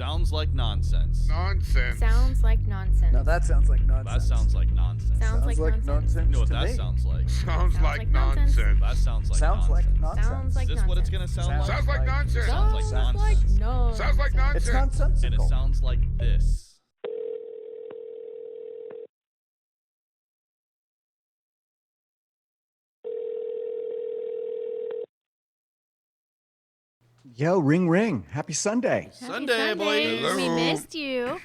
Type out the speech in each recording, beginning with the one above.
Sounds like nonsense. Nonsense. Sounds like nonsense. Now that sounds like nonsense. That sounds like nonsense. Sounds like nonsense. You know what to that me. sounds like? Sounds like like nonsense. nonsense. That sounds like Sounds like nonsense. nonsense. Sounds like Is this what it's gonna sound like? Sounds like nonsense. Sounds like nonsense. no. Sounds like It's nonsense. nonsensical. And it sounds like this. Yo, ring ring. Happy Sunday. Sunday, boys. Hello. We missed you.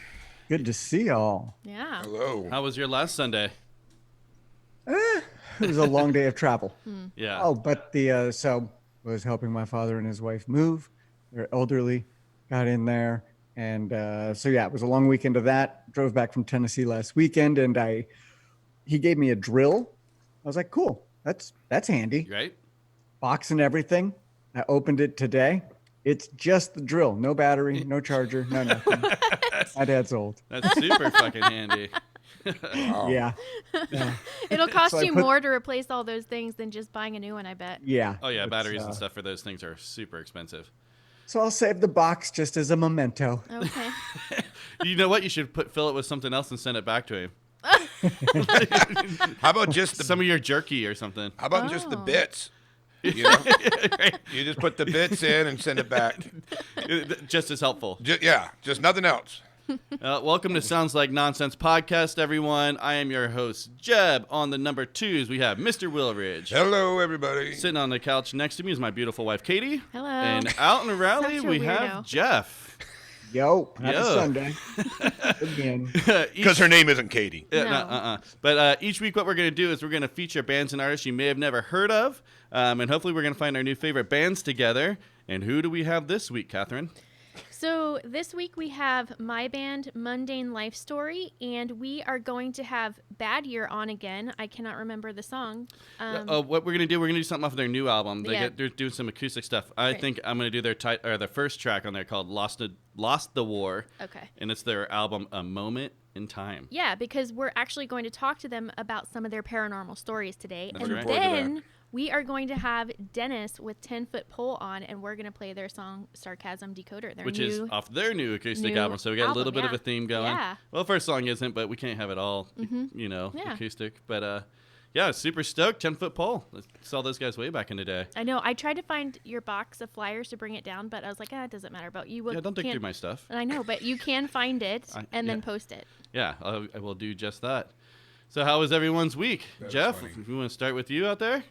Good to see y'all. Yeah. Hello. How was your last Sunday? It was a long day of travel. Yeah. Oh, but so I was helping my father and his wife move. They're elderly, got in there. And so, yeah, it was a long weekend of that. Drove back from Tennessee last weekend and he gave me a drill. I was like, cool, that's handy. Right? Box and everything. I opened it today. It's just the drill. No battery, no charger, no nothing. My dad's old. That's super fucking handy. Wow. Yeah. It'll cost So I you put- more to replace all those things than just buying a new one, I bet. Yeah. Oh, yeah, It's, batteries and stuff for those things are super expensive. So I'll save the box just as a memento. Okay. You know what? You should fill it with something else and send it back to him. How about just the Some of your jerky or something. How about just the Oh. bits? You know, you just put the bits in and send it back. Just as helpful. Just nothing else. Welcome to Sounds Like Nonsense podcast, everyone. I am your host, Jeb. On the number 2s, we have Mr. Willridge. Hello, everybody. Sitting on the couch next to me is my beautiful wife, Katie. Hello. And out in the rally, Such a we weirdo. have Jeff. Yo, happy Yo. Sunday. Again. Because her name isn't Katie. No. But each week, what we're going to do is we're going to feature bands and artists you may have never heard of. And hopefully, we're going to find our new favorite bands together. And who do we have this week, Catherine? So this week we have my band, Mundane Life Story, and we are going to have Bad Year on again. I cannot remember the song. What we're going to do, we're going to do something off of their new album. Yeah. They're doing some acoustic stuff. I Right. think I'm going to do their first track on there called Lost the War. Okay. And it's their album, A Moment in Time. Yeah, because we're actually going to talk to them about some of their paranormal stories today. That's and right. Looking forward to then we are going to have Dennis with 10-Foot Pole on, and we're going to play their song Sarcasm Decoder. Their Which new, is off their new acoustic new album. So we got a little album, bit of yeah. a theme going. Yeah. Well, first song isn't, but we can't have it all, Yeah. acoustic. But yeah, super stoked. 10-Foot Pole. I saw those guys way back in the day. I know. I tried to find your box of flyers to bring it down, but I was like, it doesn't matter. But you will. Yeah, don't dig can't- through my stuff. I know, but you can find it and then yeah. post it. Yeah, I will do just that. So how was everyone's week? That's Jeff, funny. if we want to start with you out there?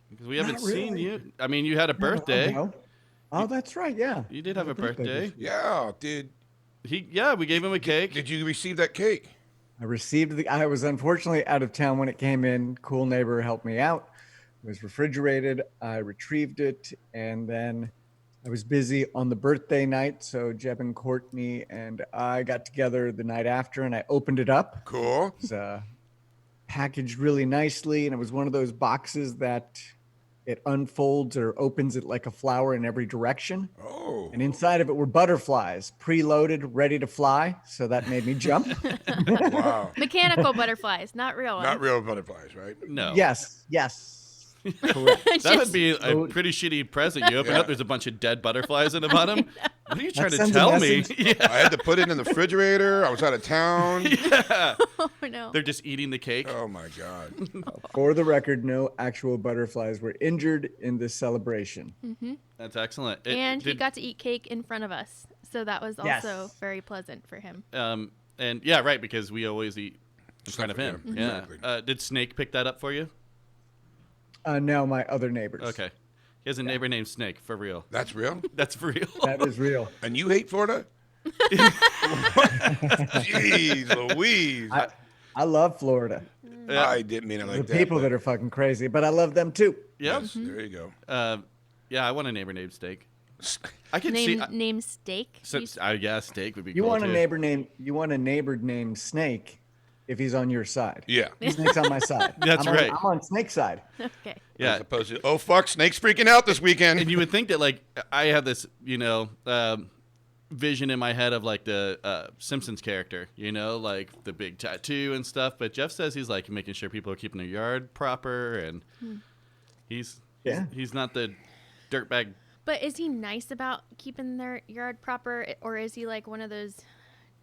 Because we haven't Not seen really. you. I mean, you had a birthday. No. Oh, that's right. Yeah. You did have a birthday. Yeah. We gave him a cake. Did you receive that cake? I was unfortunately out of town when it came in. Cool neighbor helped me out. It was refrigerated. I retrieved it. And then I was busy on the birthday night. So Jeb and Courtney and I got together the night after and I opened it up. Cool. It was packaged really nicely. And it was one of those boxes that it unfolds or opens it like a flower in every direction. Oh. And inside of it were butterflies, preloaded, ready to fly. So that made me jump. Wow. Mechanical butterflies, not real ones. Not real butterflies, right? No. Yes. Correct. That would be a pretty shitty present. You open up, there's a bunch of dead butterflies in the bottom. What are you trying to sends a tell me? message. Yeah. I had to put it in the refrigerator. I was out of town. Oh, no. They're just eating the cake. Oh my God. For the record, no actual butterflies were injured in this celebration. That's excellent. And he got to eat cake in front of us. So that was Yes. also very pleasant for him. And yeah, right, because we always eat in front of Stuff him. with him, Yeah. exactly. Did Snake pick that up for you? No, my other neighbors. Okay. He has a neighbor named Snake, for real. That's real? That's for real. That is real. And you hate Florida? Jeez Louise. I love Florida. I didn't mean it like The that. people but that are fucking crazy, but I love them too. Yep. yes, there you go. Yeah, I want a neighbor named Steak. I can see. Name steak. Yeah, Steak would be You cool want too. a neighbor named Snake if he's on your side. Yeah. Snake's on my side. That's I'm right. I'm on Snake's side. Okay. Yeah. As opposed to, oh, fuck, Snake's freaking out this weekend. And you would think that, like, I have this, vision in my head of, like, the Simpsons character, like the big tattoo and stuff. But Jeff says he's, like, making sure people are keeping their yard proper. And he's not the dirtbag But is he nice about keeping their yard proper, or is he like one of those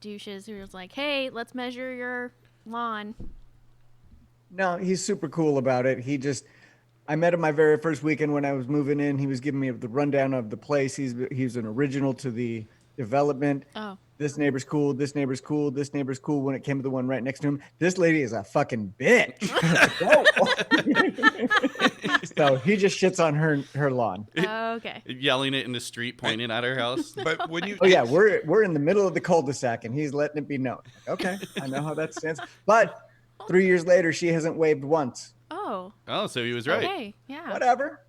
douches who's like, "Hey, let's measure your lawn"? No, he's super cool about it. I met him my very first weekend when I was moving in. He was giving me the rundown of the place. He's an original to the development. Oh. This neighbor's cool. This neighbor's cool. This neighbor's cool. When it came to the one right next to him, this lady is a fucking bitch. So he just shits on her lawn. Okay. Yelling it in the street, pointing at her house. But when you Oh yeah, we're in the middle of the cul-de-sac, and he's letting it be known. Like, okay, I know how that stands. But 3 years later, she hasn't waved once. Oh. Oh, so he was right. Okay. Yeah. Whatever.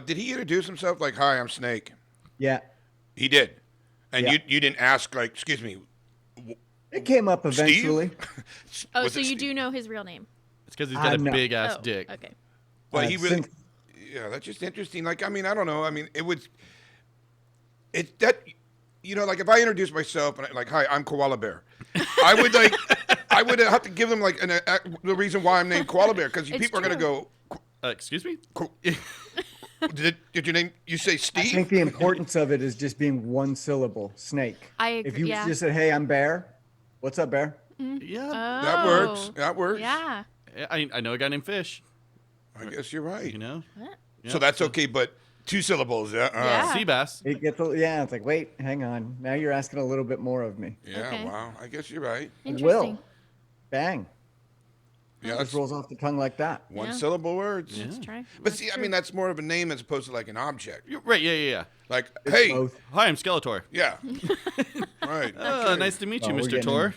did he introduce himself like, "Hi, I'm Snake"? Yeah, He did. And Yeah. you didn't ask, like, "Excuse me, it came up eventually. Steve?" Oh, Was so it you Steve? do know his real name? It's because he's got a No. big ass Oh, dick. Okay. Well, he really. Since- Yeah, that's just interesting. Like, I mean, I don't know. I mean, it would. It's that. Like if I introduce myself and like, "Hi, I'm Koala Bear," I would like, I would have to give them like the reason why I'm named Koala Bear, because It's people are gonna true. go. Excuse me? Did your name? You say I Steve? think the importance of it is just being one syllable. Snake. I agree. If you yeah. just said, "Hey, I'm Bear," what's up, Bear? Yeah. That works. Oh. That works. Yeah. I know a guy named Fish, I guess you're right. you know? What? So that's okay, but 2 syllables. Yeah. Yeah. Sea bass. It gets it's like, wait, hang on. Now you're asking a little bit more of me. Yeah. Okay. Wow. I guess you're right. Interesting. Will. Bang. Yeah. Just That's rolls off the tongue like that. one Yeah. syllable words. Yeah. Let's try. But That's see, I true. mean, that's more of a name as opposed to like an object. Right, yeah. Like, It's hey, both. Hi, I'm Skeletor. yeah, right. Oh, okay. nice to meet you, Oh, we're Mr. getting- Tor.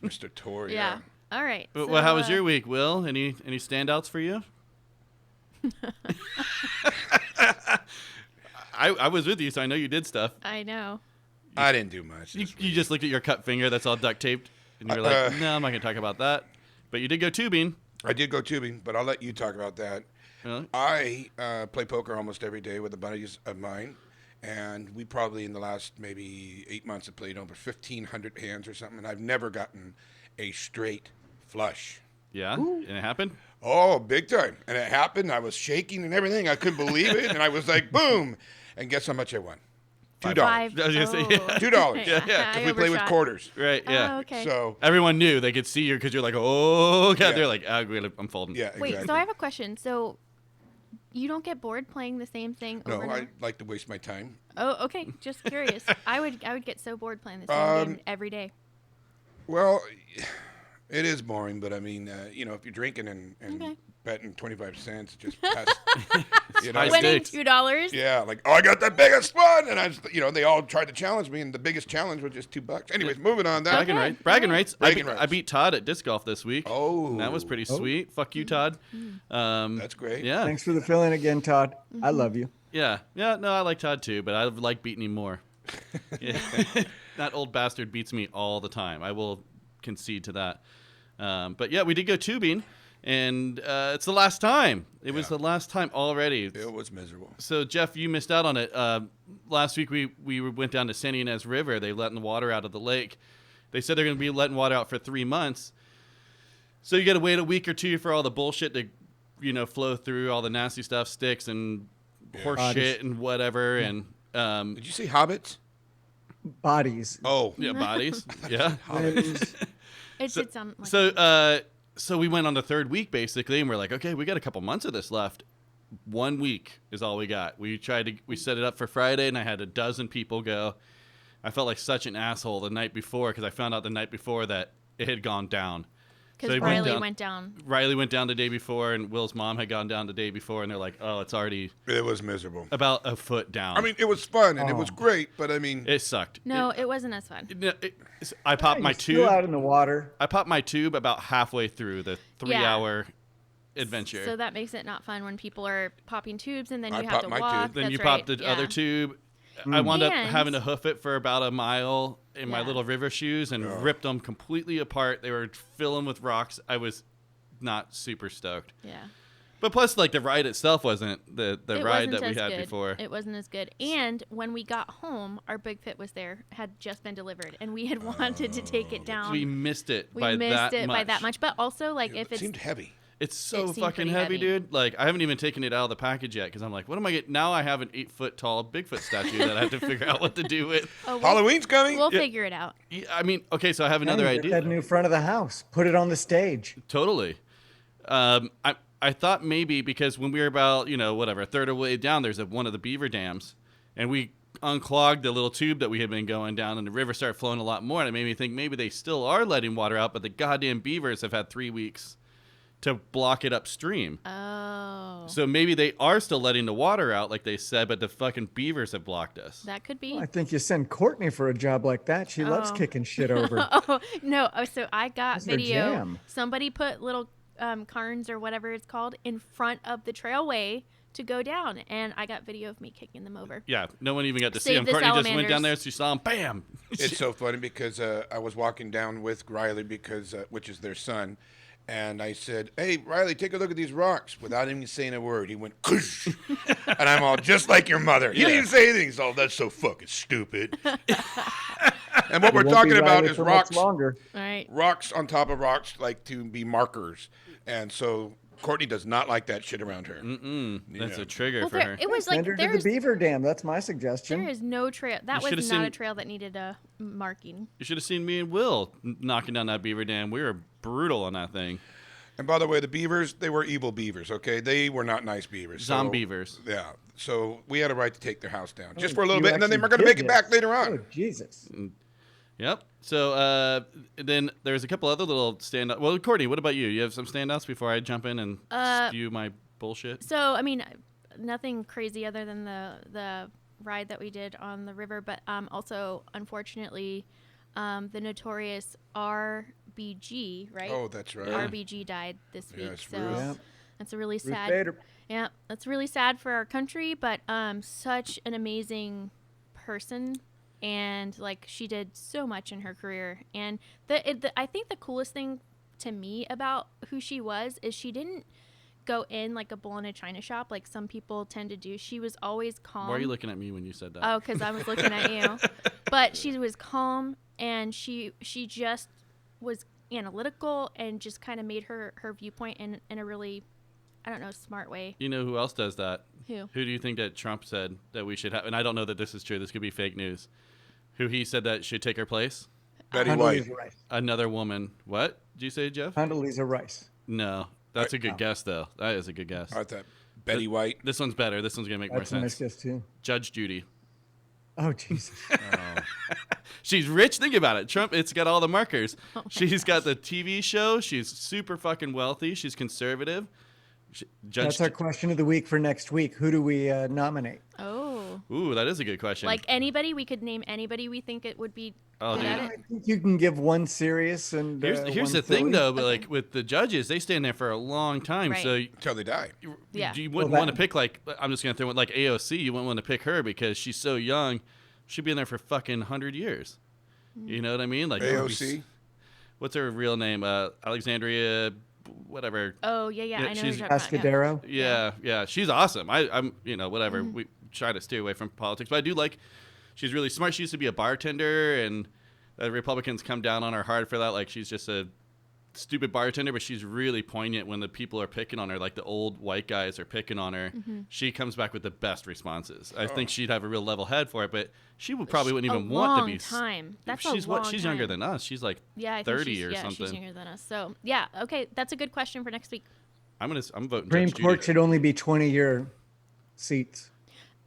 Mr. Tor. Yeah. All right. Well, how was so, your week, Will? Any standouts for you? I was with you, so I know you did stuff. I know. I didn't do much. You, this you week. just looked at your cut finger that's all duct taped, and you're like, no, I'm not going to talk about that. But you did go tubing. I did go tubing, but I'll let you talk about that. Really? I play poker almost every day with the buddies of mine, and we probably in the last maybe 8 months have played over 1,500 hands or something, and I've never gotten a straight flush. Yeah? And it happened? Oh, big time. And it happened. I was shaking and everything. I couldn't believe it. And I was like, boom. And guess how much I won? $2. Five. I was gonna say, Oh. yeah. $2. Yeah, I Because we play with overshot. quarters. Right, yeah. Oh, okay. So, Everyone knew. They could see you because you're like, oh, God. Yeah. They're like, oh, I'm folding. yeah, Wait. exactly. So I have a question. So you don't get bored playing the same thing No, over and I over? like to waste my time. Oh, okay. Just curious. I would get so bored playing the same game every day. Well, it is boring, but I mean, if you're drinking and Okay. betting 25 cents, just pass, High Winning stakes. $2. yeah, like, oh, I got the biggest one. And they all tried to challenge me, and the biggest challenge was just $2. Anyways, moving on. That. Bragging Okay. rights. Bragging rights. Bragging I rights. beat Todd at disc golf this week. Oh. And that was pretty sweet. Fuck you, Todd. That's great. Yeah. Thanks for the fill-in again, Todd. Mm-hmm. I love you. Yeah. Yeah. No, I like Todd too, but I like beating him more. Yeah. That old bastard beats me all the time. I will concede to that. But yeah, we did go tubing, and it's the last time. It was Yeah. the last time already. It was miserable. So Jeff, you missed out on it. Last week we went down to San Ynez River. They letting the water out of the lake. They said they're going to be letting water out for 3 months. So you got to wait a week or two for all the bullshit to, flow through, all the nasty stuff, sticks and horse Bodies. shit and whatever, and Did you say hobbits? Bodies. Oh. yeah, bodies. Yeah. Hobbits. It did sound like So we went on the 3rd week basically, and we're like, okay, we got a couple months of this left. 1 week is all we got. We set it up for Friday, and I had a dozen people go. I felt like such an asshole the night before because I found out the night before that it had gone down. because he Riley went down. Riley went down the day before, and Will's mom had gone down the day before, and they're like, oh, it's already It was miserable. about a foot down. I mean, it was fun and it was Oh. great, but I mean, it sucked. No, it wasn't as fun. I popped my You're still tube. out in the water. I popped my tube about halfway through the 3-hour adventure. So that makes it not fun when people are popping tubes and then I you have popped to my walk. tube. Then That's you right. pop the Yeah. other tube. I wound up And- having to hoof it for about a mile in my Yeah. little river shoes and ripped them completely apart. They were filling with rocks. I was not super stoked. Yeah. But plus, like, the ride itself wasn't the It ride wasn't that we as had good. before. It wasn't as good. And when we got home, our Big Fit was there, had just been delivered, and we had wanted to take it down. We missed it We by missed that it much. by that much. But also, like, if it it's seemed heavy. It's so seemed fucking pretty heavy, heavy. dude. Like, I haven't even taken it out of the package yet because I'm like, what am I getting? Now I have an 8-foot tall Bigfoot statue that I have to figure out what to do with. Oh, Halloween's coming. We'll figure it out. Yeah, I mean, okay, so I have another Hey, get idea. that new front of the house. Put it on the stage. Totally. I thought maybe because when we were about, a third of the way down, there's one of the beaver dams, and we unclogged the little tube that we had been going down, and the river started flowing a lot more, and it made me think maybe they still are letting water out, but the goddamn beavers have had 3 weeks to block it upstream. Oh. So maybe they are still letting the water out like they said, but the fucking beavers have blocked us. That could be. I think you send Courtney for a job like that. She loves Oh. kicking shit over. Oh, no. Oh, so I got That's her video. jam. Somebody put little cairns or whatever it's called in front of the trailway to go down, and I got video of me kicking them over. Yeah, no one even got to see Save them. the Courtney just went down salamanders. there, she saw him, bam! It's so funny because I was walking down with Riley because which is their son, and I said, "Hey, Riley, take a look at these rocks." Without even saying a word, he went, "Kush," and I'm all just like your mother. He didn't even say anything. He's all, "That's so fucking stupid." And what we're It won't be talking about Riley is for much rocks, longer. All right. rocks on top of rocks, like to be markers, and so Courtney does not like that shit around her. That's Yeah. a trigger Well, for her. it was Send like her to the there's beaver dam. That's my suggestion. there is no trail. That You was should've not a seen- trail that needed a marking. You should have seen me and Will knocking down that beaver dam. We were brutal on that thing. And by the way, the beavers, they were evil beavers, okay? They were not nice beavers. So, Zombievers. Yeah. So we had a right to take their house down just for a little You bit, and then they actually were going to did make it back this. later on. Oh, Jesus. Yep. So then there's a couple other little standouts. Well, Courtney, what about you? You have some standouts before I jump in and spew my bullshit? So I mean, nothing crazy other than the ride that we did on the river, but also unfortunately, the notorious RBG, right? Oh, that's right. RBG died this week, Yes, so Ruth. Yep. that's a really Ruth sad. Bader. Yeah, that's really sad for our country, but such an amazing person, and like she did so much in her career. And I think the coolest thing to me about who she was is she didn't go in like a bull in a china shop like some people tend to do. She was always calm. Why are you looking at me when you said that? Oh, because I was looking at you. But she was calm, and she just was analytical and just kind of made her viewpoint in a really, I don't know, smart way. You know who else does that? Who? Who do you think that Trump said that we should have? And I don't know that this is true. This could be fake news. Who he said that should take her place? Betty White. Condoleezza Rice. Another woman. What did you say, Jeff? Condoleezza Rice. No. That's a good guess, though. That is a good guess. I thought Betty White. This one's better. This one's going to make That's a more nice sense. guess, too. Judge Judy. Oh, Jesus. She's rich. Think about it. Trump, it's got all the markers. She's got the TV show. She's super fucking wealthy. She's conservative. Judge. That's our question of the week for next week. Who do we nominate? Oh. Ooh, that is a good question. Like anybody, we could name anybody we think it would be Oh, good dude. at I it. think you can give one serious and here's one the thing, silly. though. But like with the judges, they stand there for a long time. Right. So Until they die. Yeah. you wouldn't Well, want to that- pick like I'm just gonna throw it like AOC. You wouldn't want to pick her because she's so young. She'd be in there for fucking 100 years. You know what I mean? Like it would be AOC. what's her real name? Alexandria, whatever. Oh yeah, Yeah, I know who she's you're talking about. Cascadero. Yeah, she's awesome. I'm whatever. Mm-hmm. We try to stay away from politics, but I do like. She's really smart. She used to be a bartender, and the Republicans come down on her hard for that. Like she's just a stupid bartender, but she's really poignant when the people are picking on her, like the old white guys are picking on her. Mm-hmm. She comes back with the best responses. I think she'd have a real level head for it, but she would probably wouldn't A even want to long be. time. That's she's a long She's younger time. than us. She's like Yeah, I think 30 she's, or yeah, something. she's younger than us. So yeah, okay, that's a good question for next week. I'm voting Supreme Judge Court Judy. should only be 20-year seats.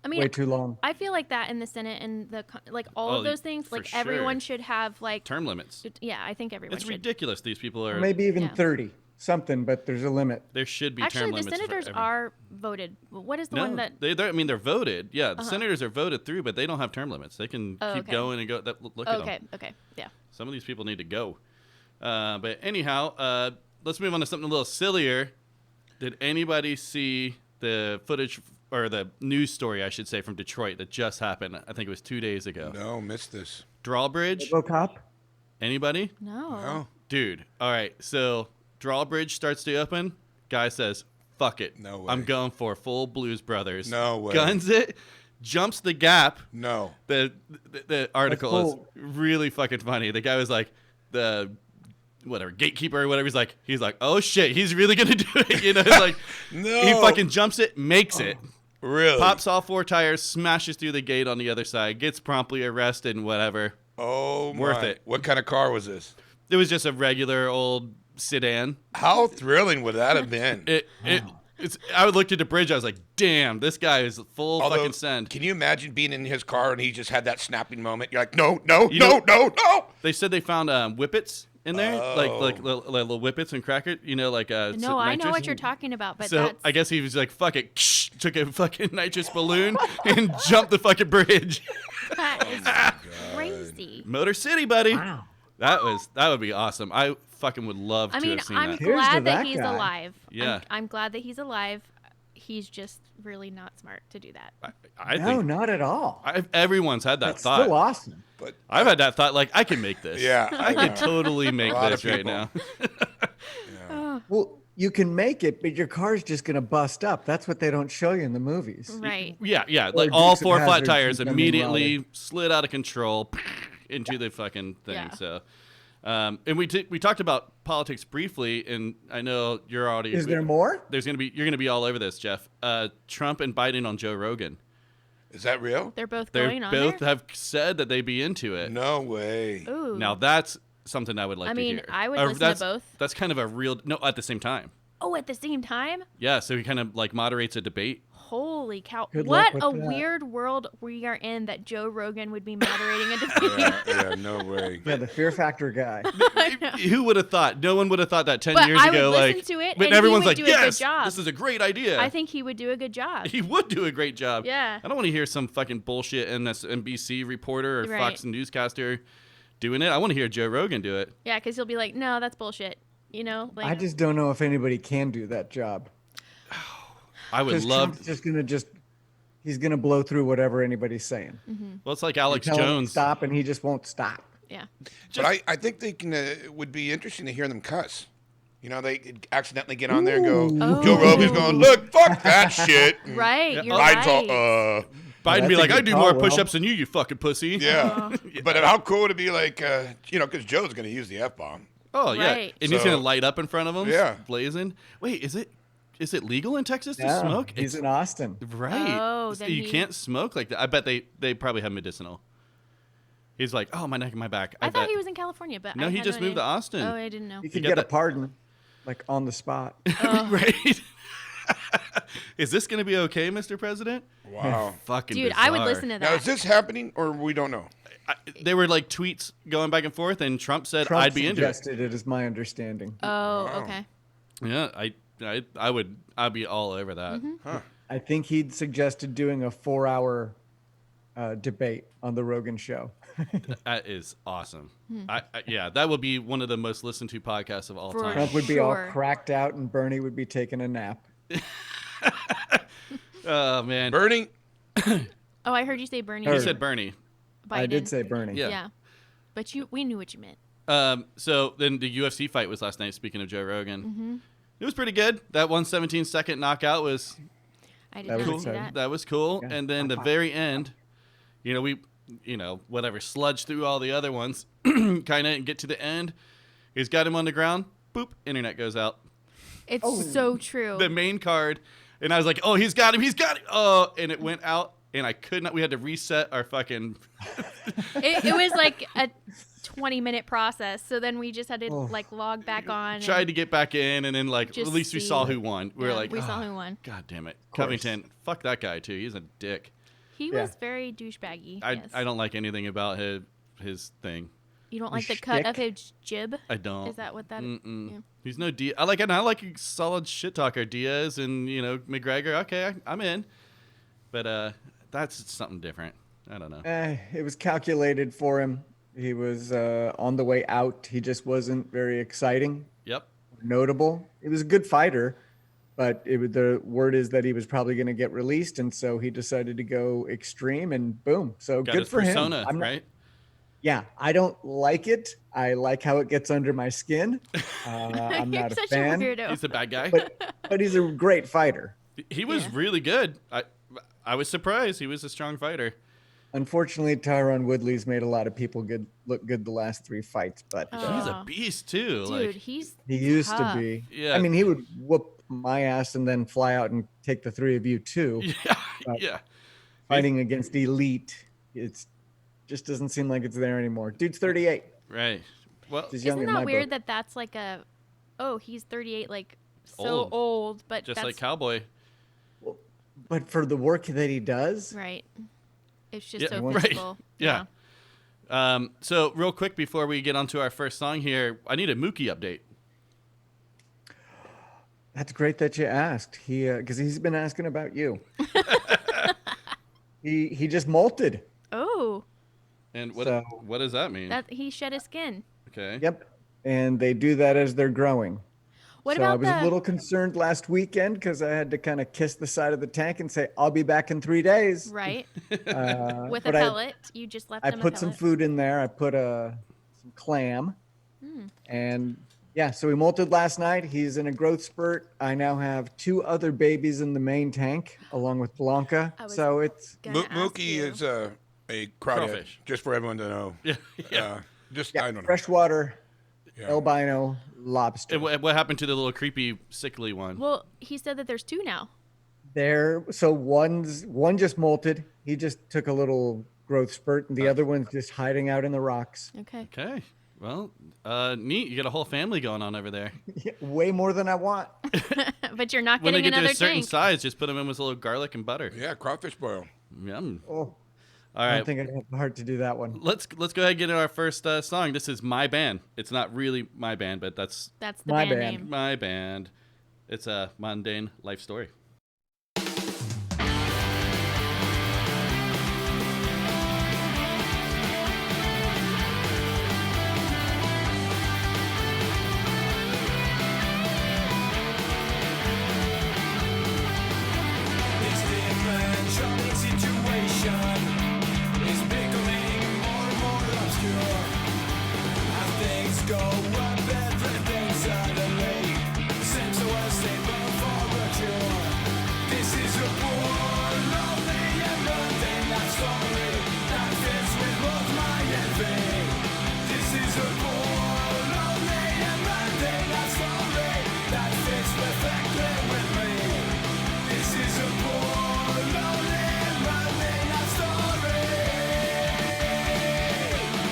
I mean, Way too long. I feel like that in the Senate and like all Oh, of those things, for like everyone sure. should have like Term limits. yeah, I think everyone It's should. ridiculous. These people are. Maybe even Yeah. 30. Something, but there's a limit. There should be term Actually, the limits. for senators every- are voted. What is the No, one that? they're voted. Yeah, the senators are voted through, but they don't have term limits. They can Oh, keep okay. going and go. Look at Okay, them. okay, yeah. Some of these people need to go. But anyhow, let's move on to something a little sillier. Did anybody see the footage or the news story, I should say, from Detroit that just happened? I think it was 2 days ago. No, missed this. Drawbridge. RoboCop? Anybody? No. No. Dude. All right. So drawbridge starts to open. Guy says, "Fuck it. No way. I'm going for full Blues Brothers." No way. Guns it. Jumps the gap. No. The article That's is cool. really fucking funny. The guy was like, the whatever gatekeeper or whatever. He's like, oh shit, he's really gonna do it. You know, like No. he fucking jumps it, makes it, Really? pops all 4 tires, smashes through the gate on the other side, gets promptly arrested and whatever. Oh, Worth my. it. What kind of car was this? It was just a regular old sedan. How thrilling would that have been? I would look at the bridge. I was like, damn, this guy is full Although, fucking send. Can you imagine being in his car and he just had that snapping moment? You're like, no, no, You no, know- no, no. They said they found whippets in there, like little whippets and cracker. You know, like No, I know nitrous. what you're talking about, but So that's I guess he was like, fuck it, took a fucking nitrous balloon and jumped the fucking bridge. that is crazy. Motor City, buddy. Wow. That would be awesome. I fucking would love I to mean, have seen I'm that. Here's to glad that that he's guy. alive. Yeah. I'm glad that he's alive. He's just really not smart to do that. I No, think not at all. everyone's had that That's thought. still awesome. But I've had that thought. Like, I can make this. Yeah, I could totally make A lot this of right people. now. Well, you can make it, but your car's just going to bust up. That's what they don't show you in the movies. Right. Yeah. Or Like all Dukes of 4 flat Hazzard tires from Denny immediately Raleigh. slid out of control into the fucking thing. Yeah. So, and we talked about politics briefly, and I know you're already. Is there more? You're gonna be all over this, Jeff. Trump and Biden on Joe Rogan. is that real? They're both They going on both there. have said that they'd be into it. No way. Ooh. Now that's something I would like I to mean, hear. I would Or listen to that's, both. That's kind of a real at the same time. Oh, at the same time? Yeah, so he kind of like moderates a debate. Holy cow. Good luck What a with that. weird world we are in that Joe Rogan would be moderating a debate. Yeah, no way. Yeah, the Fear Factor guy. Who would have thought? No one would have thought that 10 But years I would ago. listen Like, to it, but and he everyone's would like, do a good yes, job." this is a great idea. I think he would do a good job. He would do a great job. Yeah. I don't want to hear some fucking bullshit NBC reporter or Right. Fox newscaster doing it. I want to hear Joe Rogan do it. Yeah, because he'll be like, no, that's bullshit. You know? Like, I just don't know if anybody can do that job. I would Because love. Trump's he's gonna blow through whatever anybody's saying. Well, it's like Alex Tell him to Jones. stop, and he just won't stop. yeah. But I think they can. It would be interesting to hear them cuss. You know, they accidentally get on there and go. Ooh. Joe Rogan's going, look, fuck that shit. And Right. Yeah. You're Biden's right. all, Biden be that's a like, I good do call, more Will. push-ups than you fucking pussy. yeah. But how cool would it be, like, you know, because Joe's going to use the F bomb. Oh yeah, Right. and he's So- gonna light up in front of him. Yeah. Blazing. Wait, is it legal in Texas to Yeah, smoke? he's in Austin. Right. Oh, So then you he- can't smoke like that. I bet they probably have medicinal. He's like, oh, my neck and my back. I bet. thought he was in California, but No, I he had just no moved to idea. Austin. Oh, I didn't know. You could get get a that- pardon, like on the spot. right. Is this going to be okay, Mr. President? Wow. Fucking Dude, I would bizarre. listen to Now, that. is this happening or we don't know? They were like tweets going back and forth, and Trump said Trump I'd be into it. suggested it, is my understanding. Oh, okay. Yeah, I'd be all over that. Mm-hmm. I think he'd suggested doing a 4-hour debate on the Rogan show. That is awesome. Hmm. Yeah, that would be one of the most listened to podcasts of all For time. Trump would be all Sure. cracked out, and Bernie would be taking a nap. Oh man, Bernie? Oh, I heard you say Bernie. you Heard. said Bernie. Biden. I did say Bernie. Yeah. Yeah. But we knew what you meant. So then the UFC fight was last night. Speaking of Joe Rogan, Mm-hmm. it was pretty good. That 117-second knockout was I did That was not cool. see exciting. that. That was cool. Yeah. And then the very end, we sludged through all the other ones, kind of, and get to the end. He's got him on the ground. Boop, internet goes out. It's so true. The main card, and I was like, oh, he's got him. Oh, and it went out, and I could not. We had to reset our fucking. It was like a 20-minute process. So then we just had to Oh. log back on. Tried to get back in, and then at Just least we see. saw who won. We were Yeah, like, we saw "Oh, who won. God damn it, course. Covington. Fuck that guy too. He's a dick. He Yeah. was very douchebaggy. Yes. I don't like anything about his thing. You don't like the His cut of shtick? his jib? I don't. Is that what that? Mm-mm. Yeah. He's no Diaz. I like a solid shit talker. Diaz and McGregor. Okay, I'm in. But that's something different. I don't know. It was calculated for him. He was on the way out. He just wasn't very exciting, Yep. notable. He was a good fighter, but the word is that he was probably going to get released, and so he decided to go extreme, and boom. So Got good his for persona, him. I'm not- right? Yeah, I don't like it. I like how it gets under my skin. I'm You're not a such fan, a weirdo. He's the bad guy. but he's a great fighter. He was Yeah. really good. I was surprised. He was a strong fighter. Unfortunately, Tyron Woodley's made a lot of people look good the last 3 fights, but He's a Oh. beast too. Dude, Like, he's he used to tough. be. Yeah. I mean, he would whoop my ass and then fly out and take the 3 of you too. yeah, But yeah. fighting against elite, it's just doesn't seem like it's there anymore. Dude's 38. Right. Well, He's young Isn't in my that weird book. that that's like a, oh, he's 38, like so Old. old, but just that's like Cowboy. But for the work that he does, right. It's just Yeah, so right. physical. Yeah. So real quick before we get on to our first song here, I need a Mookie update. that's great that you asked. He because he's been asking about you. He just molted. Oh, And So- what does that mean? that he shed his skin. Okay. Yep. And they do that as they're growing. What So I about was the? a little concerned last weekend because I had to kind of kiss the side of the tank and say, I'll be back in 3 days. Right. With a but pellet. You just left I him a put some pellet. food in there. I put some clam. Hmm. And yeah, so he molted last night. He's in a growth spurt. I now have 2 other babies in the main tank along with Blanca. I was So it's Gonna ask Mookie you. is a crawdad, Crawfish. just for everyone to know. Yeah. Yeah. Just yeah, I don't know. freshwater Yeah. albino lobster. And what happened to the little creepy sickly one? Well, he said that there's 2 now. So one just molted. He just took a little growth spurt, and the other one's just hiding out in the rocks. Okay. Okay. Well, neat. You got a whole family going on over there. Way more than I want. But you're not When they getting get to another a certain tank. size, just put them in with a little garlic and butter. Yeah, crawfish boil. Yum. Oh, All I right. don't think I'd have the heart to do that one. Let's go ahead and get into our first song. This is My Band. It's not really my band, but that's That's the My band band. name. my band. It's a mundane life story. This dimension situation is becoming more and more obscure. As things go up, everything suddenly seems so unstable for a cure. This is a poor, lonely, and mundane life story that fits with both my envy. This is a poor, lonely, and mundane life story that fits perfectly with me. This is a poor, lonely, mundane life story.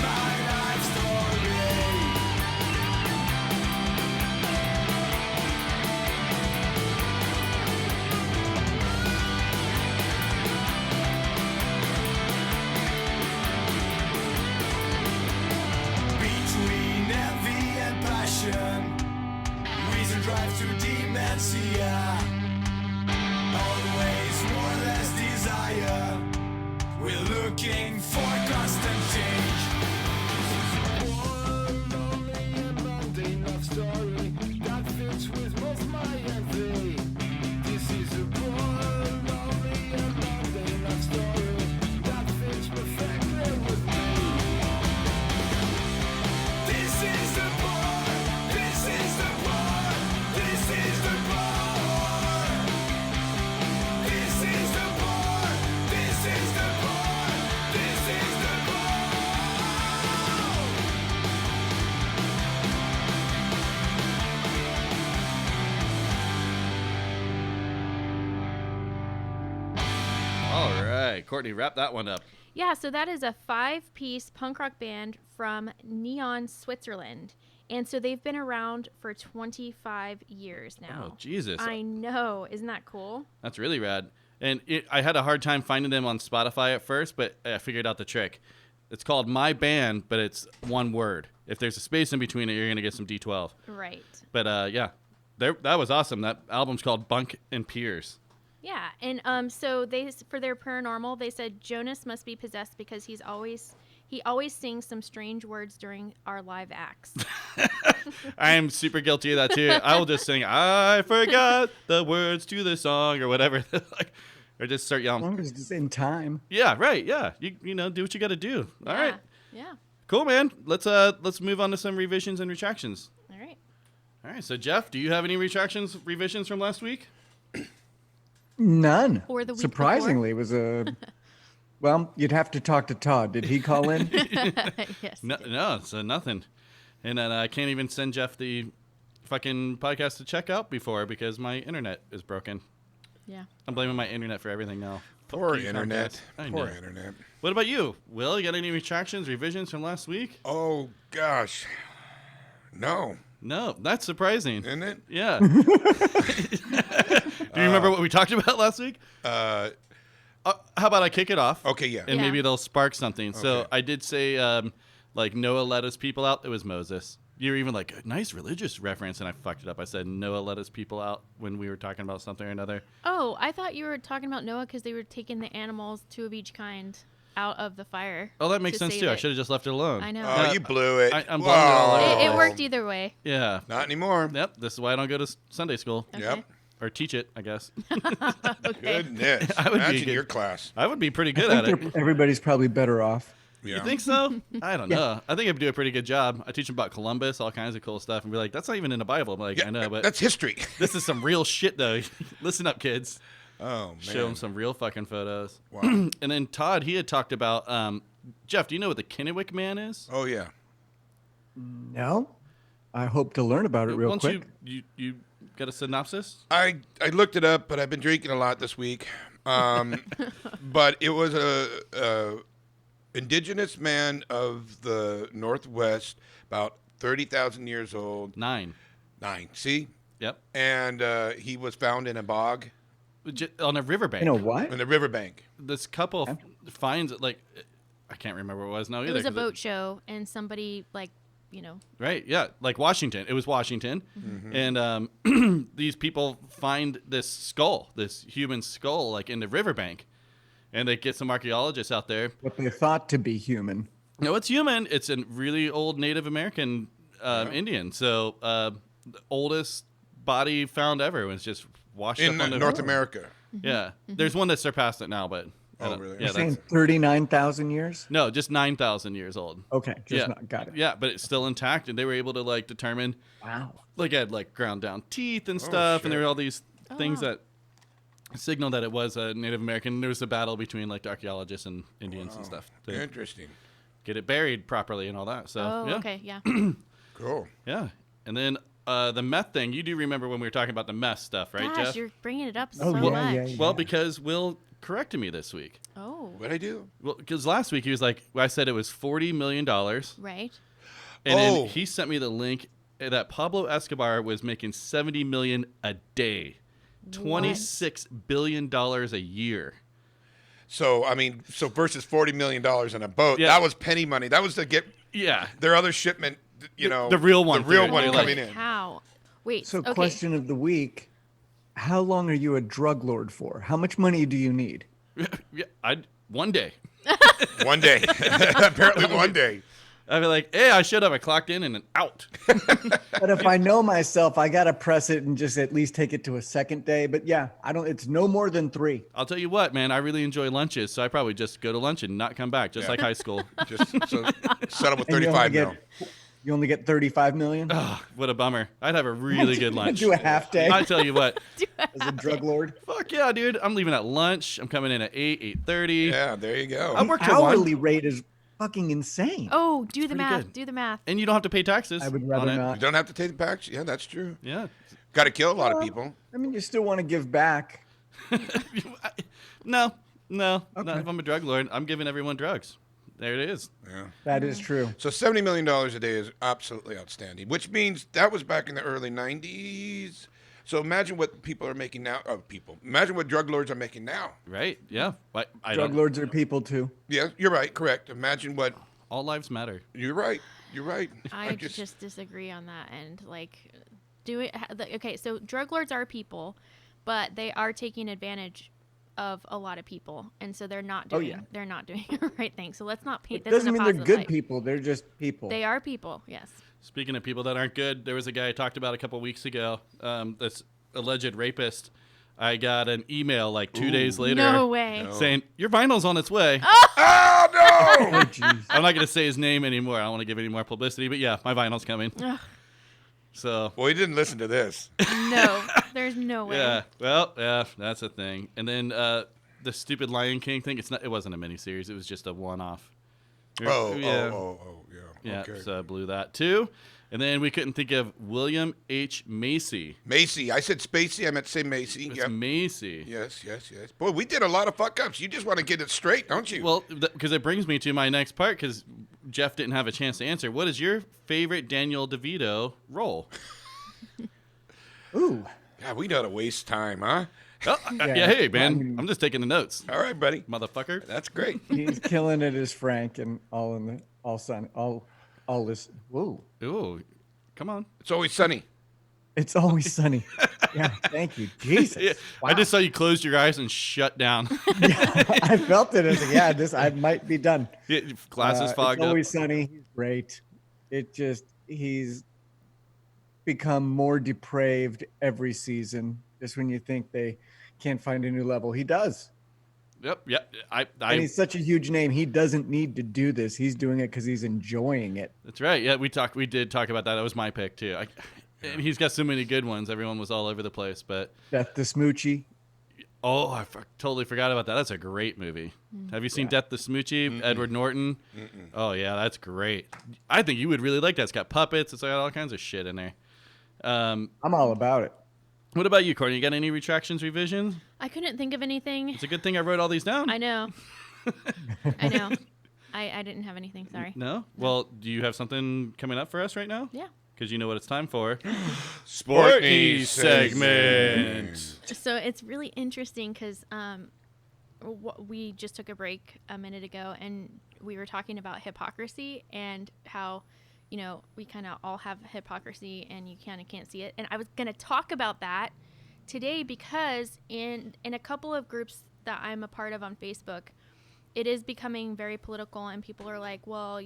My life story. Between envy and passion, reason drives to dementia. Always more or less desire. We're looking for constant change. One lonely and mundane love story that fits with both my envy. This is a poor, lonely and mundane love story that fits perfectly with me. This is the bar. This is the bar. This is the bar. This is the bar. This is the bar. This is the bar. All right. Courtney, wrap that one up. Yeah, so that is a 5-piece punk rock band from Neon, Switzerland. And so they've been around for 25 years now. Oh, Jesus. I know. Isn't that cool? That's really rad. And I had a hard time finding them on Spotify at first, but I figured out the trick. It's called My Band, but it's one word. If there's a space in between it, you're going to get some D12. Right. But yeah, that was awesome. That album's called Bunk and Piers. Yeah, and so they for their paranormal, they said Jonas must be possessed because he always sings some strange words during our live acts. I am super guilty of that too. I will just sing, I forgot the words to the song or whatever. Like, or just start As yelling. long as it's in time. Yeah, right. Yeah. You know, do what you got to do. All right. Yeah. Cool, man. Let's move on to some revisions and retractions. All right. All right. So, Jeff, do you have any revisions from last week? None. Or the week Surprisingly, it was a Well, you'd have to talk to Todd. Did he call in? Yes. No, so nothing. And then I can't even send Jeff the fucking podcast to check out before because my internet is broken. Yeah. I'm blaming my internet for everything now. Poor Fuck you, internet. Comcast. I Poor know. internet. What about you? Will, you got any retractions, revisions from last week? Oh, gosh. No. No, that's surprising. Isn't it? Yeah. Do you remember what we talked about last week? How about I kick it off? Okay, yeah. And Yeah. maybe it'll spark something. So Okay. I did say, like, Noah led his people out. It was Moses. You were even like, a nice religious reference, and I fucked it up. I said Noah led his people out when we were talking about something or another. Oh, I thought you were talking about Noah because they were taking the animals, 2 of each kind, out of the fire. Oh, that makes to sense, save too. I it. should have just left it alone. I know. Oh, you blew it. I'm bummed all over Whoa. the It place. worked either way. Yeah. Not anymore. Yep. This is why I don't go to Sunday school. Okay. Yep. Or teach it, I guess. Okay. Goodness. I would be Imagine good. your class. I would be pretty good I at think it. everybody's probably better off. Yeah. You think so? I don't know. I think I do a pretty good job. I teach them about Columbus, all kinds of cool stuff, and be like, that's not even in the Bible. I'm like, Yeah, I know, but that's history. this is some real shit, though. Listen up, kids. Oh, man. Show them some real fucking photos. Wow. And then Todd, he had talked about, Jeff, do you know what the Kennewick Man is? Oh, yeah. No? I hope to learn about it real Once quick. you got a synopsis? I looked it up, but I've been drinking a lot this week. But it was a indigenous man of the Northwest, about 30,000 years old. 9. 9. See? Yep. And he was found in a bog On a riverbank. You know what? in the riverbank. This couple finds it, like, I can't remember what it was now either. It was a 'cause boat show, and somebody, like, you know, Right, yeah, like Washington. It was Washington, and these people find this skull, this human skull, like in the riverbank, and they get some archaeologists out there. What they thought to be human. No, it's human. It's a really old Native American Indian. So the oldest body found ever was just washed In up on the North America. Yeah, there's one that surpassed it now, but I Oh, don't- really? Yeah, You're saying that's, 39,000 years? no, just 9,000 years old. Okay, just Yeah, not got it. Yeah, but it's still intact, and they were able to like determine. Wow. Like, it had like ground down teeth and stuff, and there shit. were all these things wow. that signal that it was a Native American. There was a battle between like the archaeologists and Indians and stuff to Interesting. get it buried properly and all that. So oh, yeah, okay, yeah. Cool. yeah. And then the meth thing. You do remember when we were talking about the meth stuff, right, Gosh, Jeff? you're bringing it up Oh, so yeah, much. yeah, yeah. Well, because Will corrected me this week. Oh, What'd I do? Well, because last week he was like, I said it was $40 million, and right. then he sent me the link that Pablo Escobar was making $70 million a day, $26 billion a year. So, I mean, versus $40 million on a boat, Yeah. that was penny money. That was to get Yeah, their other shipment, you know. the real one The real through it. one They're coming like- in. How? Wait. So, okay. question of the week: how long are you a drug lord for? How much money do you need? yeah, one day. One day. Apparently one day. I'd be like, hey, I showed up. I clocked in and then out. But if I know myself, I gotta press it and just at least take it to a second day. But yeah, I don't. It's no more than 3. I'll tell you what, man. I really enjoy lunches, so I probably just go to lunch and not come back, just Yeah. like high school. Just so settle with And 35 mil. you only get 35 million Ugh, what a bummer. I'd have a really good lunch. Do a half day I tell you what. as a drug lord. Fuck yeah, dude. I'm leaving at lunch. I'm coming in at 8:30. Yeah, there you go. I work till 1. Hourly rate is fucking insane. Oh, do the pretty math. good. Do the math. And you don't have to pay taxes. I would on rather it. You not. don't have to take the packs. Yeah, that's true. Yeah. Got to kill a lot of people. I mean, you still want to give back. No, not Okay. if I'm a drug lord. I'm giving everyone drugs. There it is. Yeah. That is true. So $70 million a day is absolutely outstanding, which means that was back in the early 90s. So imagine what people are making now. Oh, people. Imagine what drug lords are making now. Right? Yeah. I Drug don't, lords are people too. Yeah, you're right. Correct. Imagine what. all lives matter. You're right. You're right. I just disagree on that end. Like, do it. Okay, so drug lords are people, but they are taking advantage of a lot of people, and so they're not doing. yeah. They're not doing the right thing. So let's not paint It this in doesn't a mean they're positive good light. people. They're just people. They are people. Yes. Speaking of people that aren't good, there was a guy I talked about a couple weeks ago. This alleged rapist. I got an email like 2 days later No way. saying your vinyl's on its way. Oh, no! Oh, jeez. I'm not going to say his name anymore. I don't want to give any more publicity, but yeah, my vinyl's coming. Ugh, So Well, he didn't listen to this. no, there's no way. yeah, well, yeah, that's a thing. And then the stupid Lion King thing. It wasn't a miniseries. It was just a one-off. Oh, Yeah. yeah. Yeah, Okay. so I blew that too. And then we couldn't think of William H. Macy. Macy. I said Spacey. I meant to say Macy. It's Yep. Macy. Yes. Boy, we did a lot of fuck ups. You just want to get it straight, don't you? Well, because it brings me to my next part, because Jeff didn't have a chance to answer. What is your favorite Daniel DeVito role? Ooh. God, we know how to waste time, huh? Oh, yeah, hey, man. I mean- I'm just taking the notes. All right, buddy. Motherfucker. That's great. He's killing it as Frank and all this. Whoa. Ooh, come on. It's always sunny. It's always sunny. Yeah, thank you. Jesus. Yeah, Wow. I just saw you closed your eyes and shut down. I felt it as I might be done. Yeah, glasses fogged it's up. always sunny. He's great. He's become more depraved every season. Just when you think they can't find a new level, he does. Yep. And he's such a huge name. He doesn't need to do this. He's doing it because he's enjoying it. That's right. Yeah, we did talk about that. That was my pick too. And he's got so many good ones. Everyone was all over the place, but Death to Smoochie. oh, I totally forgot about that. That's a great movie. Have you seen Death to Smoochie? Edward Norton. Oh yeah, that's great. I think you would really like that. It's got puppets. It's got all kinds of shit in there. I'm all about it. What about you, Courtney? You got any retractions, revisions? I couldn't think of anything. It's a good thing I wrote all these down. I know. I know. I didn't have anything. Sorry. No? Well, do you have something coming up for us right now? Yeah. Because you know what it's time for. Sportney segment. So it's really interesting because we just took a break a minute ago and we were talking about hypocrisy and how, you know, we kind of all have hypocrisy and you kind of can't see it. And I was going to talk about that today because in a couple of groups that I'm a part of on Facebook, it is becoming very political and people are like, well,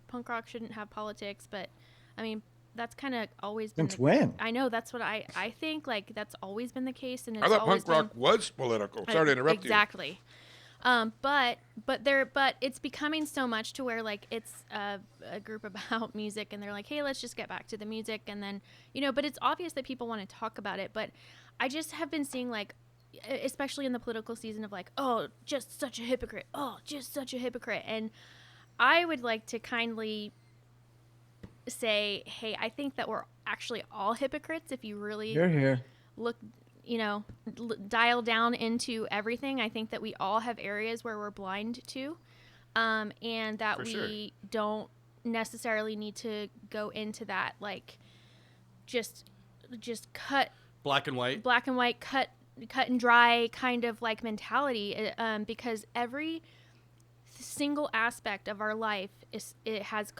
punk rock shouldn't have politics. But I mean, that's kind of always been Since when? I know that's what I think, like that's always been the case. And it's I thought always punk rock was political. Sorry to interrupt exactly. But it's becoming so much to where like it's a group about music and they're like, hey, let's just get back to the music. And then, but it's obvious that people want to talk about it. But I just have been seeing like, especially in the political season of like, oh, just such a hypocrite. Oh, just such a hypocrite. And I would like to kindly say, hey, I think that we're actually all hypocrites if you really You're here. look, dial down into everything. I think that we all have areas where we're blind to, and that For we sure. don't necessarily need to go into that, like, just cut Black and white. cut and dry kind of like mentality, because every single aspect of our life it has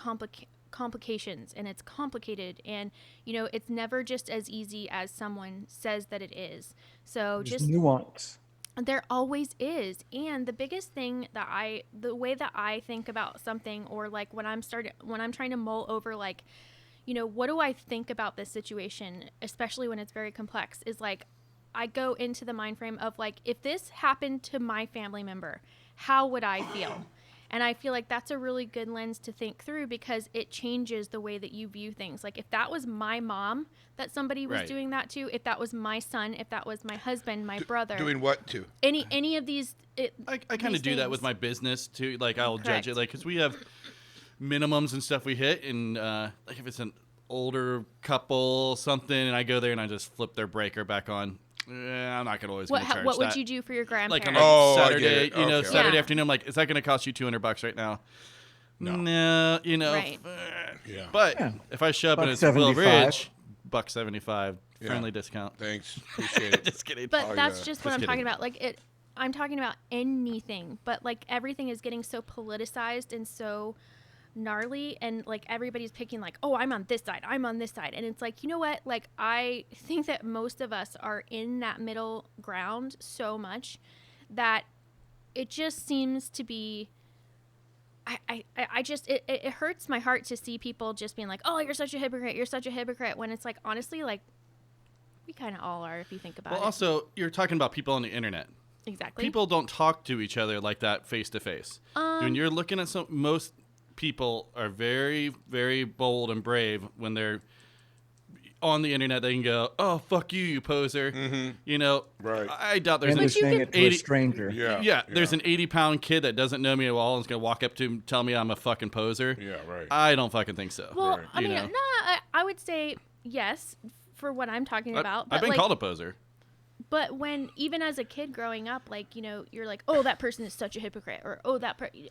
complications and it's complicated and it's never just as easy as someone says that it is. So There's just nuance. there always is. And the biggest thing the way that I think about something, or like when I'm trying to mull over like, what do I think about this situation, especially when it's very complex, is like I go into the mind frame of like, if this happened to my family member, how would I feel? And I feel like that's a really good lens to think through because it changes the way that you view things. Like if that was my mom that somebody was Right. doing that to, if that was my son, if that was my husband, my brother, Doing what to? any of these. I kind of these do that with things. my business too. Like I'll Correct. judge it, like because we have minimums and stuff we hit, and like if it's an older couple something, and I go there and I just flip their breaker back on. I'm not gonna always What, gonna charge what would that. you do for your Like grandparents? on a Oh, I get Saturday, it. Okay. Saturday Yeah. afternoon, I'm like, is that gonna cost you $200 right now? No. No, Right. Yeah. But Yeah. if I show up and it's $1.75. Will Ridge, $1.75, Yeah. friendly discount. Thanks. Appreciate it. Just kidding. But Oh, that's yeah. just what Just I'm kidding. talking about. Like I'm talking about anything, but like everything is getting so politicized and so gnarly, and like everybody's picking like, oh, I'm on this side, I'm on this side, and it's like, you know what? Like I think that most of us are in that middle ground so much that it just seems to be. I just it hurts my heart to see people just being like, oh, you're such a hypocrite, when it's like honestly like we kind of all are if you think about Well, it. also, you're talking about people on the internet. Exactly. People don't talk to each other like that face to face. When you're looking at most people are very, very bold and brave when they're on the internet they can go, oh, fuck you, you poser. You know, Right. I doubt there's And they're But you saying could- it to a 80 stranger. Yeah. there's an 80-pound kid that doesn't know me at all and is going to walk up to him and tell me I'm a fucking poser. Yeah, right. I don't fucking think so. Well, Right. I You mean, know? I would say yes for what I'm talking about. But I've been like, called a poser. But when even as a kid growing up, like, you know, you're like, oh, that person is such a hypocrite, or oh,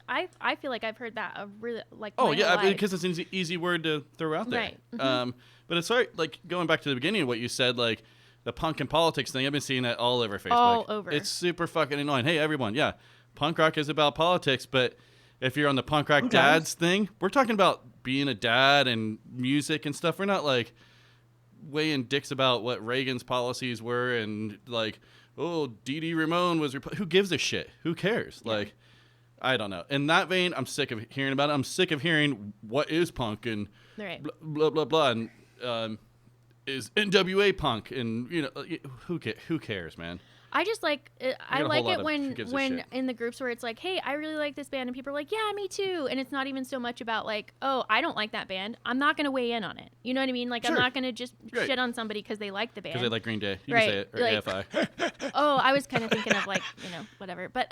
I feel like I've heard that a really like. Oh my yeah, whole life. because it's an easy word to throw out there. Right. Mm-hmm. But it's like going back to the beginning of what you said, like the punk and politics thing. I've been seeing that all over Facebook. All over. It's super fucking annoying. Hey everyone, yeah, punk rock is about politics, but if you're on the punk rock dads thing, we're talking about being a dad and music and stuff. We're not like weighing dicks about what Reagan's policies were and like, oh, Dee Dee Ramone was. Who gives a shit? Who cares? Like, I don't know. In that vein, I'm sick of hearing about it. I'm sick of hearing what is punk and Right. blah blah blah, blah and is NWA punk and you know who cares, man. I just like I got a like whole lot it of when who gives a shit. in the groups where it's like, hey, I really like this band, and people are like, yeah, me too, and it's not even so much about like, oh, I don't like that band. I'm not gonna weigh in on it. You know what I mean? Like, Sure. I'm not gonna just Right. shit on somebody because they like the band. Because they like Green Day. You Right. can say it or Like- AFI. Oh, I was kind of thinking of like, you know, whatever. But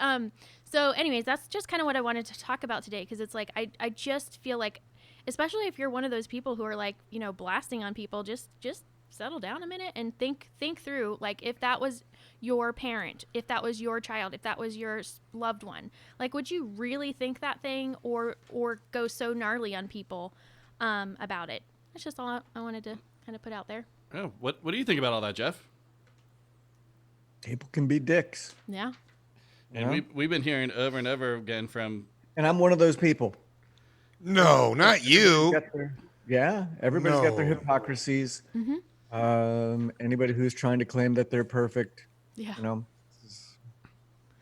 so anyways, that's just kind of what I wanted to talk about today, because it's like I just feel like, especially if you're one of those people who are like, you know, blasting on people, just settle down a minute and think through, like, if that was your parent, if that was your child, if that was your loved one, like, would you really think that thing or go so gnarly on people about it? That's just all I wanted to kind of put out there. Oh, what do you think about all that, Jeff? People can be dicks. Yeah. And Yeah. we've been hearing over and over again from And I'm one of those people. No, not you. Yeah, everybody's got their No. hypocrisies. Mm-hmm. Anybody who's trying to claim that they're perfect, Yeah. you know,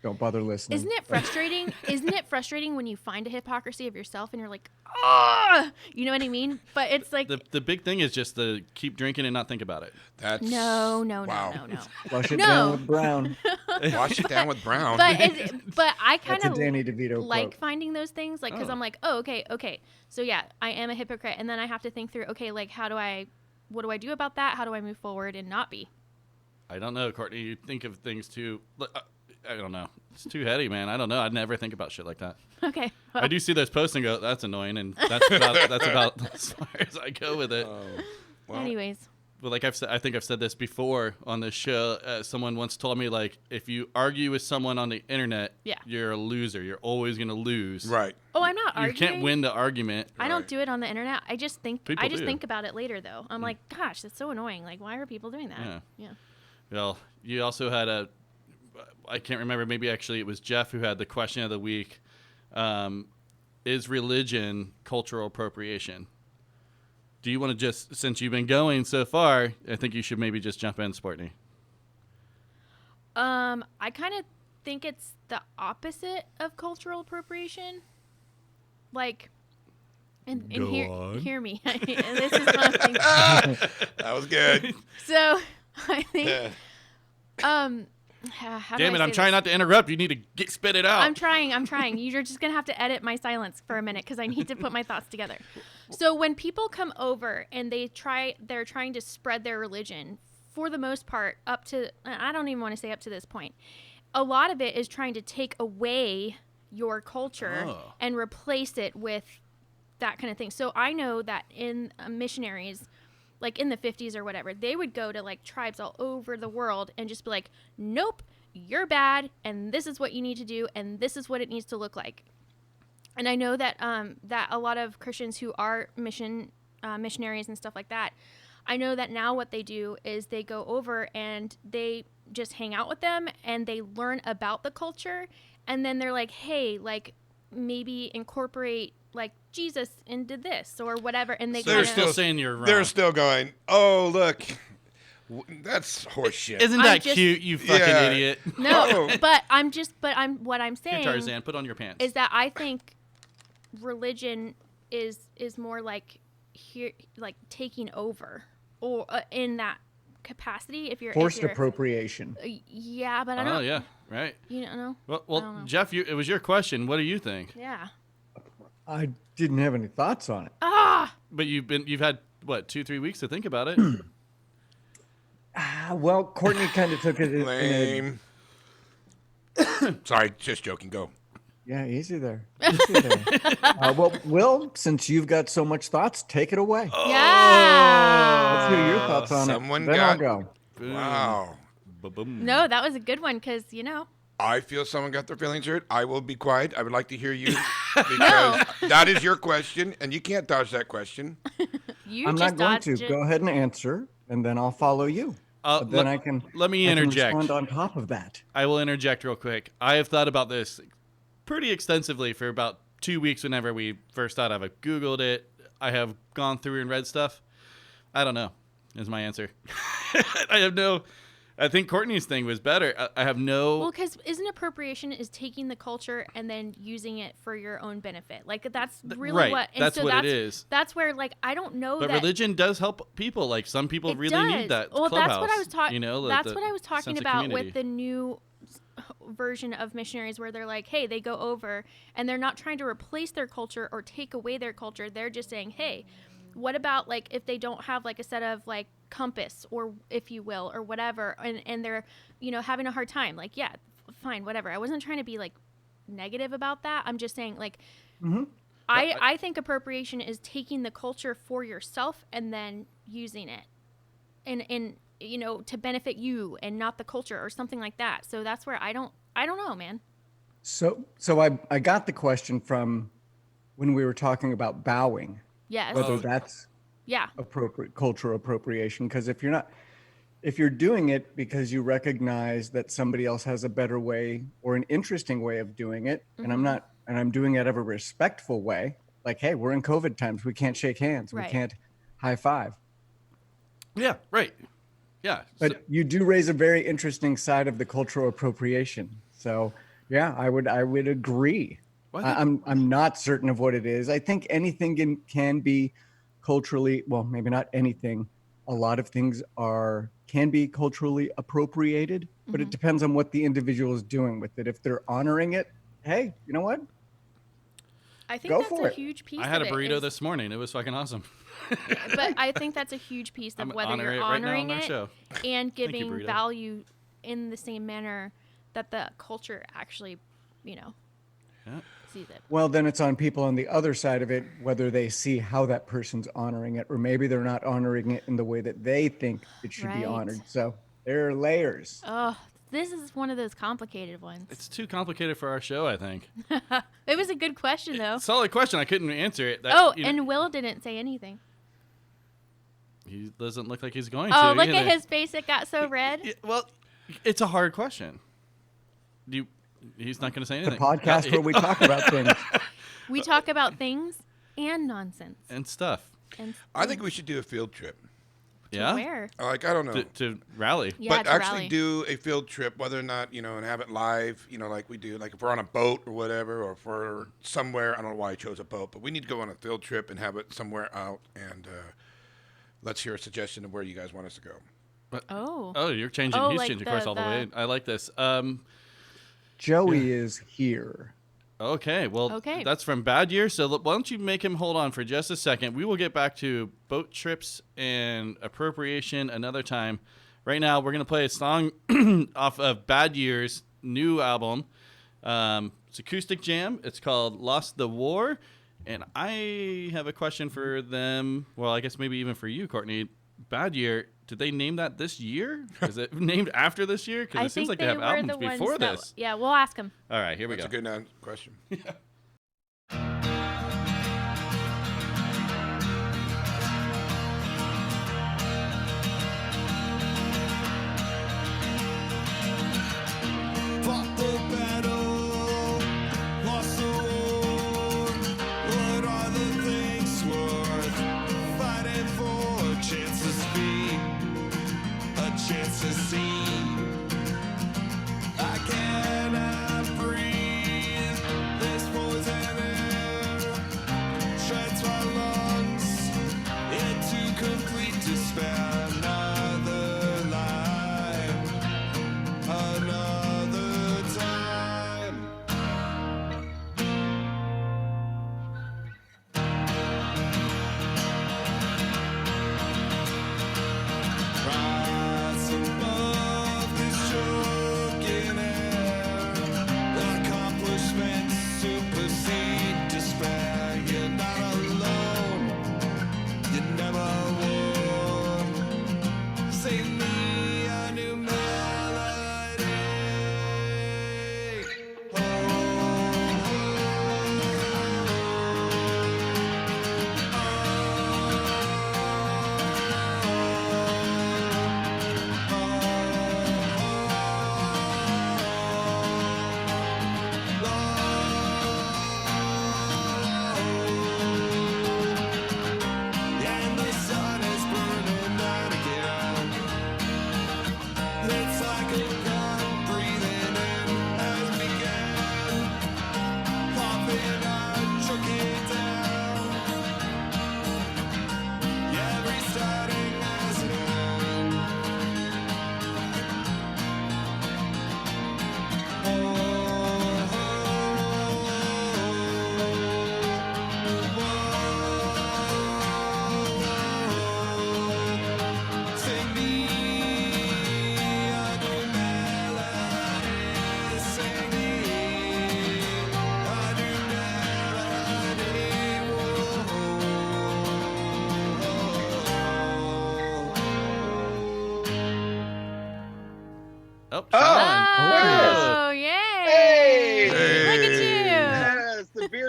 don't bother listening. Isn't it frustrating? Isn't it frustrating when you find a hypocrisy of yourself and you're like, ah, you know what I mean? But it's like, the big thing is just to keep drinking and not think about it. That's no. Wow. Flush it No. down with brown. Wash it down with brown. But I kind That's a of Danny DeVito like quote. finding those things, like, because Oh. I'm like, oh, okay. So yeah, I am a hypocrite, and then I have to think through, okay, like, what do I do about that? How do I move forward and not be? I don't know, Courtney. You think of things too. I don't know. It's too heady, man. I don't know. I'd never think about shit like that. Okay. Well, I do see those posts and go, "That's annoying," and that's about as far as I go with it. Well, anyways, But like I've said, I think I've said this before on this show. Someone once told me, like, if you argue with someone on the internet, Yeah. you're a loser. You're always gonna lose. right. oh, I'm not You arguing. can't win the argument. I don't Right. do it on the internet. I just think. People I just do. think about it later, though. I'm like, gosh, that's so annoying. Like, why are people doing that? Yeah. Yeah. Well, you also had I can't remember, maybe actually it was Jeff who had the question of the week. Is religion cultural appropriation? Do you want to just, since you've been going so far, I think you should maybe just jump in, Sportney. I kind of think it's the opposite of cultural appropriation. Like, and Go hear, on. hear me. This is what I'm thinking. That was good. So, I think, how do Damn I it, say I'm trying this? not to interrupt. You need to spit it out. I'm trying. You're just going to have to edit my silence for a minute because I need to put my thoughts together. So when people come over and they're trying to spread their religion, for the most part, up to, I don't even want to say up to this point, a lot of it is trying to take away your culture Oh. and replace it with that kind of thing. So I know that in missionaries, like in the 50s or whatever, they would go to like tribes all over the world and just be like, nope, you're bad, and this is what you need to do, and this is what it needs to look like. And I know that that a lot of Christians who are missionaries and stuff like that, I know that now what they do is they go over and they just hang out with them and they learn about the culture, and then they're like, hey, like, maybe incorporate like Jesus into this or whatever, and they So they're kind Still of saying you're wrong. They're still going, oh, look. That's horseshit. Isn't I'm that just- cute, you fucking Yeah. idiot? no, Oh. but what I'm Here, saying Tarzan, put on your pants. is that I think religion is more like here, like taking over, or in that capacity. If you're Forced if you're, appropriation. yeah, but I don't. Oh, yeah, right. You know. Well, I don't know. Jeff, it was your question. What do you think? Yeah. I didn't have any thoughts on it. Ah. But you've had, what, 2-3 weeks to think about it? Well, Courtney kind of took it in a, Lame. Sorry, just joking. Go. yeah, easy there. Easy there. Well, Will, since you've got so much thoughts, take it away. Yeah. Let's hear your thoughts on someone it. Then I'll got- go. Boom. Wow. Ba-boom. No, that was a good one because, you know. I feel someone got their feelings hurt. I will be quiet. I would like to hear you because that is your question, and you can't dodge that question. You I'm just not going dodged to. it. Go ahead and answer, and then I'll follow you. But then I can. let me I can interject. respond on top of that. I will interject real quick. I have thought about this pretty extensively for about 2 weeks whenever we first thought of it. Googled it. I have gone through and read stuff. I don't know is my answer. I think Courtney's thing was better. I have no... Well, because isn't appropriation is taking the culture and then using it for your own benefit? Like, that's really right. what... And That's so what that's, it is. That's where, like, I don't know But that... religion does help people. Like, some people It really does. need that Well, clubhouse. that's what I was talking. You know, that's the what I was talking sense of about community. with the new version of missionaries, where they're like, hey, they go over and they're not trying to replace their culture or take away their culture. They're just saying, hey, what about like if they don't have like a set of like compass, or if you will, or whatever, and they're, you know, having a hard time, like, yeah, fine, whatever. I wasn't trying to be like negative about that. I'm just saying, like, I think appropriation is taking the culture for yourself and then using it and you know, to benefit you and not the culture or something like that. So that's where I don't know, man. So I got the question from when we were talking about bowing, Yes. whether that's Yeah. appropriate cultural appropriation. Because if you're doing it because you recognize that somebody else has a better way or an interesting way of doing it, and I'm doing it out of a respectful way, like, hey, we're in COVID times, we can't shake hands, Right. we can't high five. Yeah, right. Yeah. But you do raise a very interesting side of the cultural appropriation. So yeah, I would agree. Well, I I'm not certain of what it is. I think anything can be culturally, well, maybe not anything. A lot of things can be culturally appropriated, but it depends on what the individual is doing with it. If they're honoring it, hey, you know what? I think Go that's for a it. huge piece. I had a of it burrito is- this morning. It was fucking awesome. but I think that's a huge piece of I'm whether honoring you're it right now on honoring our it show. and you, giving burrito. value in the same manner that the culture actually, you know, Yeah. sees it. Well, then it's on people on the other side of it, whether they see how that person's honoring it, or maybe they're not honoring it in the way that they think it should be Right. honored. So there are layers. Oh, this is one of those complicated ones. It's too complicated for our show, I think. It was a good question, though. Solid question. I couldn't answer it. That, Oh, you know, and Will didn't say anything. he doesn't look like he's going Oh, to. look either. at his face. It got so red. Yeah, well, it's a hard question. He's not going to say The anything. podcast where we talk about things. We talk about things and nonsense. and stuff. And I think we should do a field trip. Yeah. where? Like, I don't know. To rally. Yeah, but to actually rally. do a field trip, whether or not, you know, and have it live, you know, like we do, like if we're on a boat or whatever, or if we're somewhere, I don't know why I chose a boat, but we need to go on a field trip and have it somewhere out, and let's hear a suggestion of where you guys want us to go. Oh. Oh, you're changing. Oh, he's like changing course all the way. I like this. Joey is here. Okay, well, Okay. that's from Bad Year. So why don't you make him hold on for just a second? We will get back to boat trips and appropriation another time. Right now, we're going to play a song off of Bad Year's new album. It's acoustic jam. It's called Lost the War. And I have a question for them. Well, I guess maybe even for you, Courtney. Bad Year, did they name that this year? Is it named after this year? Because I it seems think like they have were albums the ones before that- this. Yeah, we'll ask him. All right, here we That's go. a good question. Fought the battle, lost the war. What are the things worth fighting for? A chance to speak, a chance to see. I cannot breathe. This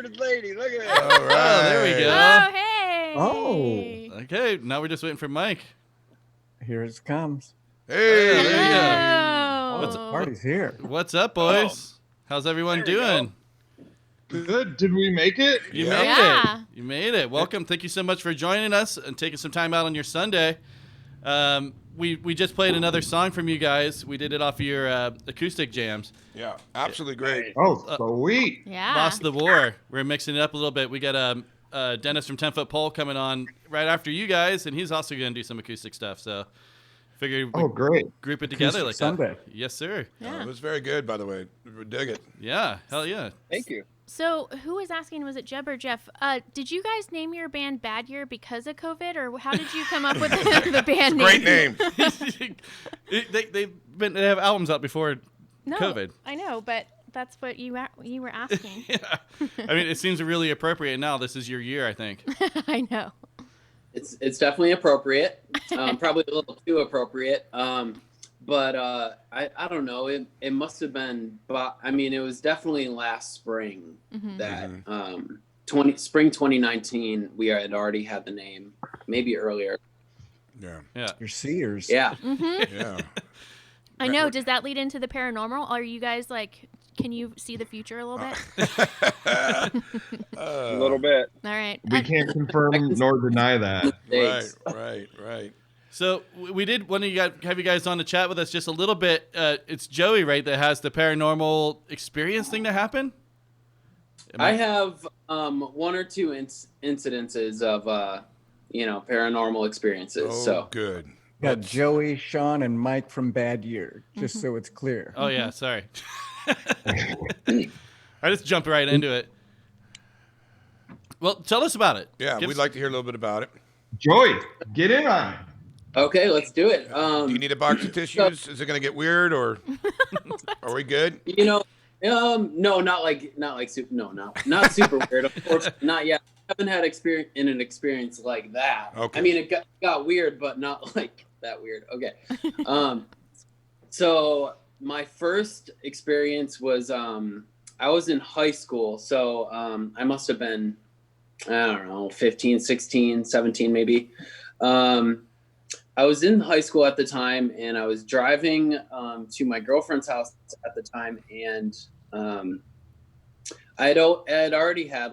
stupid lady. Look at All that. right. Oh, there we go. Oh, hey. Oh. Okay, now we're just waiting for Mike. Here it comes. Hey. Yeah, there you go. Hello. What's- The party's here. What's up, boys? How's everyone There we go. doing? Good. Did we make it? You Yeah. made Yeah. it. You made it. Welcome. Thank you so much for joining us and taking some time out on your Sunday. We just played another song from you guys. We did it off of your acoustic jams. Yeah, absolutely great. Oh, sweet. Yeah. Lost the War. We're mixing it up a little bit. We got Dennis from 10 Foot Pole coming on right after you guys, and he's also going to do some acoustic stuff. So figured we Oh, great. group it together Acoustic like Sunday. that. Yes, sir. Yeah. It was very good, by the way. We dig it. Yeah. Hell yeah. Thank you. So, who was asking? Was it Jeb or Jeff? Did you guys name your band Bad Year because of COVID, or how did you come up with the band Great name? name. they have albums out before No, COVID. I know, but that's what you were asking. Yeah. I mean, it seems really appropriate now. This is your year, I think. I know. It's definitely appropriate. Probably a little too appropriate. But I don't know. It must have been. I mean, it was definitely last spring that spring 2019. We had already had the name. Maybe earlier. Yeah. Yeah. Your seers. Yeah. Yeah. I know. Does that lead into the paranormal? Are you guys like? Can you see the future a little bit? A little bit. All right. We can't confirm nor deny that. Thanks. Right. So we did want to have you guys on to chat with us just a little bit. It's Joey, right, that has the paranormal experience thing to happen? I have one or two incidences of paranormal experiences. Oh, So good. Got Joey, Sean, and Mike from Bad Year, just so it's clear. Oh, yeah, sorry. I just jumped right into it. Well, tell us about it. Yeah, we'd like to hear a little bit about it. Joey, get in on it. okay, let's do it. Do you need a box of tissues? Is it going to get weird, or are we good? No, not super weird. Of course, not yet. I haven't had an experience like that. Okay. I mean, it got weird, but not like that weird. Okay. So my first experience was I was in high school, so I must have been, I don't know, 15, 16, 17 maybe. I was in high school at the time, and I was driving to my girlfriend's house at the time, and I had already had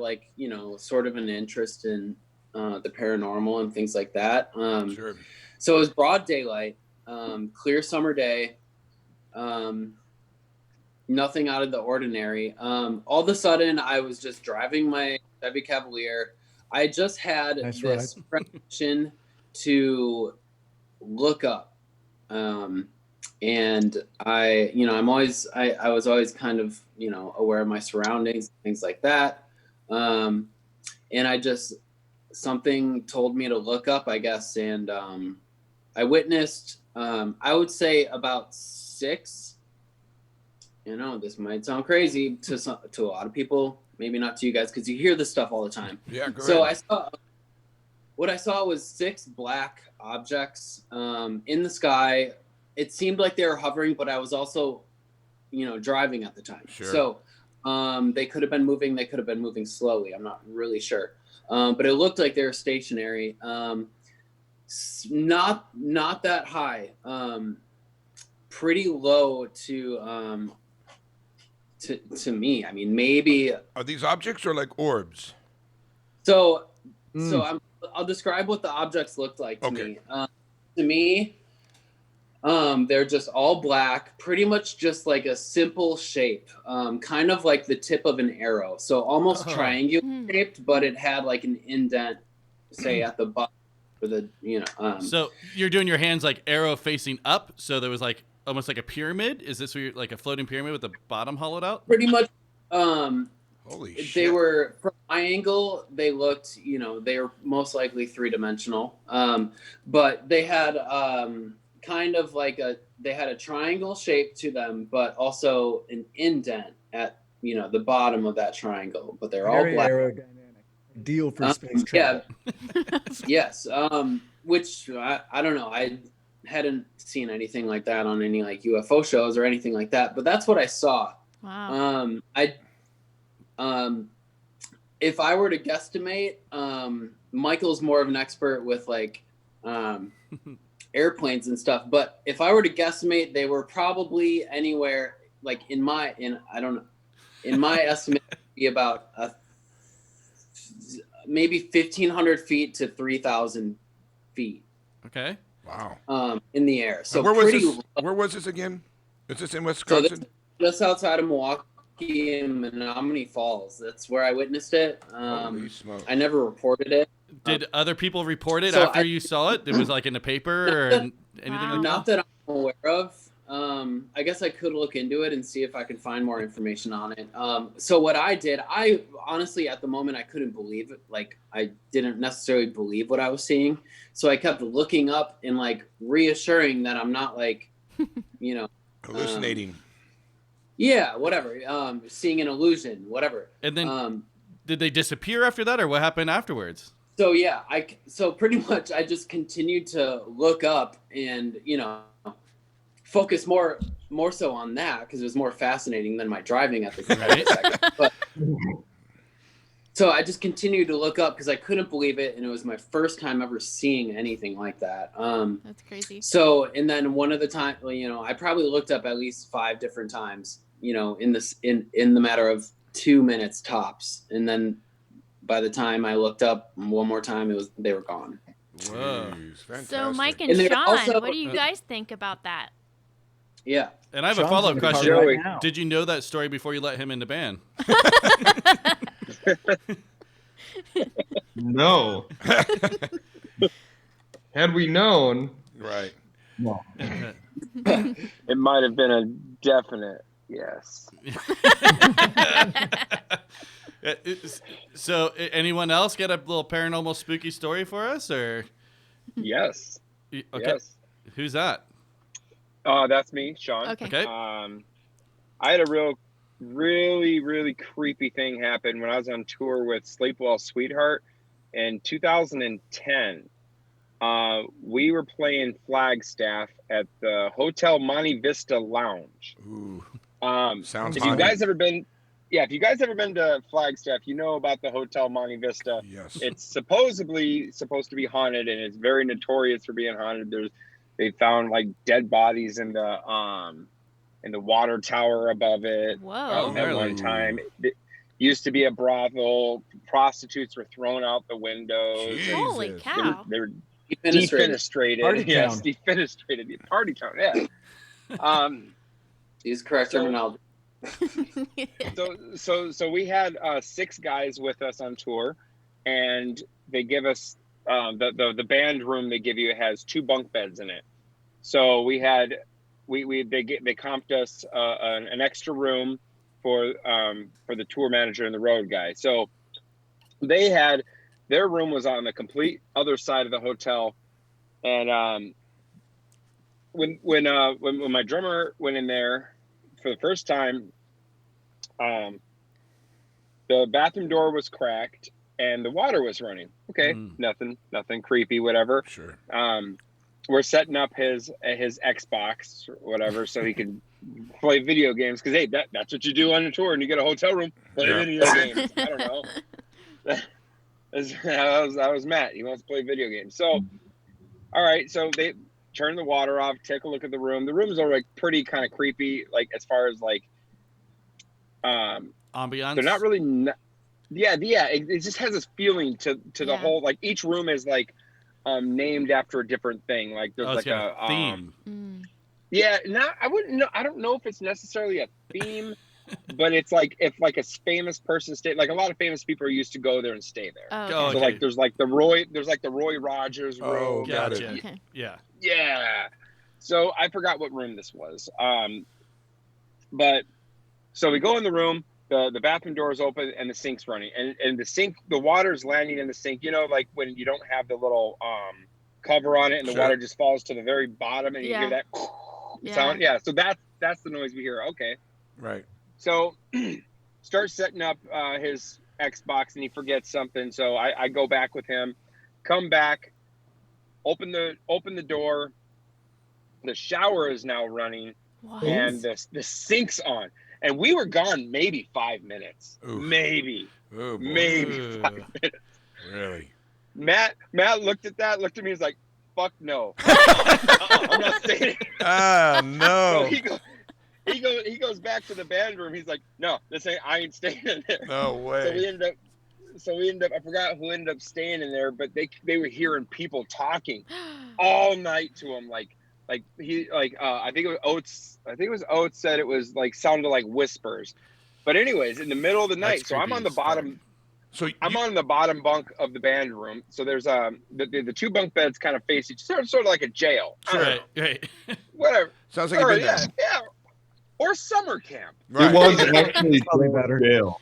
sort of an interest in the paranormal and things like that. Sure. So it was broad daylight, clear summer day, nothing out of the ordinary. All of a sudden, I was just driving my Chevy Cavalier. I just had Nice this premonition to look up, and I was always kind of aware of my surroundings, things like that, and something told me to look up, I guess, and I witnessed I would say about 6. This might sound crazy to a lot of people, maybe not to you guys, because you hear this stuff all the time. Yeah, go So ahead. what I saw was 6 black objects in the sky. It seemed like they were hovering, but I was also, driving at the time. Sure. So they could have been moving. They could have been moving slowly. I'm not really sure. But it looked like they were stationary. Not that high. Pretty low to me. I mean, maybe. Are these objects or like orbs? So Mm. I'll describe what the objects looked like to Okay. me. To me, they're just all black, pretty much just like a simple shape, kind of like the tip of an arrow. So almost Oh. triangular shaped, but it had like an indent, say at the bottom for the So you're doing your hands like arrow facing up, so there was like almost like a pyramid. Is this where you're, like a floating pyramid with the bottom hollowed out? pretty much. Holy shit. They were, from my angle, they looked, they were most likely 3-dimensional. But they had kind of like they had a triangle shape to them, but also an indent at, the bottom of that triangle. But they're all Very black. aerodynamic. Deal for space Yeah. travel. Yes. Which I don't know. I hadn't seen anything like that on any like UFO shows or anything like that. But that's what I saw. Wow. if I were to guesstimate, Michael's more of an expert with like airplanes and stuff. But if I were to guesstimate, they were probably anywhere like in my estimate, it'd be about maybe 1,500 feet to 3,000 feet. Okay. Wow. In the air. So where was pretty. this? Where was this again? Is this in So Wisconsin? just outside of Milwaukee in Menominee Falls. That's where I witnessed it. Holy smokes. I never reported it. Did other people report it So after you saw it? It was like in the paper or anything Wow. like Not that? that I'm aware of. I guess I could look into it and see if I can find more information on it. So what I did, I honestly at the moment I couldn't believe it. Like I didn't necessarily believe what I was seeing. So I kept looking up and like reassuring that I'm not like, you know, Hallucinating. yeah, whatever. Seeing an illusion, whatever. And then did they disappear after that, or what happened afterwards? So yeah, so pretty much I just continued to look up and, you know, focus more so on that because it was more fascinating than my driving at the second. But so I just continued to look up because I couldn't believe it, and it was my first time ever seeing anything like that. That's crazy. So, and then one of the time, you know, I probably looked up at least 5 different times, you know, in the matter of 2 minutes tops, and then by the time I looked up one more time, they were gone. Whoa. Jeez, fantastic. So Mike and And they're Sean, also- what do you guys think about that? Yeah. And I have a Sean's follow-up in the car question. right now. Did you know that story before you let him in the band? No. Had we known, Right. No. It might have been a definite yes. So, anyone else get a little paranormal spooky story for us, or Yes. okay, Yes. who's that? That's me, Sean. Okay. Okay, I had a really creepy thing happen when I was on tour with Sleepwell Sweetheart in 2010. We were playing Flagstaff at the Hotel Monte Vista Lounge. Ooh. If Sounds you haunted. guys ever been, if you guys ever been to Flagstaff, you know about the Hotel Monte Vista. Yes. It's supposedly supposed to be haunted, and it's very notorious for being haunted. They found like dead bodies in the water tower above it. Whoa. At one time, it used to be a brothel. Prostitutes were thrown out the windows. Jeez. Holy Jesus. cow. They were Defenestrated. Party defenestrated. Yes, town. defenestrated. Party town. Yeah. Use correct So- terminology. So we had 6 guys with us on tour, and they give us the band room they give you has 2 bunk beds in it. So they comped us an extra room for the tour manager and the road guy. So their room was on the complete other side of the hotel, and when my drummer went in there for the first time, the bathroom door was cracked and the water was running. Okay, nothing creepy, whatever. Sure. We're setting up his Xbox or whatever so he can play video games because hey, that's what you do on a tour and you get a hotel room, play Yeah. video games. I don't know. That was Matt. He wants to play video games. So, all right. So they turn the water off. Take a look at the room. The rooms are like pretty kind of creepy, like as far as like, ambiance. they're not really. Yeah. It just has this feeling to the Yeah. whole. Like each room is like named after a different thing. Like there's It's like got a theme. Yeah, I wouldn't know. I don't know if it's necessarily a theme, but it's like if like a famous person stayed. Like a lot of famous people used to go there and stay there. Oh, okay. Oh, So okay. like there's like the Roy Rogers Oh, room. got it. Gotcha. Okay. Yeah. Yeah. So I forgot what room this was. But so we go in the room. The bathroom door is open and the sink's running, and the sink, the water's landing in the sink. You know, like when you don't have the little cover on it, and the Sure. water just falls to the very bottom, and you Yeah. hear that Yeah. sound. Yeah. So that's the noise we hear. Okay. Right. So start setting up his Xbox, and he forgets something. So I go back with him, come back, open the door. The shower is now running, What? and the sink's on. and we were gone maybe 5 minutes, Oof. maybe Oh, boy. maybe 5 minutes. Really? Matt looked at me, he's like, "Fuck no, I'm not staying." Ah, So no. he goes back to the band room. He's like, "No, I ain't staying in there." No So we way. ended up. I forgot who ended up staying in there, but they were hearing people talking all night to him, I think it was Oates. I think it was Oates said it was like sounded like whispers. But anyways, in the middle of the night, That's so I'm creepy on the as fuck. bottom. So I'm on the bottom bunk of the band room. So there's the two bunk beds kind of face each, sort of like a jail. I don't Right, know. right. Whatever. sounds like you've Or, been there. yeah. Or summer camp. Right. It was actually Probably better. jail.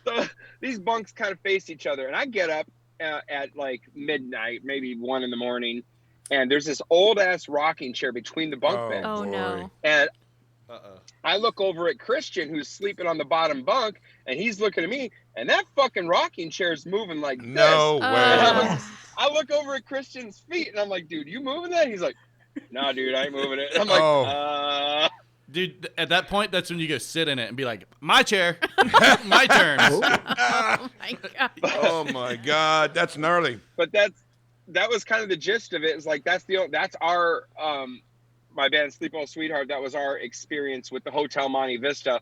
So these bunks kind of face each other, and I get up at like midnight, maybe 1 a.m, and there's this old ass rocking chair between the bunk beds. Oh, boy. no. And Uh-oh. I look over at Christian, who's sleeping on the bottom bunk, and he's looking at me, and that fucking rocking chair is moving like No this. way. And I look over at Christian's feet, and I'm like, "Dude, you moving that?" He's like, "Nah, dude, I ain't moving it." And I'm like, Oh. Dude, at that point, that's when you go sit in it and be like, my chair, my turn. Oh my god. Oh my God, that's gnarly. But that was kind of the gist of it. It's like that's our my band Sleep Well Sweetheart. That was our experience with the Hotel Monte Vista,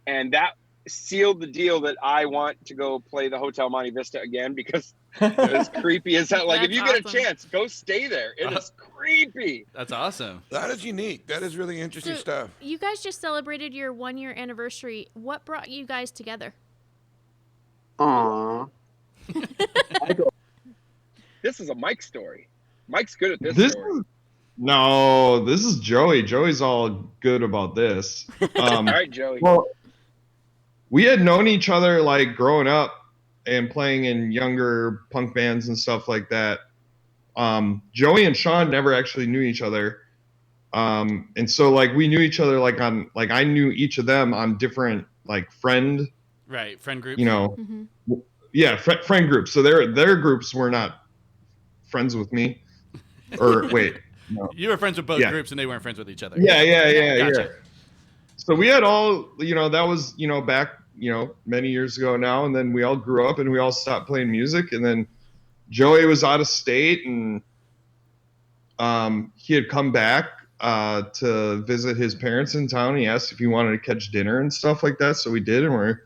and that sealed the deal that I want to go play the Hotel Monte Vista again, because it's creepy as hell. Like, if That's you get a awesome. chance, go stay there. It is creepy. That's awesome. That is unique. That is really interesting So, stuff. you guys just celebrated your 1-year anniversary. What brought you guys together? Aww. This is a Mike story. Mike's good at this This story. No, this is Joey. Joey's all good about this. All right, Joey. Well, we had known each other like growing up and playing in younger punk bands and stuff like that. Joey and Sean never actually knew each other. And so like we knew each other like on like I knew each of them on different like friend, Right, friend groups. you know, Mm-hmm. yeah, friend groups. So their groups were not friends with me. Or wait, no. You were friends with both Yeah. groups, and they weren't friends with each other. Yeah. Gotcha. So we had all, that was, back, many years ago now. And then we all grew up and we all stopped playing music. And then Joey was out of state, and he had come back to visit his parents in town. He asked if he wanted to catch dinner and stuff like that. So we did, and we're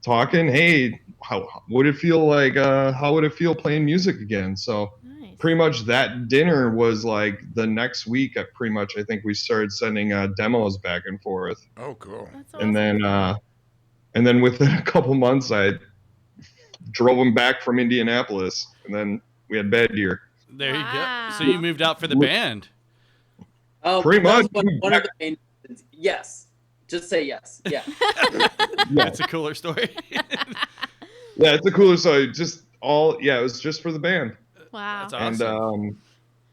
talking, hey, how would it feel like, how would it feel playing music again? So Nice. pretty much that dinner was like the next week. I think we started sending demos back and forth. Oh, cool. That's awesome. And then within a couple months, I drove him back from Indianapolis, and then we had Bad Deer. There you Wow. go. So you moved out for the band. Pretty that was much. one of the main reasons. Yes. Just say yes. Yeah. That's a cooler story. Yeah, it's a cooler. So it was just for the band. Wow. That's awesome.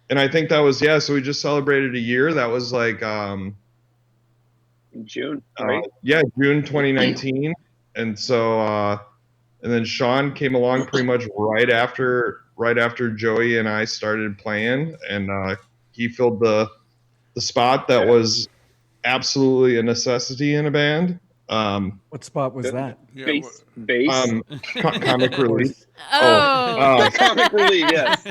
And I think that was so we just celebrated a year. That was like In June, right? June 2019. And so and then Sean came along pretty much right after Joey and I started playing, and he filled the spot that was absolutely a necessity in a band. What spot was that? Yeah, Bass. Comic relief. Oh. Comic relief, yes.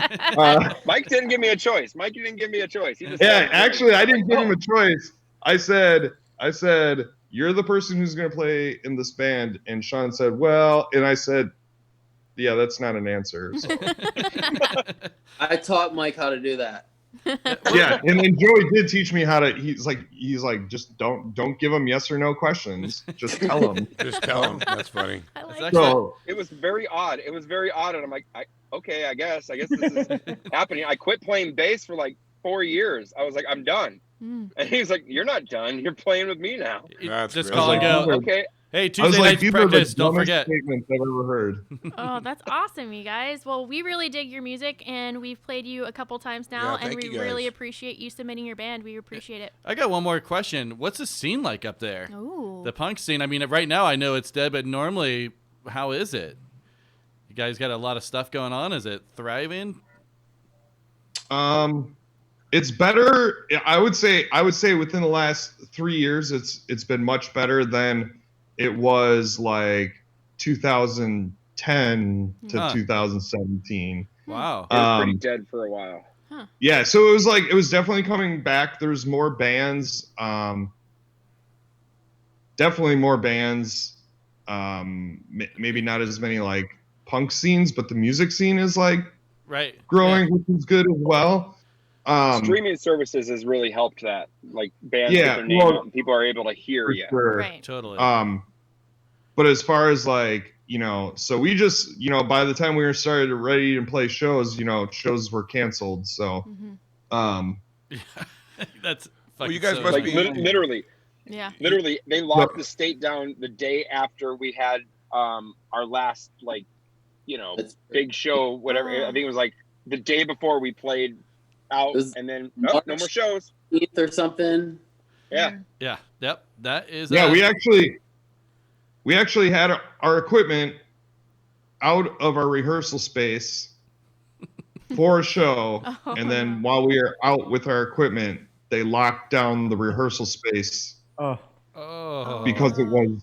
Mike didn't give me a choice. He just said, Actually, I didn't give him a choice. I said, you're the person who's going to play in this band. And Sean said, well, and I said, yeah, that's not an answer. So. I taught Mike how to do that. Yeah, and then Joey did teach me how to. He's like, just don't give him yes or no questions. Just tell him. just tell him. That's funny. I like That's that. So It was very odd. And I'm like, okay, I guess this is happening. I quit playing bass for like 4 years. I was like, I'm done. Mm. And he's like, you're not done. You're playing with me now. That's Just really call and cool. go. Okay. Hey, I was Tuesday like, night's these are the practice. Don't dumbest forget. statements I've ever heard. Oh, that's awesome, you guys. Well, we really dig your music, and we've played you a couple times now, Yeah, and thank we you guys. really appreciate you submitting your band. We appreciate it. I got one more question. What's the scene like up there? Ooh. The punk scene. I mean, right now I know it's dead, but normally, how is it? You guys got a lot of stuff going on. Is it thriving? I It's better. I would say within the last 3 years, it's been much better than it was like 2010 to Huh. 2017. Wow. It was pretty dead for a while. Yeah, so it was definitely coming back. There's more bands. Definitely more bands. Maybe not as many like punk scenes, but the music scene is like Right. growing, Yeah. which is good as well. Streaming services has really helped that. Like bands Yeah, get their name well, out and people are able to hear for you. sure. Right. Totally. But as far as like, so we just, by the time we were started ready to play shows, shows were canceled. So, That's fucking you guys so must Like be- literally, Yeah. they locked the state down the day after we had our last big show, whatever. I think it was like the day before we played out, It was and then no more shows. 8th or something. Yeah, Yeah. Yep. That is. yeah, we actually had our equipment out of our rehearsal space for a show. Oh, And then no. while we were out with our equipment, they locked down the rehearsal space Oh, Oh. because it was,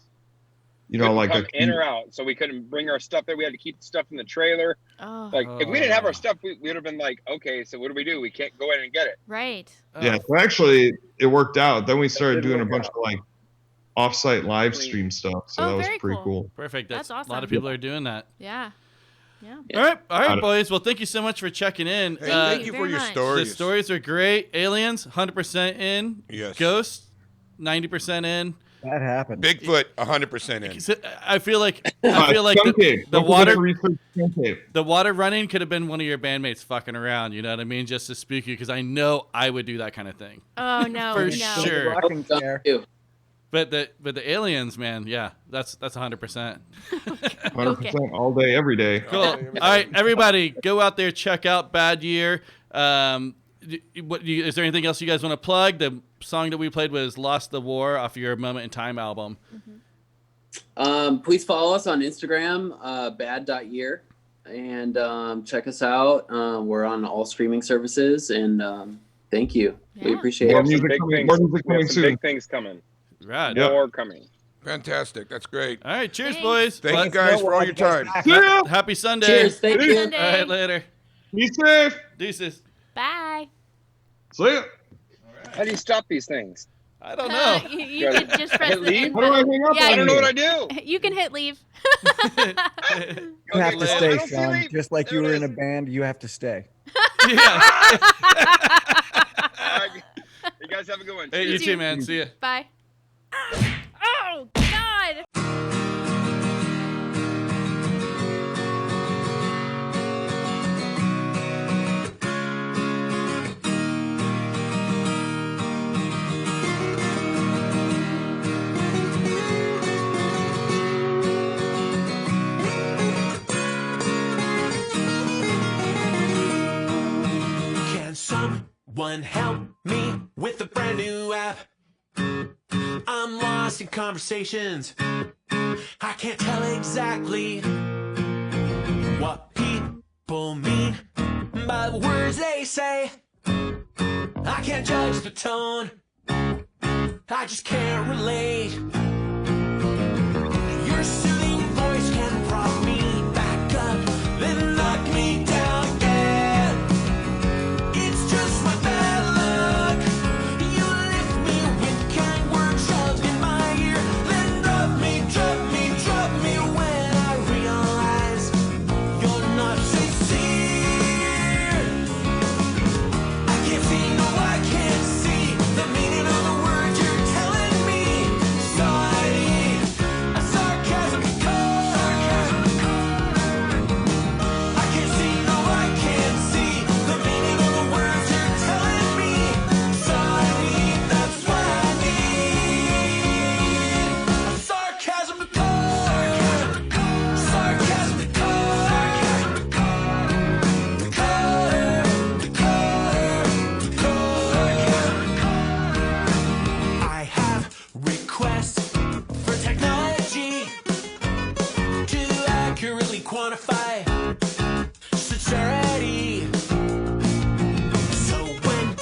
couldn't like come in or out, so we couldn't bring our stuff there. We had to keep the stuff in the trailer. Oh, Like if we didn't have our stuff, we would have been like, okay, so what do? We can't go in and get it. right. Yeah, so actually it worked out. Then we started did doing a work bunch out. of like offsite live stream stuff. So Oh, that was very pretty cool. cool. Perfect. That's A lot awesome. of people are doing that. Yeah. Yeah. Yeah. All right, Got it. boys. Well, thank you so much for checking in. Hey, thank you for very your much. The stories. stories are great. Aliens, 100% in. Yes. Ghosts, 90% in. that happened. Bigfoot, 100% in. I feel like Skunk Ape. the Don't forget water to research Skunk Ape. the water running could have been one of your bandmates fucking around. You know what I mean? Just to spook you, because I know I would do that kind of thing. Oh no. For no. sure. Rocking chair. Too. But the aliens, man, yeah, that's 100%. 100% all day, every day. Cool. All right, everybody, go out there, check out Bad Year. Is there anything else you guys want to plug? The song that we played was "Lost the War" off your Moment in Time album. Please follow us on Instagram, bad.year, and check us out. We're on all streaming services, and thank you. We Yeah. appreciate We More have it. some music big coming- things. more music We have coming some soon. big things coming. Right. Yep. More coming. Fantastic. That's great. All right, cheers, Thanks. boys. Thank you Let- guys for all your time. See ya! Happy Sunday. Cheers. Thank you. Sunday. All right, later. Be safe. Deuces. Bye. See ya. How do you stop these things? I don't know. You could just press Hit the leave? end How do I button. hang up Yeah, I on don't know you? what I do. You can hit leave. You have to Okay, stay, I don't see Sean. leave. Just like There you it were in a is. band, you have to stay. Yeah. All right. You guys have a good one. Hey, you You too, too. man. See ya. Bye. Oh God. Can someone help me with a brand new app? I'm lost in conversations. I can't tell exactly what people mean by the words they say. I can't judge the tone. I just can't relate. Your soothing voice can prop me back up, then knock me down again. It's just my bad luck. You lift me with kind words shoved in my ear, then drop me when I realize you're not sincere. I can't see, no, I can't see the meaning of the words you're telling me. So I need a sarcasm I can't see, no, I can't see the meaning of the words you're telling me. So I need, that's why I need a sarcasm I have requests for technology to accurately quantify sincerity. So when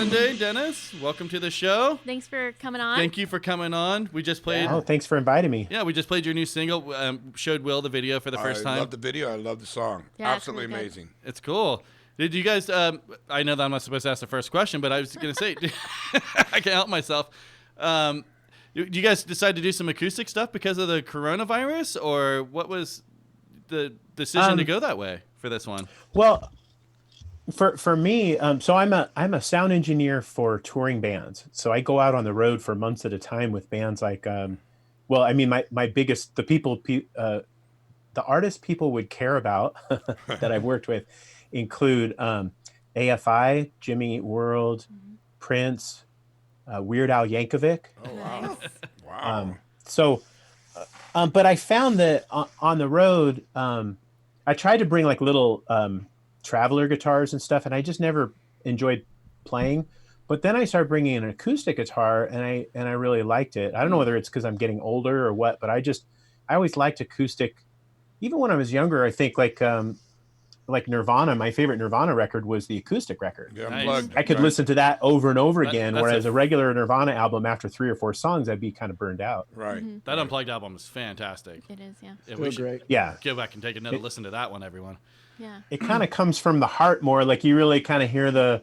Sunday, Dennis. Welcome to the show. Thanks for coming on. Thank you for coming on. We just played. Oh, thanks for inviting me. Yeah, we just played your new single. Showed Will the video for the first time. I love the video. I love the song. Yeah, it's Absolutely really good. amazing. It's cool. Did you guys? I know that I'm not supposed to ask the first question, but I was going to say, I can't help myself. You guys decide to do some acoustic stuff because of the coronavirus, or what was the decision to go that way for this one? Well, for me, so I'm a sound engineer for touring bands. So I go out on the road for months at a time with bands like, well, I mean, my biggest, the artists people would care about that I've worked with include AFI, Jimmy Eat World, Prince, Weird Al Yankovic. Oh, wow. Wow. But I found that on the road, I tried to bring like little traveler guitars and stuff, and I just never enjoyed playing. But then I started bringing an acoustic guitar, and I really liked it. I don't know whether it's because I'm getting older or what, but I always liked acoustic. Even when I was younger, I think like Nirvana, my favorite Nirvana record was the acoustic record. Yeah, Nice. unplugged, I could right. listen to that over and over again, that's whereas a regular Nirvana album, after 3 or 4 songs, I'd be kind of burned out. Right. That Unplugged album is fantastic. It is, yeah. Yeah, So we should great. Yeah. go back and take another listen to that one, everyone. Yeah. It kind of comes from the heart more, like you really kind of hear the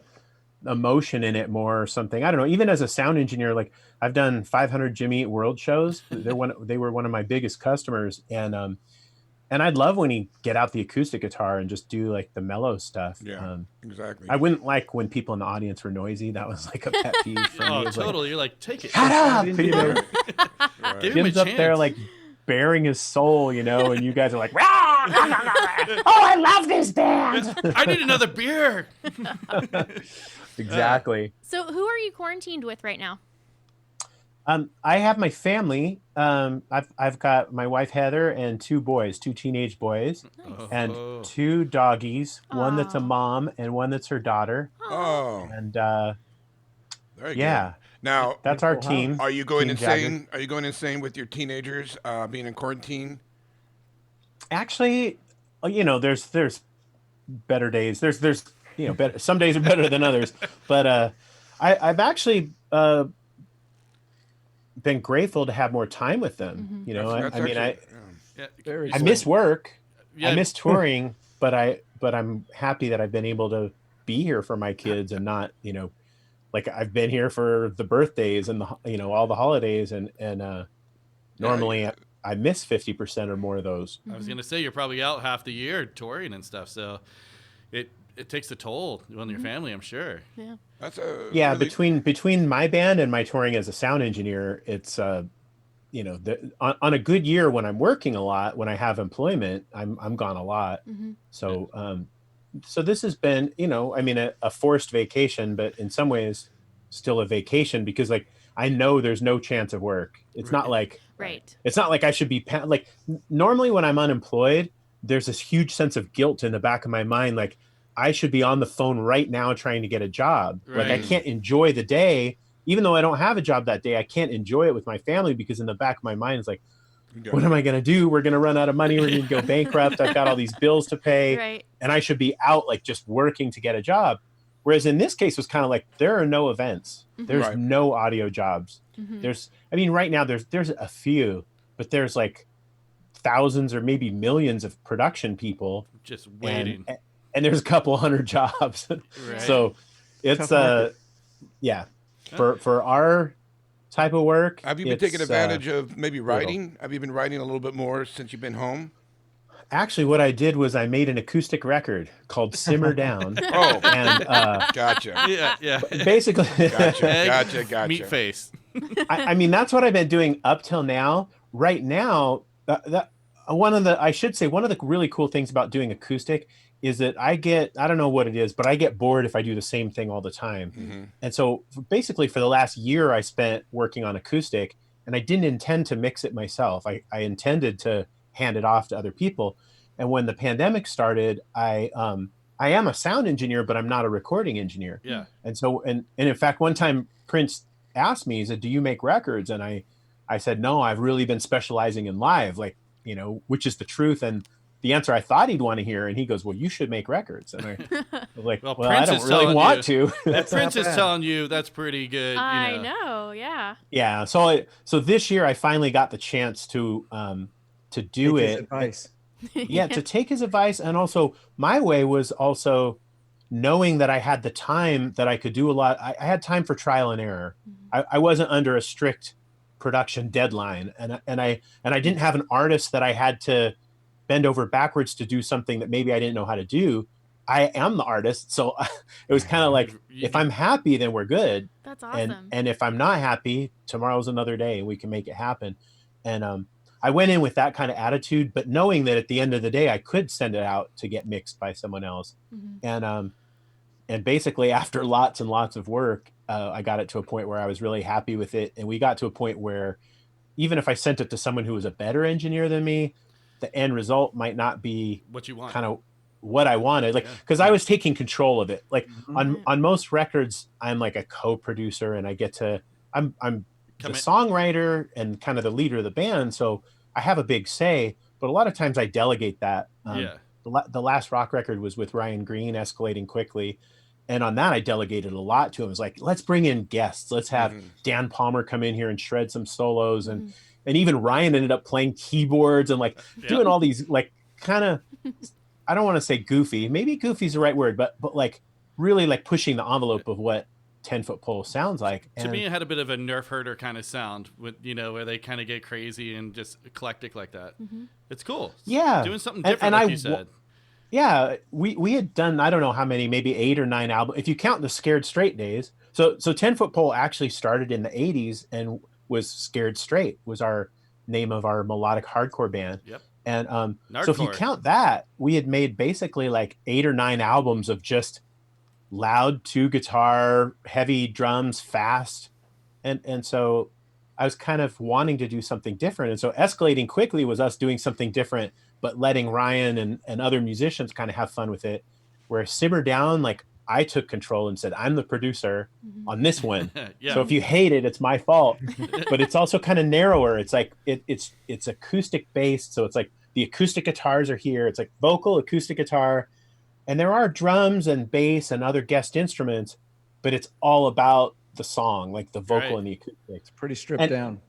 emotion in it more or something. I don't know. Even as a sound engineer, like I've done 500 Jimmy Eat World shows. They were one of my biggest customers, and I'd love when he get out the acoustic guitar and just do like the mellow stuff. Yeah, exactly. I wouldn't like when people in the audience were noisy. That was like a pet peeve for me. Oh, It's like, totally. You're like, take it. shut up! You know, Right. Give him a Jim's up there chance. like bearing his soul, you know, and you guys are like, "Rah, rah, rah, rah, rah. Oh, I love this band. I need another beer. Exactly. So who are you quarantined with right now? I have my family. I've got my wife Heather and 2 teenage boys, and Oh. 2 doggies. One that's a Aw. mom and one that's her daughter. Oh, And very yeah, good. Now, that's our team. are you going Team insane? Jagger. Are you going insane with your teenagers being in quarantine? Actually, you know, there's better days. There's you know, better, some days are better than others. But I've actually been grateful to have more time with them. You know, That's I mean, actually- Yeah. Very I cool. miss work. Yeah. I miss touring, but I'm happy that I've been able to be here for my kids and not, you know, like I've been here for the birthdays and all the holidays and normally I miss 50% or more of those. I was gonna say you're probably out half the year touring and stuff, so it takes a toll on your family, I'm sure. Yeah. That's a Yeah, really- between my band and my touring as a sound engineer, it's you know, on a good year when I'm working a lot, when I have employment, I'm gone a lot. So so this has been, you know, I mean, a forced vacation, but in some ways still a vacation because like I know there's no chance of work. It's not like Right. it's not like I should be like normally when I'm unemployed, there's this huge sense of guilt in the back of my mind, like I should be on the phone right now trying to get a job. Like I Right. can't enjoy the day, even though I don't have a job that day. I can't enjoy it with my family because in the back of my mind, it's like, Yeah. what am I going to do? We're going to run out of money. We're going to go bankrupt. I've got all these bills to pay, Right. and I should be out like just working to get a job. Whereas in this case, it was kind of like there are no events. There's Right. no audio jobs. There's, I mean, right now there's a few, but there's like thousands or maybe millions of production people, Just waiting. and there's a couple hundred jobs. Right. So it's Tough market. yeah, for our type of work. Have you been it's, taking advantage of maybe writing? Have you been writing a little bit more since you've been home? Actually, what I did was I made an acoustic record called Simmer Down. Oh, And gotcha. yeah. basically, Gotcha. Egg, Gotcha. Meat face. I mean, that's what I've been doing up till now. Right now, one of the really cool things about doing acoustic is that I don't know what it is, but I get bored if I do the same thing all the time. And so basically for the last year I spent working on acoustic, and I didn't intend to mix it myself. I intended to hand it off to other people. And when the pandemic started, I am a sound engineer, but I'm not a recording engineer. Yeah. And so, and in fact, one time Prince asked me, he said, "Do you make records?" And I said, "No, I've really been specializing in live, like, you know, which is the truth." And the answer I thought he'd want to hear. And he goes, well, you should make records. And I was like, Well, well, Prince I is don't really telling want you. to. If Prince is bad. telling you, that's pretty good. I know, yeah. Yeah. So this year I finally got the chance to do Take his it. advice. Yeah, to take his advice. And also my way was also knowing that I had the time that I could do a lot. I had time for trial and error. I wasn't under a strict production deadline, and I didn't have an artist that I had to bend over backwards to do something that maybe I didn't know how to do. I am the artist, so it was kind of like, if I'm happy, then we're good. That's awesome. And if I'm not happy, tomorrow's another day, and we can make it happen. And I went in with that kind of attitude, but knowing that at the end of the day, I could send it out to get mixed by someone else. And basically, after lots and lots of work, I got it to a point where I was really happy with it. And we got to a point where even if I sent it to someone who was a better engineer than me, the end result might not be What you want. kind of what I wanted. Like, because I was taking control of it. Like on most records, I'm like a co-producer, and I get to I'm the songwriter and kind of the leader of the band, so I have a big say. But a lot of times I delegate that. The last rock record was with Ryan Green, Escalating Quickly. And on that, I delegated a lot to him. It was like, let's bring in guests. Let's have Dan Palmer come in here and shred some solos. And even Ryan ended up playing keyboards and like doing all these like kind of, I don't want to say goofy. Maybe goofy is the right word, but like really like pushing the envelope of what 10-foot pole sounds like. To me, it had a bit of a Nerf herder kind of sound with, where they kind of get crazy and just eclectic like that. It's cool. Yeah. Doing something different, like you said. Yeah, we had done, I don't know how many, maybe 8 or 9 albums, if you count the Scared Straight days. So 10-foot pole actually started in the 80s and was Scared Straight was our name of our melodic hardcore band. Yep. And so if you count that, we had made basically like 8 or 9 albums of just loud 2-guitar, heavy drums, fast. And so I was kind of wanting to do something different. And so Escalating Quickly was us doing something different, but letting Ryan and other musicians kind of have fun with it. Where Simmer Down, like I took control and said, I'm the producer on this one. So if you hate it, it's my fault. But it's also kind of narrower. It's like it's acoustic based. So it's like the acoustic guitars are here. It's like vocal, acoustic guitar. And there are drums and bass and other guest instruments, but it's all about the song, like the vocal and the acoustic. It's pretty stripped down.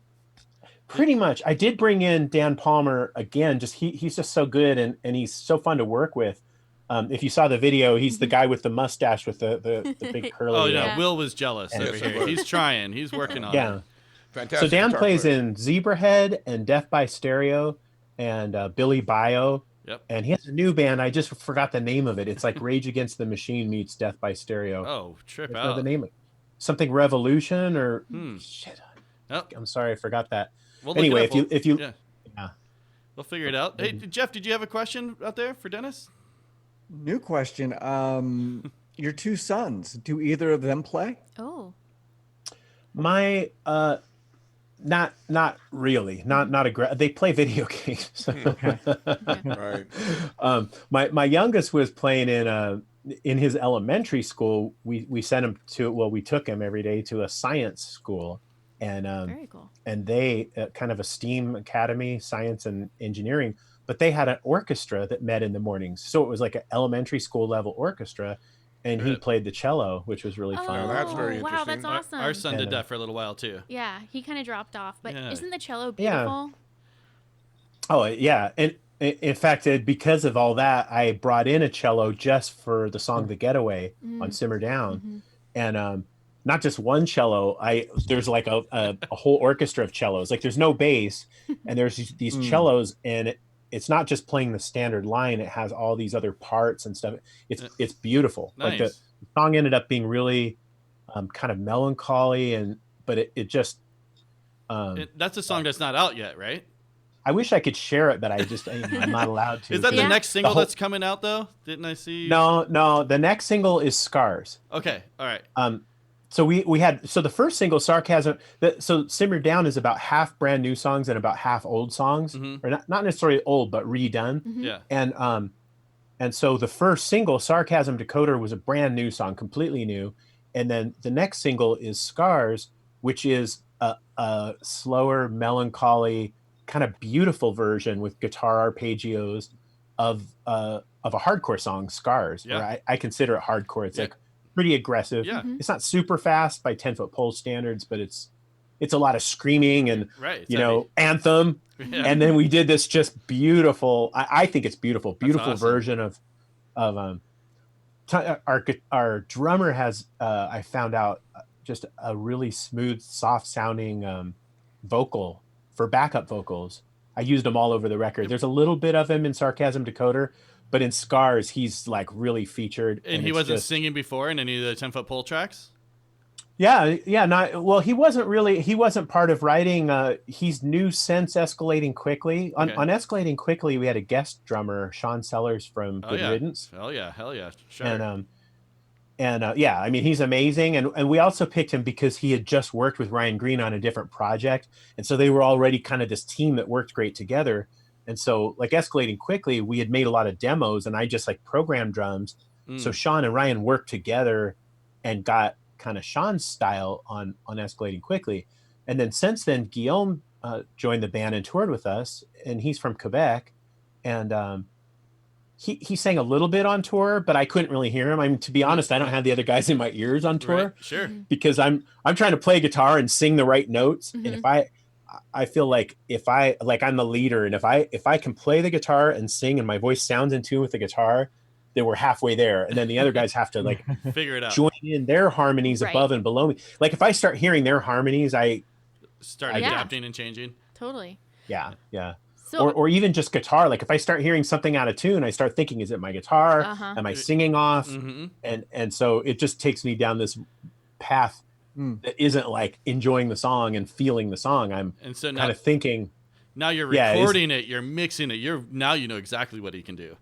Pretty much. I did bring in Dan Palmer again. Just he's just so good and he's so fun to work with. If you saw the video, he's the guy with the mustache with the big curly. Oh yeah, Will was jealous over here. He's trying. He's working on it. Fantastic. So Dan plays in Zebrahead and Death by Stereo and Billy Bio. Yep. And he has a new band. I just forgot the name of it. It's like Rage Against the Machine meets Death by Stereo. Oh, trip out. out. The name something Revolution or shit. Oh. I'm sorry, I forgot that. We'll anyway, if you we'll figure it out. Hey, Jeff, did you have a question out there for Dennis? New question. Your 2 sons, do either of them play? Oh. My not really. Not they play video games. Right. My youngest was playing in his elementary school. We sent him we took him every day to a science school. And very cool. And they kind of a STEAM academy, science and engineering, but they had an orchestra that met in the mornings. So it was like an elementary school level orchestra, and he played the cello, which was really fun. Oh, that's very interesting. Wow, that's awesome. Our son did that for a little while too. Yeah, he kind of dropped off, but isn't the cello Yeah. beautiful? Oh yeah, and in fact, because of all that, I brought in a cello just for the song "The Getaway" on Simmer Down, and not just one cello. There's like a whole orchestra of cellos. Like there's no bass, and there's these cellos, and it's not just playing the standard line. It has all these other parts and stuff. It's beautiful. Nice. Like the song ended up being really kind of melancholy, but it just. That's a song that's not out yet, right? I wish I could share it, but I'm not allowed to. Is that the next single that's coming out though? Didn't I see? No. The next single is Scars. Okay. All right. So we had the first single, Sarcasm. So Simmer Down is about half brand new songs and about half old songs, or not necessarily old, but redone. Yeah. And so the first single, Sarcasm Decoder, was a brand new song, completely new. And then the next single is Scars, which is a slower, melancholy, kind of beautiful version with guitar arpeggios of a hardcore song, Scars, Yeah. where I consider it hardcore. It's Yeah. like pretty aggressive. Yeah. It's not super fast by 10-foot pole standards, but it's a lot of screaming and Right. you know, anthem. Yeah. And then we did this just beautiful. I think it's beautiful awesome. version of our drummer has I found out just a really smooth, soft sounding vocal for backup vocals. I used them all over the record. There's a little bit of him in Sarcasm Decoder, but in Scars, he's like really featured. And he wasn't singing before in any of the 10-foot pole tracks? Yeah. He wasn't part of writing. He's new since Escalating Quickly. On Escalating Quickly, we had a guest drummer, Sean Sellers from Good Riddance. Hell yeah. Sure. And I mean, he's amazing. And we also picked him because he had just worked with Ryan Green on a different project. And so they were already kind of this team that worked great together. And so like Escalating Quickly, we had made a lot of demos and I just like programmed drums. So Sean and Ryan worked together and got kind of Sean's style on Escalating Quickly. And then since then, Guillaume joined the band and toured with us, and he's from Quebec. And he sang a little bit on tour, but I couldn't really hear him. I mean, to be honest, I don't have the other guys in my ears on tour. Right. Sure. Because I'm trying to play guitar and sing the right notes. And if I feel like I'm the leader, and if I can play the guitar and sing and my voice sounds in tune with the guitar, then we're halfway there. And then the other guys have to like figure it out, join in their harmonies above and below me. Like if I start hearing their harmonies, I start adapting and changing. Totally. Yeah. So, or even just guitar. Like if I start hearing something out of tune, I start thinking, is it my guitar? Am I singing off? And so it just takes me down this path that isn't like enjoying the song and feeling the song. I'm kind of thinking. Now you're recording it, you're mixing it. Now you know exactly what he can do.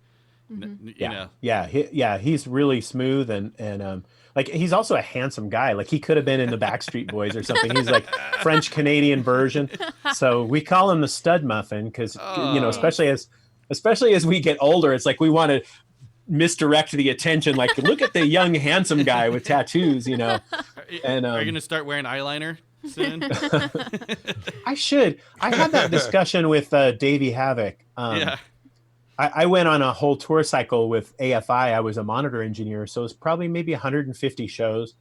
You know. He's really smooth and like he's also a handsome guy. Like he could have been in the Backstreet Boys or something. He's like French Canadian version. So we call him the stud muffin because you know, especially as we get older, it's like we want to misdirect the attention. Like look at the young handsome guy with tattoos, you know. And are you gonna start wearing eyeliner soon? I should. I had that discussion with Davey Havoc. I went on a whole tour cycle with AFI. I was a monitor engineer, so it was probably maybe 150 shows.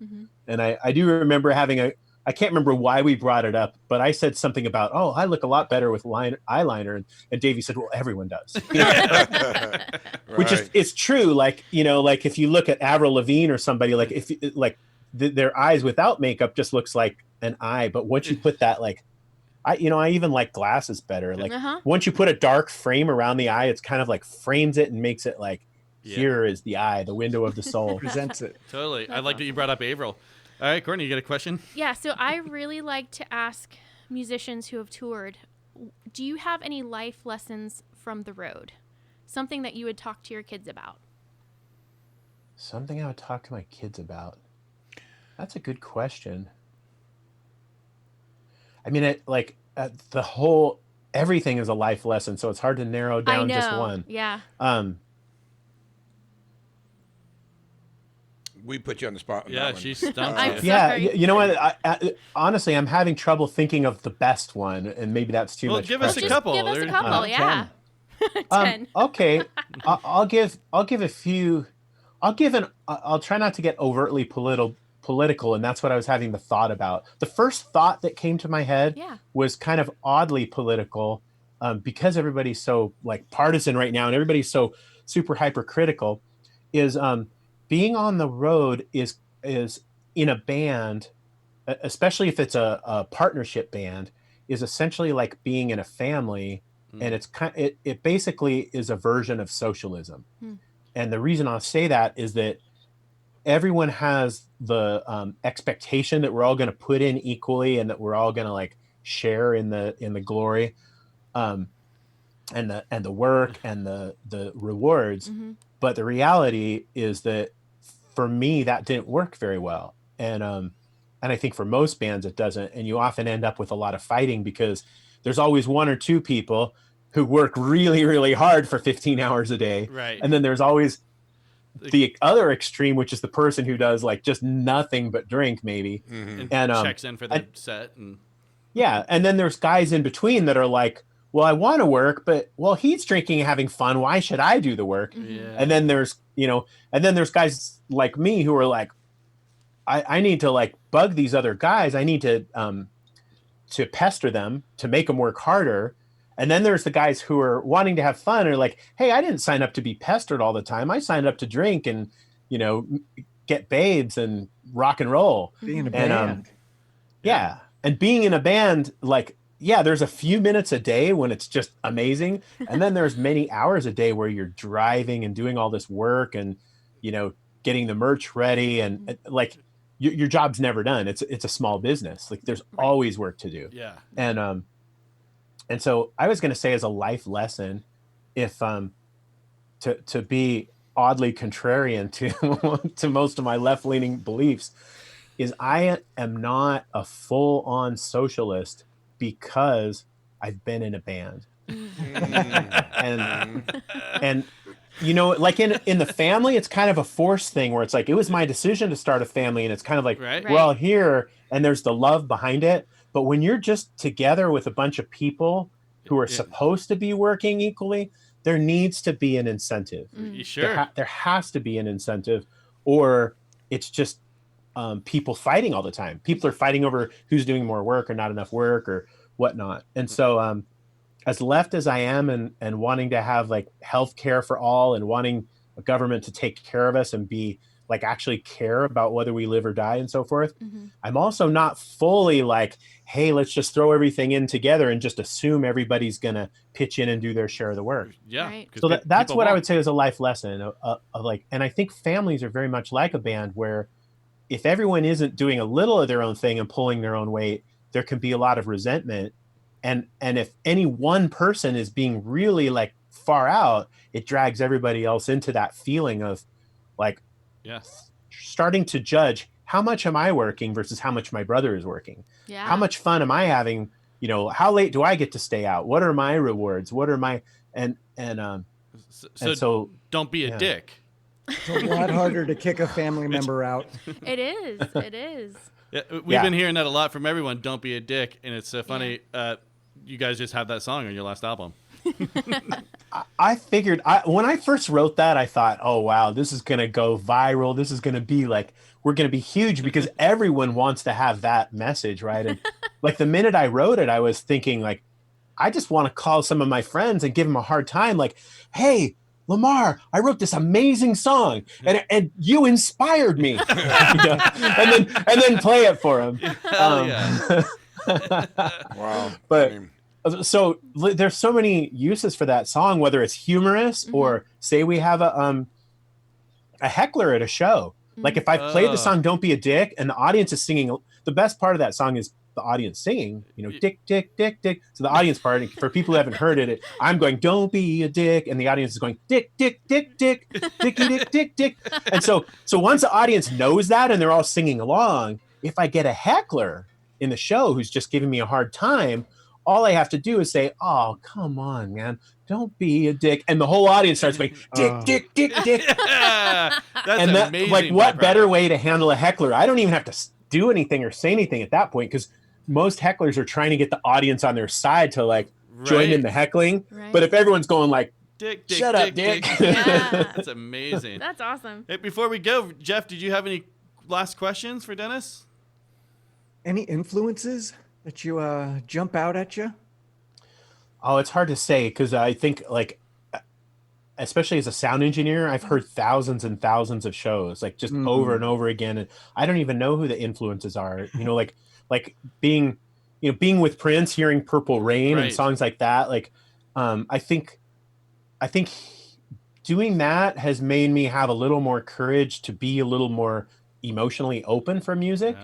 And I do remember having I can't remember why we brought it up, but I said something about, oh, I look a lot better with eyeliner. And Davey said, well, everyone does. Which is, it's true. Like, you know, like if you look at Avril Lavigne or somebody, like if like their eyes without makeup just looks like an eye. But once you put that, like, I even like glasses better. Like once you put a dark frame around the eye, it's kind of like frames it and makes it like, here is the eye, the window of the soul. Presents it. Totally. I like that you brought up Avril. All right, Courtney, you got a question? Yeah, so I really like to ask musicians who have toured, do you have any life lessons from the road? Something that you would talk to your kids about? Something I would talk to my kids about? That's a good question. I mean, everything is a life lesson, so it's hard to narrow down just one. Yeah. We put you on the spot. Yeah, she stumped I'm you. sorry. You know what? Honestly, I'm having trouble thinking of the best one, and maybe that's too much. Give us a couple. Give us a couple, yeah. 10. Okay, I'll give a few. I'll try not to get overtly political, and that's what I was having the thought about. The first thought that came to my head was kind of oddly political, because everybody's so like partisan right now, and everybody's so super hypercritical. Is being on the road is in a band, especially if it's a partnership band, is essentially like being in a family, and it basically is a version of socialism. And the reason I'll say that is that everyone has the expectation that we're all going to put in equally, and that we're all going to like share in the glory, and the work and the rewards. But the reality is that for me, that didn't work very well. And I think for most bands, it doesn't. And you often end up with a lot of fighting because there's always one or two people who work really, really hard for 15 hours a day. Right. And then there's always the other extreme, which is the person who does like just nothing but drink maybe. And And checks in for the set. And yeah. And then there's guys in between that are like, well, I want to work, but well, he's drinking and having fun. Why should I do the work? Yeah. And then there's, and then there's guys like me who are like, I need to like bug these other guys. I need to pester them to make them work harder. And then there's the guys who are wanting to have fun or like, hey, I didn't sign up to be pestered all the time. I signed up to drink and, get babes and rock and roll. Being a And band. yeah. And being in a band, like, yeah, there's a few minutes a day when it's just amazing. And then there's many hours a day where you're driving and doing all this work and, getting the merch ready. And like your job's never done. It's a small business. Like there's always work to do. Yeah. And so I was going to say as a life lesson, if to be oddly contrarian to most of my left-leaning beliefs, is I am not a full-on socialist because I've been in a band. and like in the family, it's kind of a forced thing where it's like, it was my decision to start a family, and it's kind of like, Right. well, here, and there's the love behind it. But when you're just together with a bunch of people who are supposed to be working equally, there needs to be an incentive. Sure. There has to be an incentive, or it's just people fighting all the time. People are fighting over who's doing more work or not enough work or whatnot. And so as left as I am and wanting to have like health care for all and wanting a government to take care of us and be like actually care about whether we live or die and so forth, I'm also not fully like, hey, let's just throw everything in together and just assume everybody's going to pitch in and do their share of the work. Yeah. Right. So that's what I would say is a life lesson of like, and I think families are very much like a band where if everyone isn't doing a little of their own thing and pulling their own weight, there can be a lot of resentment. And if any one person is being really like far out, it drags everybody else into that feeling of like, starting to judge how much am I working versus how much my brother is working. Yeah. How much fun am I having? How late do I get to stay out? What are my rewards? What are my so don't be a dick. It's a lot harder to kick a family member out. It is. It is. Yeah, we've been hearing that a lot from everyone. Don't be a dick, and it's so funny. You guys just have that song on your last album. I figured when I first wrote that, I thought, oh, wow, this is going to go viral. This is going to be like, we're going to be huge because everyone wants to have that message, right? And like the minute I wrote it, I was thinking like, I just want to call some of my friends and give them a hard time. Like, hey, Lamar, I wrote this amazing song and you inspired me. and then play it for him. Wow. But so there's so many uses for that song, whether it's humorous or say we have a heckler at a show. Like if I played the song Don't Be a Dick and the audience is singing, the best part of that song is the audience singing, dick, dick, dick, dick. So the audience part, for people who haven't heard it, I'm going, don't be a dick. And the audience is going, dick, dick, dick, dick, dicky, dick, dick, dick. And so once the audience knows that and they're all singing along, if I get a heckler in the show who's just giving me a hard time, all I have to do is say, oh, come on, man. Don't be a dick. And the whole audience starts going, dick, dick, dick, dick. That's and that, amazing. like, what better way to handle a heckler? I don't even have to do anything or say anything at that point because most hecklers are trying to get the audience on their side to, like, join in the heckling. Right. But if everyone's going, like, dick, dick, shut up, dick. Yeah. That's amazing. That's awesome. Hey, before we go, Jeff, did you have any last questions for Dennis? Any influences that you jump out at you? Oh, it's hard to say because I think, like, especially as a sound engineer, I've heard thousands and thousands of shows, like just over and over again, and I don't even know who the influences are. Like being with Prince, hearing Purple Rain and songs like that. Like, I think doing that has made me have a little more courage to be a little more emotionally open for music,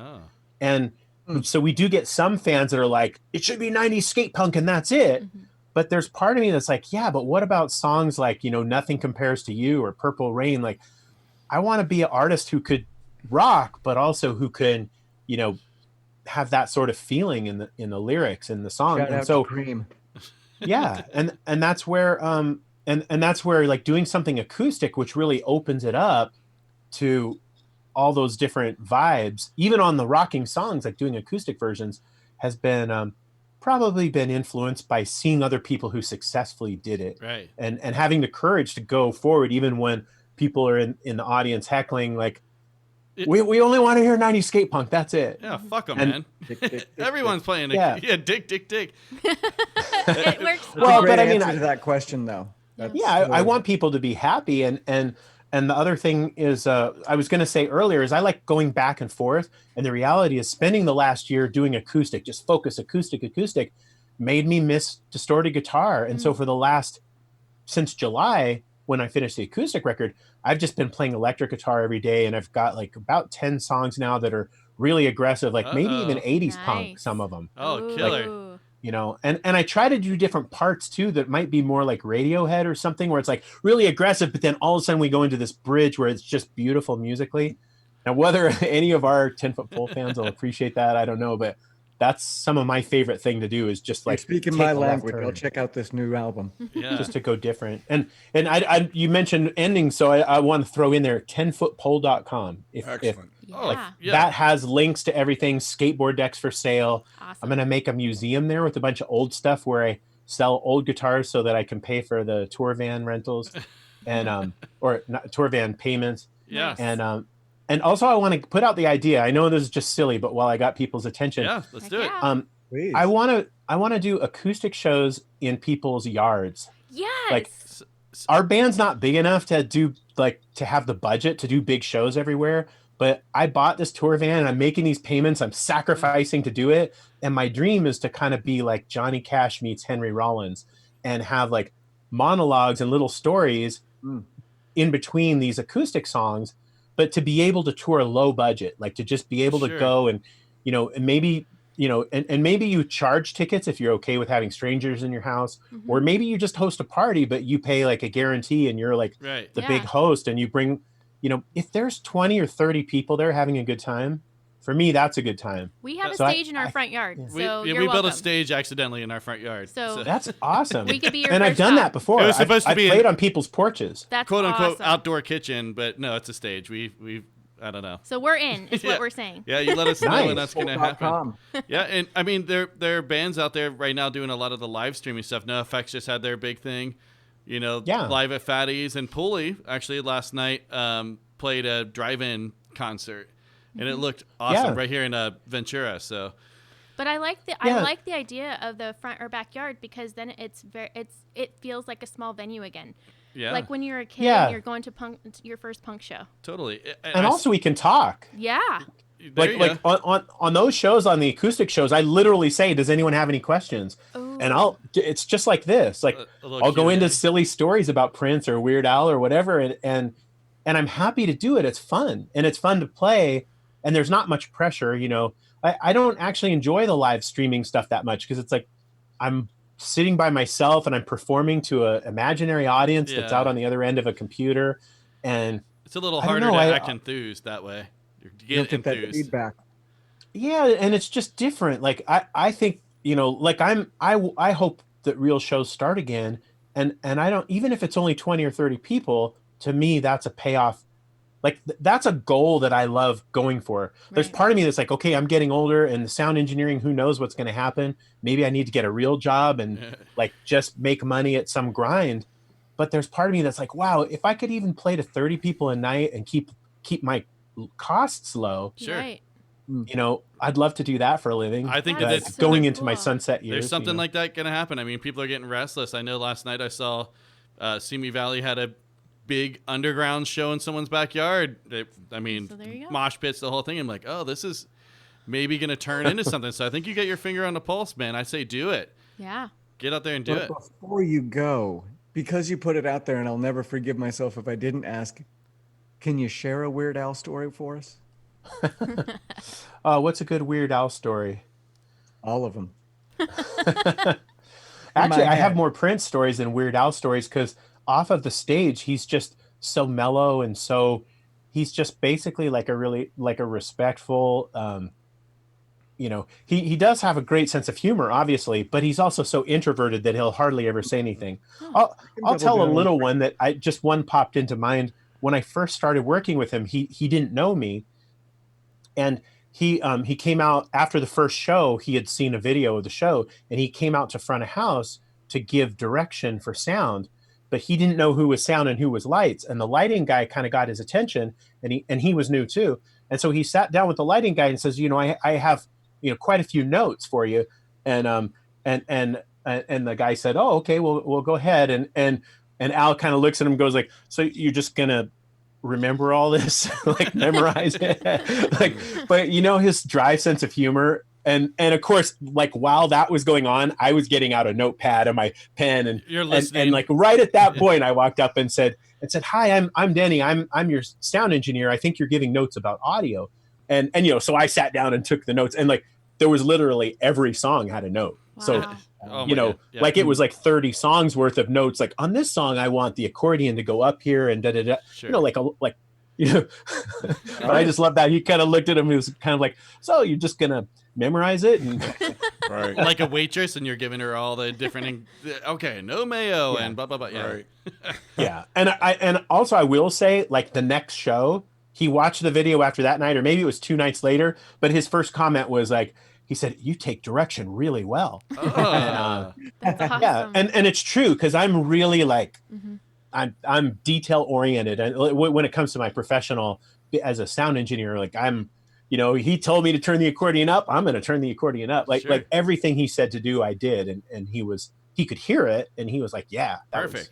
and. So we do get some fans that are like, it should be 90s skate punk and that's it. But there's part of me that's like, yeah, but what about songs like, Nothing Compares to You or Purple Rain? Like, I want to be an artist who could rock, but also who can, have that sort of feeling in the lyrics and the song. Shout and out so to Cream. yeah. And that's where, and that's where like doing something acoustic, which really opens it up to all those different vibes, even on the rocking songs, like doing acoustic versions has been probably been influenced by seeing other people who successfully did it, Right. and having the courage to go forward even when people are in the audience heckling, like, we only want to hear 90s skate punk, that's it. Yeah, fuck them, And- man. Dick, dick, dick, Everyone's playing it. Yeah. Yeah, dick. It works. That's Well, a great but I mean, answer to that question, though. That's, Yeah, I want people to be happy, and the other thing is, I was going to say earlier, is I like going back and forth, and the reality is spending the last year doing acoustic, just focus acoustic, made me miss distorted guitar, and so for the last, since July when I finished the acoustic record, I've just been playing electric guitar every day, and I've got like about 10 songs now that are really aggressive, like maybe even 80s punk, Nice. some of them. Oh, killer. Ooh. You know, and I try to do different parts too that might be more like Radiohead or something, where it's like really aggressive, but then all of a sudden we go into this bridge where it's just beautiful musically. Now, whether any of our 10-foot pole fans will appreciate that, I don't know, but that's some of my favorite thing to do, is just You're like speaking take my a left language. I'll turn, check out this new album. Yeah. just to go different. And I you mentioned ending, so I want to throw in there 10footpole.com. If Excellent. Yeah. Yeah. that has links to everything, skateboard decks for sale. Awesome. I'm going to make a museum there with a bunch of old stuff where I sell old guitars so that I can pay for the tour van rentals and or not tour van payments. Yeah. And also I want to put out the idea. I know this is just silly, but while I got people's attention, Yeah, let's Heck do it. yeah. Please. I want to do acoustic shows in people's yards. Yes. Like, our band's not big enough to do to have the budget to do big shows everywhere, but I bought this tour van and I'm making these payments, I'm sacrificing to do it, and my dream is to kind of be like Johnny Cash meets Henry Rollins and have like monologues and little stories in between these acoustic songs, but to be able to tour low budget, like to just be able to Sure. go and and maybe and maybe you charge tickets if you're okay with having strangers in your house, or maybe you just host a party, but you pay like a guarantee and you're like Right. the Yeah. big host, and you bring, if there's 20 or 30 people there having a good time, for me, that's a good time. We have a So I- stage in our I- front yard, yeah. so we you're built welcome. a stage accidentally in our front yard. So- That's awesome. We could be your and I've first done stop. that before. It was supposed to I've be played on people's porches. That's quote unquote awesome. outdoor kitchen, but no, it's a stage. We I don't know. So we're in, is Yeah. what we're saying. Yeah, you let us know Nice. when that's gonna happen. Pole.com. Yeah, and I mean there are bands out there right now doing a lot of the live streaming stuff. NoFX just had their big thing, Yeah. live at Fatty's, and Pulley actually last night played a drive-in concert, and it looked awesome Yeah. right here in Ventura. So But I like the idea of the front or backyard, because then it feels like a small venue again. yeah, Like when you're a kid Yeah. and you're going to your first punk show. totally. And also we can talk. Yeah. there you Like go. on those shows, on the acoustic shows, I literally say, does anyone have any questions? Ooh. And it's just like this. Like A little I'll go Q&A. into silly stories about Prince or Weird Al or whatever, and I'm happy to do it. It's fun, and it's fun to play, and there's not much pressure. I don't actually enjoy the live streaming stuff that much, because it's like I'm sitting by myself and I'm performing to an imaginary audience that's Yeah. out on the other end of a computer, and It's a little I don't harder know, to I- act enthused that way. You You don't get get that enthused. feedback. yeah, and it's just different. Like I think like I hope that real shows start again, and I don't, even if it's only 20 or 30 people, to me that's a payoff. Like that's a goal that I love going for. There's Right. part of me that's like, okay, I'm getting older, and the sound engineering, who knows what's going to happen? Maybe I need to get a real job and like just make money at some grind. But there's part of me that's like, wow, if I could even play to 30 people a night and keep my costs low, Sure. Right. I'd love to do that for a living. I think That that is that's so going into my cool. sunset years. There's something like that going to happen. I mean, people are getting restless. I know last night I saw Simi Valley had a big underground show in someone's backyard. So there you go. Mosh pits, the whole thing. I'm like, oh, this is maybe going to turn into something. So I think you get your finger on the pulse, man. I say do it. Yeah. Get out there and do But it. before you go, because you put it out there, and I'll never forgive myself if I didn't ask, can you share a Weird Al story for us? What's a good Weird Al story? All of them. Actually, I have head. more Prince stories than Weird Al stories, because off of the stage, he's just so mellow, and so he's just basically like a respectful, he does have a great sense of humor, obviously, but he's also so introverted that he'll hardly ever say anything. I'll double tell a down. little one that one popped into mind. When I first started working with him, he didn't know me, and he came out after the first show. He had seen a video of the show, and he came out to front of house to give direction for sound, but he didn't know who was sound and who was lights. And the lighting guy kind of got his attention, and he was new too. And so he sat down with the lighting guy and says, I have quite a few notes for you, and the guy said, oh, okay, we'll go ahead. And Al kind of looks at him and goes like, so you're just gonna remember all this, like memorize it? But his dry sense of humor. And of course, like while that was going on, I was getting out a notepad and my pen, and you're listening. And like right at that point, I walked up and said, "Hi, I'm Denny. I'm your sound engineer. I think you're giving notes about audio." And so I sat down and took the notes, and like there was literally every song had a note. Wow. So Yeah. like it was like 30 songs worth of notes. Like on this song, I want the accordion to go up here and da da da. Sure. But I just love that he kind of looked at him. He was kind of like, "So you're just gonna memorize it?" And Right. Like a waitress, and you're giving her all the different. Okay, no mayo and blah blah blah. Yeah. Right. yeah, and also I will say, like the next show, he watched the video after that night, or maybe it was 2 nights later. But his first comment was like, he said, "You take direction really well." Oh. That's awesome. Yeah, and it's true because I'm really like. Mhm. I'm detail oriented, and when it comes to my professional as a sound engineer, like I'm, he told me to turn the accordion up, I'm going to turn the accordion up. Like Sure. like everything he said to do, I did, and he could hear it, and he was like, yeah, that was Perfect.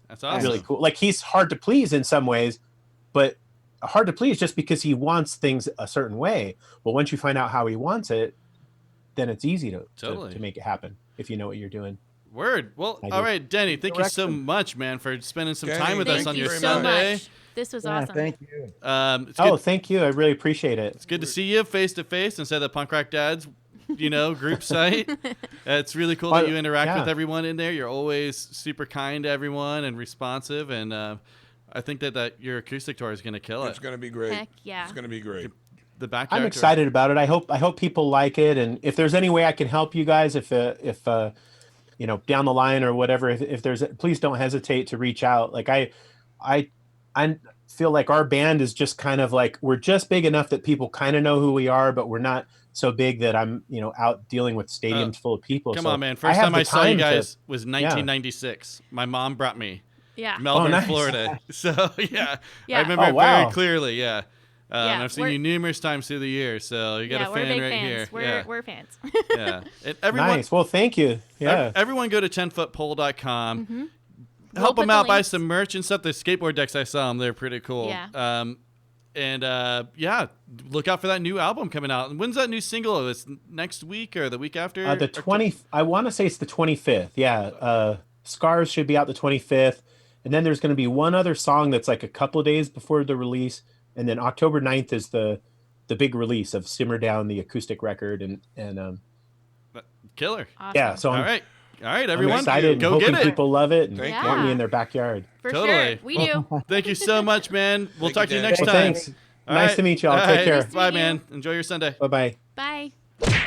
That's awesome. really cool. Like he's hard to please in some ways, but hard to please just because he wants things a certain way. But once you find out how he wants it, then it's easy Totally. to make it happen if you know what you're doing. Word. Well, I all do. right, Denny, thank you so Direction. much, man, for spending some Denny, time with us Thank on you your very so Sunday. much. This was Yeah, awesome. thank you. It's good, Thank you. I really appreciate it. it's good to see you face to face instead of the Punk Rock Dads, group site. It's really cool that you interact Yeah. with everyone in there. You're always super kind to everyone and responsive, and I think that your acoustic tour is going to kill it. It's going to be great. Heck yeah. It's going to be great. The backyard I'm tour. excited about it. I hope people like it, and if there's any way I can help you guys, if down the line or whatever, if there's, please don't hesitate to reach out. Like I feel like our band is just kind of like, we're just big enough that people kind of know who we are, but we're not so big that I'm out dealing with stadiums full of people. Come So on, man. First have time the I saw you time to- guys was 1996. My mom brought me. Yeah. Melbourne, nice. Florida. So, yeah. Yeah. I remember Oh, it wow. very clearly, yeah. Yeah, I've seen we're- you numerous times through the year, so you got Yeah, a we're fan big right fans. here. We're fans. Yeah. And everyone, Nice. Well, thank you. Yeah. everyone go to 10footpole.com. Mm-hmm. We'll Help put them the out, buy links. some merch and stuff. The skateboard decks, I saw them. They're pretty cool. Yeah. Yeah, look out for that new album coming out. And when's that new single? It's next week or the week after? The 20. I want to say it's the 25th. Yeah. Scars should be out the 25th, and then there's going to be one other song that's like a couple of days before the release, and then October 9th is the big release of Simmer Down, the acoustic record, and Killer. Awesome. yeah. So All I'm, right, I'm everyone, excited and go hoping get it. people love it and Thank want you. me in their backyard. For Totally. sure. We Well, do. Thank you so much, man. We'll Thank talk to you, you next Dan. Hey, time. thanks. All Nice right. to meet you all. All Take right. care. Nice to Bye, meet you. man. Enjoy your Sunday. Bye bye. Bye.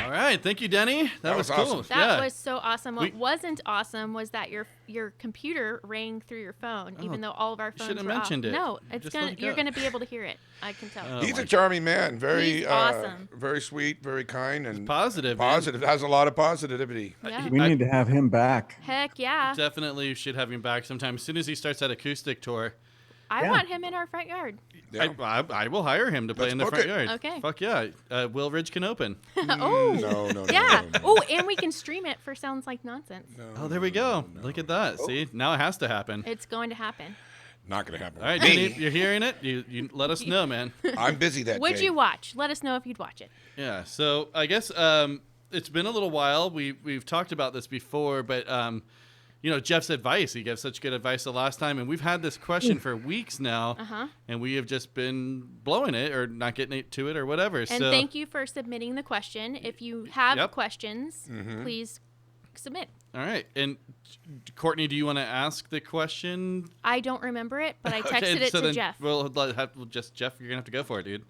All right. Thank you, Denny. That was was cool. awesome. That yeah. was so awesome. What We- wasn't awesome was that your computer rang through your phone, even though all of our phones shouldn't were have mentioned off. it. No, it's Just let gonna. it You're go. gonna be able to hear it. I can tell. Oh, He's my a charming man. Very He's awesome. very sweet, very kind, and positive. man. positive. Has a lot of positivity. Yeah. We need to have him back. Heck yeah. Definitely should have him back sometime. As soon as he starts that acoustic tour, I Yeah. want him in our front yard. Yeah. I will hire him to play Let's in the book front it. yard. Okay. Fuck yeah. Will Ridge can open. Oh. No. Yeah. no. Oh, and we can stream it for Sounds Like Nonsense. Oh, there we go. Look at that. Oh. See, now it has to happen. It's going to happen. Not gonna happen. All right, Me. Denny, you're hearing it. You let us know, man. I'm busy that Would day. you watch? Let us know if you'd watch it. Yeah. So I guess it's been a little while. We've talked about this before, but Jeff's advice. He gave such good advice the last time, and we've had this question for weeks now, Uh-huh. and we have just been blowing it or not getting it to it or whatever. And so thank you for submitting the question. If you have Yep. questions, please submit. all right. And Courtney, do you want to ask the question? I don't remember it, but I texted it so to then Jeff. We'll just Jeff. You're gonna have to go for it, dude.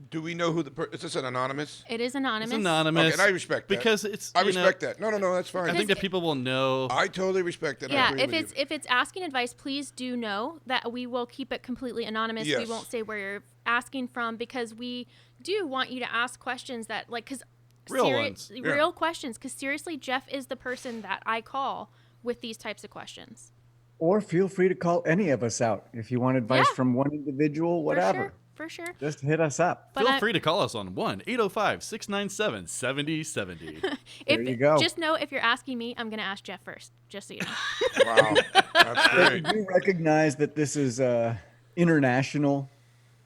Do we know who is this an anonymous? It is anonymous. It's anonymous. Okay, and I respect that. because it's. I you know, respect that. No, that's fine. I think that people will know. I totally respect that. I Yeah, agree if with it's asking advice, please do know that we will keep it completely anonymous. We Yes. won't say where you're asking from because we do want you to ask questions that, like, because Real ones. real questions. Because seriously, Jeff is the person that I call with these types of questions. Or feel free to call any of us out if you want advice Yeah. from one individual, whatever. For sure. Just hit us up. But Feel free to call us on 1-805-697-7070. There you go. Just know if you're asking me, I'm going to ask Jeff first, just so you know. Wow, that's But great. we do recognize that this is a international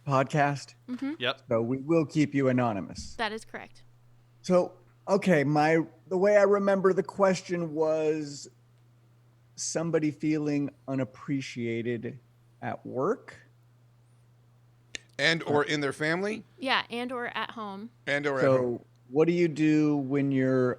podcast, Yep. so we will keep you anonymous. That is correct. So, okay, the way I remember the question was somebody feeling unappreciated at work. And or in their family, Yeah, and or at home. and or at home. So, what do you do when you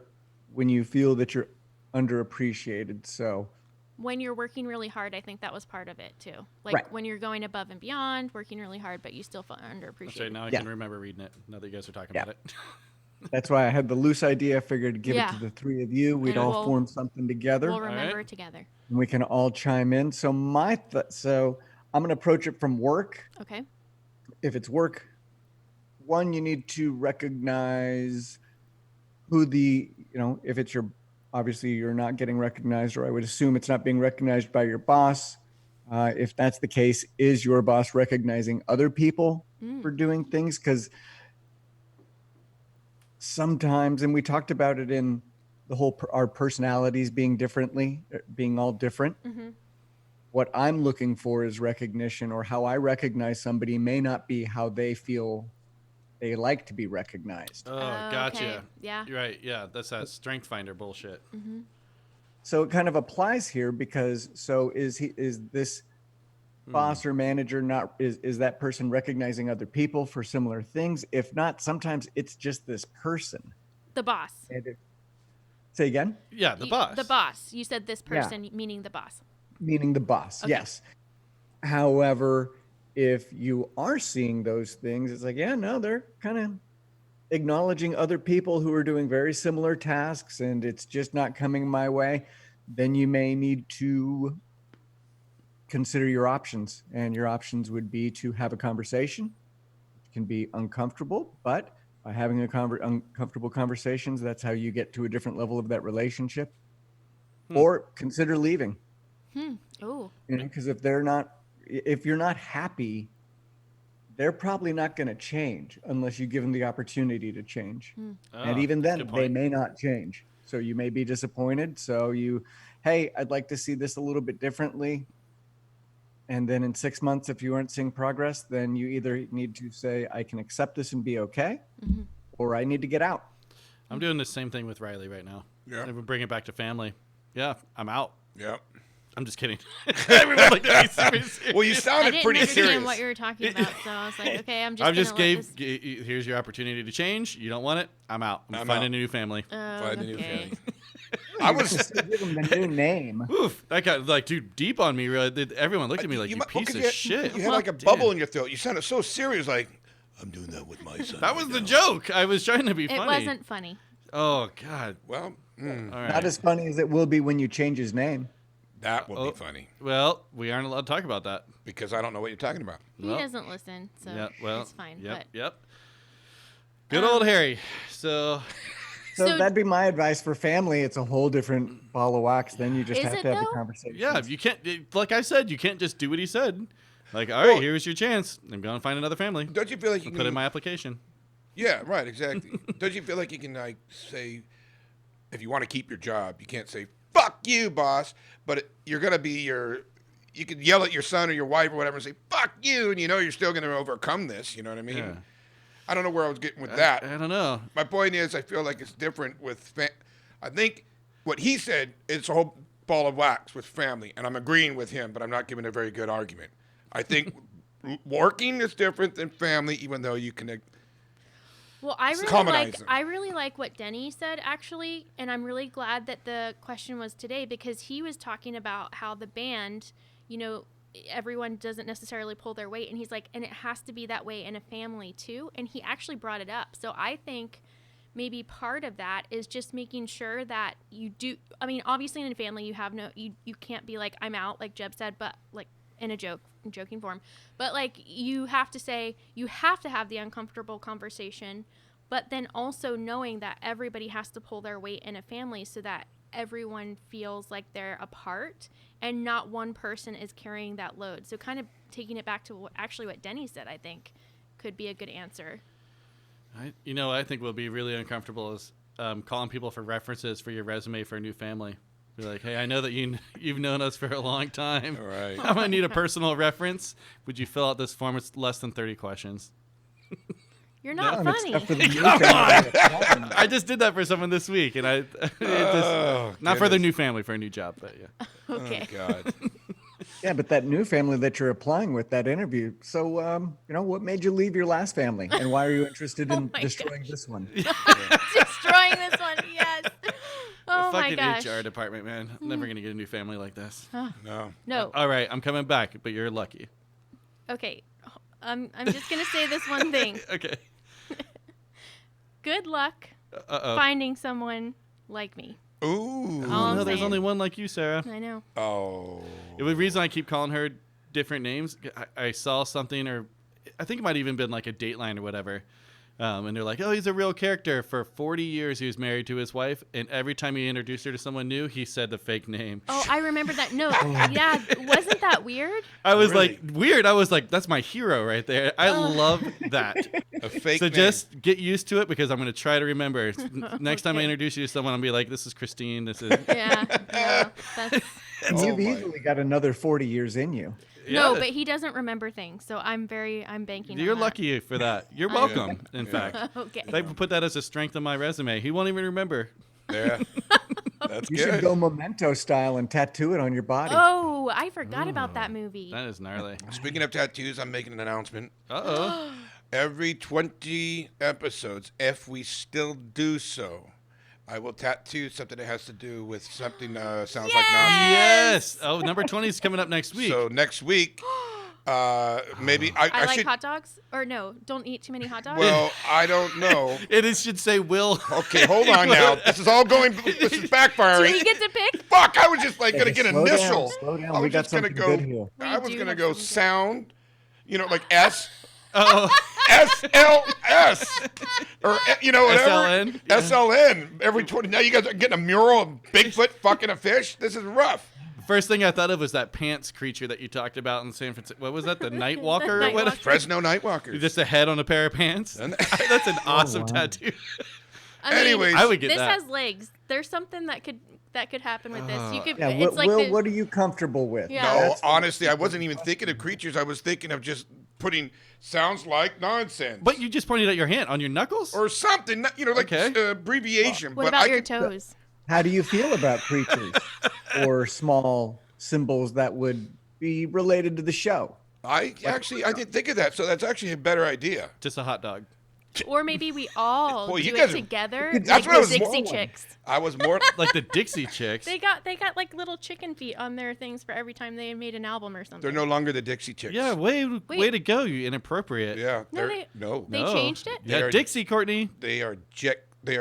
feel that you're underappreciated? So, When you're working really hard, I think that was part of it too. Like Right. when you're going above and beyond, working really hard, but you still feel underappreciated. That's right. Now I Yeah. can remember reading it. Now that you guys are talking Yeah. about it. that's why I had the loose idea. I figured to give it Yeah. to the three of you. We'd And all we'll- form something together. We'll remember right. it together. and we can all chime in. So so I'm going to approach it from work. Okay. If it's work, one, you need to recognize who if it's obviously you're not getting recognized, or I would assume it's not being recognized by your boss. If that's the case, is your boss recognizing other people for doing things? Because sometimes, and we talked about it in the whole our personalities being all different. What I'm looking for is recognition, or how I recognize somebody may not be how they feel they like to be recognized. Oh, Okay. gotcha. Yeah. You're right. Yeah, that's that strength finder bullshit. So it kind of applies here because is this boss or manager is that person recognizing other people for similar things? If not, sometimes it's just this person. The boss. Say again? Yeah, the boss. The boss. You said this Yeah. person, meaning the boss. Meaning the boss, Okay. yes. However, if you are seeing those things, it's like, yeah, no, they're kind of acknowledging other people who are doing very similar tasks and it's just not coming my way, then you may need to consider your options. And your options would be to have a conversation. It can be uncomfortable, but by having uncomfortable conversations, that's how you get to a different level of that relationship. Or consider leaving. Oh. Because if you're not happy, they're probably not going to change unless you give them the opportunity to change. And even that's a then, good they point. may not change. So you may be disappointed. So hey, I'd like to see this a little bit differently. And then in 6 months, if you aren't seeing progress, then you either need to say, I can accept this and be okay, or I need to get out. I'm doing the same thing with Riley right now. Yeah. And we bring it back to family. Yeah, I'm out. Yep. I'm just kidding. Everyone looked at me serious. Well, you I sounded didn't pretty understand serious. what you were talking about, so I was like, okay, I'm just I gonna just let gave. this... Here's your opportunity to change. You don't want it. I'm out. I'm I'm finding out. a new family. Find a new okay. family. I was. Give them the new name. Oof, that got like dude deep on me. Really, everyone looked at me like you might- well, piece 'cause of you had, shit. You had like a Damn. bubble in your throat. You sounded so serious, like I'm doing that with my son. That was the joke. I was trying to be It funny. wasn't funny. Oh God. Well, All right. Not as funny as it will be when you change his name. that will Oh. be funny Well, we aren't allowed to talk about that. because I don't know what you're talking about. He Well, doesn't listen, so Yeah. Well. it's fine. Yep. But Yep. Good old Harry. So So, So- that'd be my advice for family. It's a whole different ball of wax. Then you just Is have it, to have the though? conversation. yeah, you can't. Like I said, you can't just do what he said. Like, all right, Well- here's your chance. I'm going to find another family. Don't you feel like you Put in can? my application. Yeah, right. Exactly. Don't you feel like you can like say, if you want to keep your job, you can't say "fuck you, boss," but you're gonna be You could yell at your son or your wife or whatever and say "fuck you," and you know you're still gonna overcome this. You know what I mean? Yeah. I don't know where I was getting with that. I don't know. My point is, I feel like it's different with. I think what he said is a whole ball of wax with family, and I'm agreeing with him, but I'm not giving a very good argument. I think working is different than family, even though you connect. well, It's commonizing. I really like what Denny said actually, and I'm really glad that the question was today because he was talking about how the band, everyone doesn't necessarily pull their weight, and he's like, and it has to be that way in a family too, and he actually brought it up. So I think maybe part of that is just making sure that you do. I mean, obviously in a family you have you can't be like I'm out like Jeb said, but like in a joke, in joking form, but like you have to have the uncomfortable conversation, but then also knowing that everybody has to pull their weight in a family so that everyone feels like they're a part and not one person is carrying that load. So kind of taking it back to what Denny said, I think could be a good answer. I think will be really uncomfortable is calling people for references for your resume for a new family. Be like, hey, I know that you've known us for a long time. All right. I'm gonna need a personal reference. Would you fill out this form? It's less than 30 questions. You're not No, funny. except for the new family. I just did that for someone this week, and not for their new family, for a new job, but yeah. Okay. Oh, God. Yeah, but that new family that you're applying with, that interview. So, what made you leave your last family, and why are you interested in my destroying this one? Destroying this one, yes. Oh my Fucking gosh. HR department, man. I'm never gonna get a new family like this. No. No. All right, I'm coming back, but you're lucky. Okay. I'm just gonna say this one thing. Okay. Good luck Uh-oh. finding someone like me. Ooh. All I'm No, there's saying. only one like you, Sarah. I know. Oh. The reason I keep calling her different names, I saw something, or I think it might even been like a Dateline or whatever. And they're like, oh, he's a real character. For 40 years, he was married to his wife. And every time he introduced her to someone new, he said the fake name. Oh, I remember that. No, yeah, wasn't that weird? I was Really? like, weird. I was like, that's my hero right there. I love that. A fake So name. just get used to it because I'm going to try to remember. Next time I introduce you to someone, I'll be like, this is Christine. This is. Yeah. No, that's, And Oh you've my. easily got another 40 years in you. no, Yeah. but he doesn't remember things, so I'm banking. You're on that. lucky for that. You're welcome, in fact. Okay. I put that as a strength on my resume. He won't even remember. Yeah. That's You good. should go Memento style and tattoo it on your body. Oh, I forgot about that movie. That is gnarly. Speaking of tattoos, I'm making an announcement. Uh-oh. Every 20 episodes, if we still do so, I will tattoo something that has to do with something sounds like nonsense. Yes. Oh, number 20 is coming up next week. So next week, maybe I like should. hot dogs. Or no, don't eat too many hot dogs. Well, I don't know. It should say Will. Okay, hold on now. This is all going. This is Do backfiring. we get to pick? Fuck! I was just like gonna Hey, get slow initial. down, slow down. I We was got just gonna something go. good here. I We was do gonna have go something good. sound. Like S. Oh, SLS or whatever. SLN? Yeah. SLN every 20. Now you guys are getting a mural of Bigfoot fucking a fish. This is rough. first thing I thought of was that pants creature that you talked about in San Francisco. What was that? The Night Walker or Night whatever? Walker. Fresno Nightwalkers. Just a head on a pair of pants. That's an awesome wow. tattoo. I mean, Anyways, I would get this that. has legs. There's something that could happen with this. You could. Yeah, it's like Will, the, what are you comfortable with? Yeah. No, That's- honestly, I wasn't even thinking of creatures. I was thinking of just putting sounds like nonsense. But you just pointed at your hand on your knuckles? or something, like Okay. abbreviation. What but about I your could- toes? How do you feel about creatures or small symbols that would be related to the show? I didn't think of that. So that's actually a better idea. Just a hot dog. Or maybe we all Boy, do you it guys are- together. That's like what I the was more Dixie one. Chicks. I was more. Like the Dixie Chicks. They got like little chicken feet on their things for every time they made an album or something. They're no longer the Dixie Chicks. Yeah, way Wait. to go, you inappropriate. Yeah. No, they're- no. They No. changed it. Yeah, They are- Dixie, Courtney. They are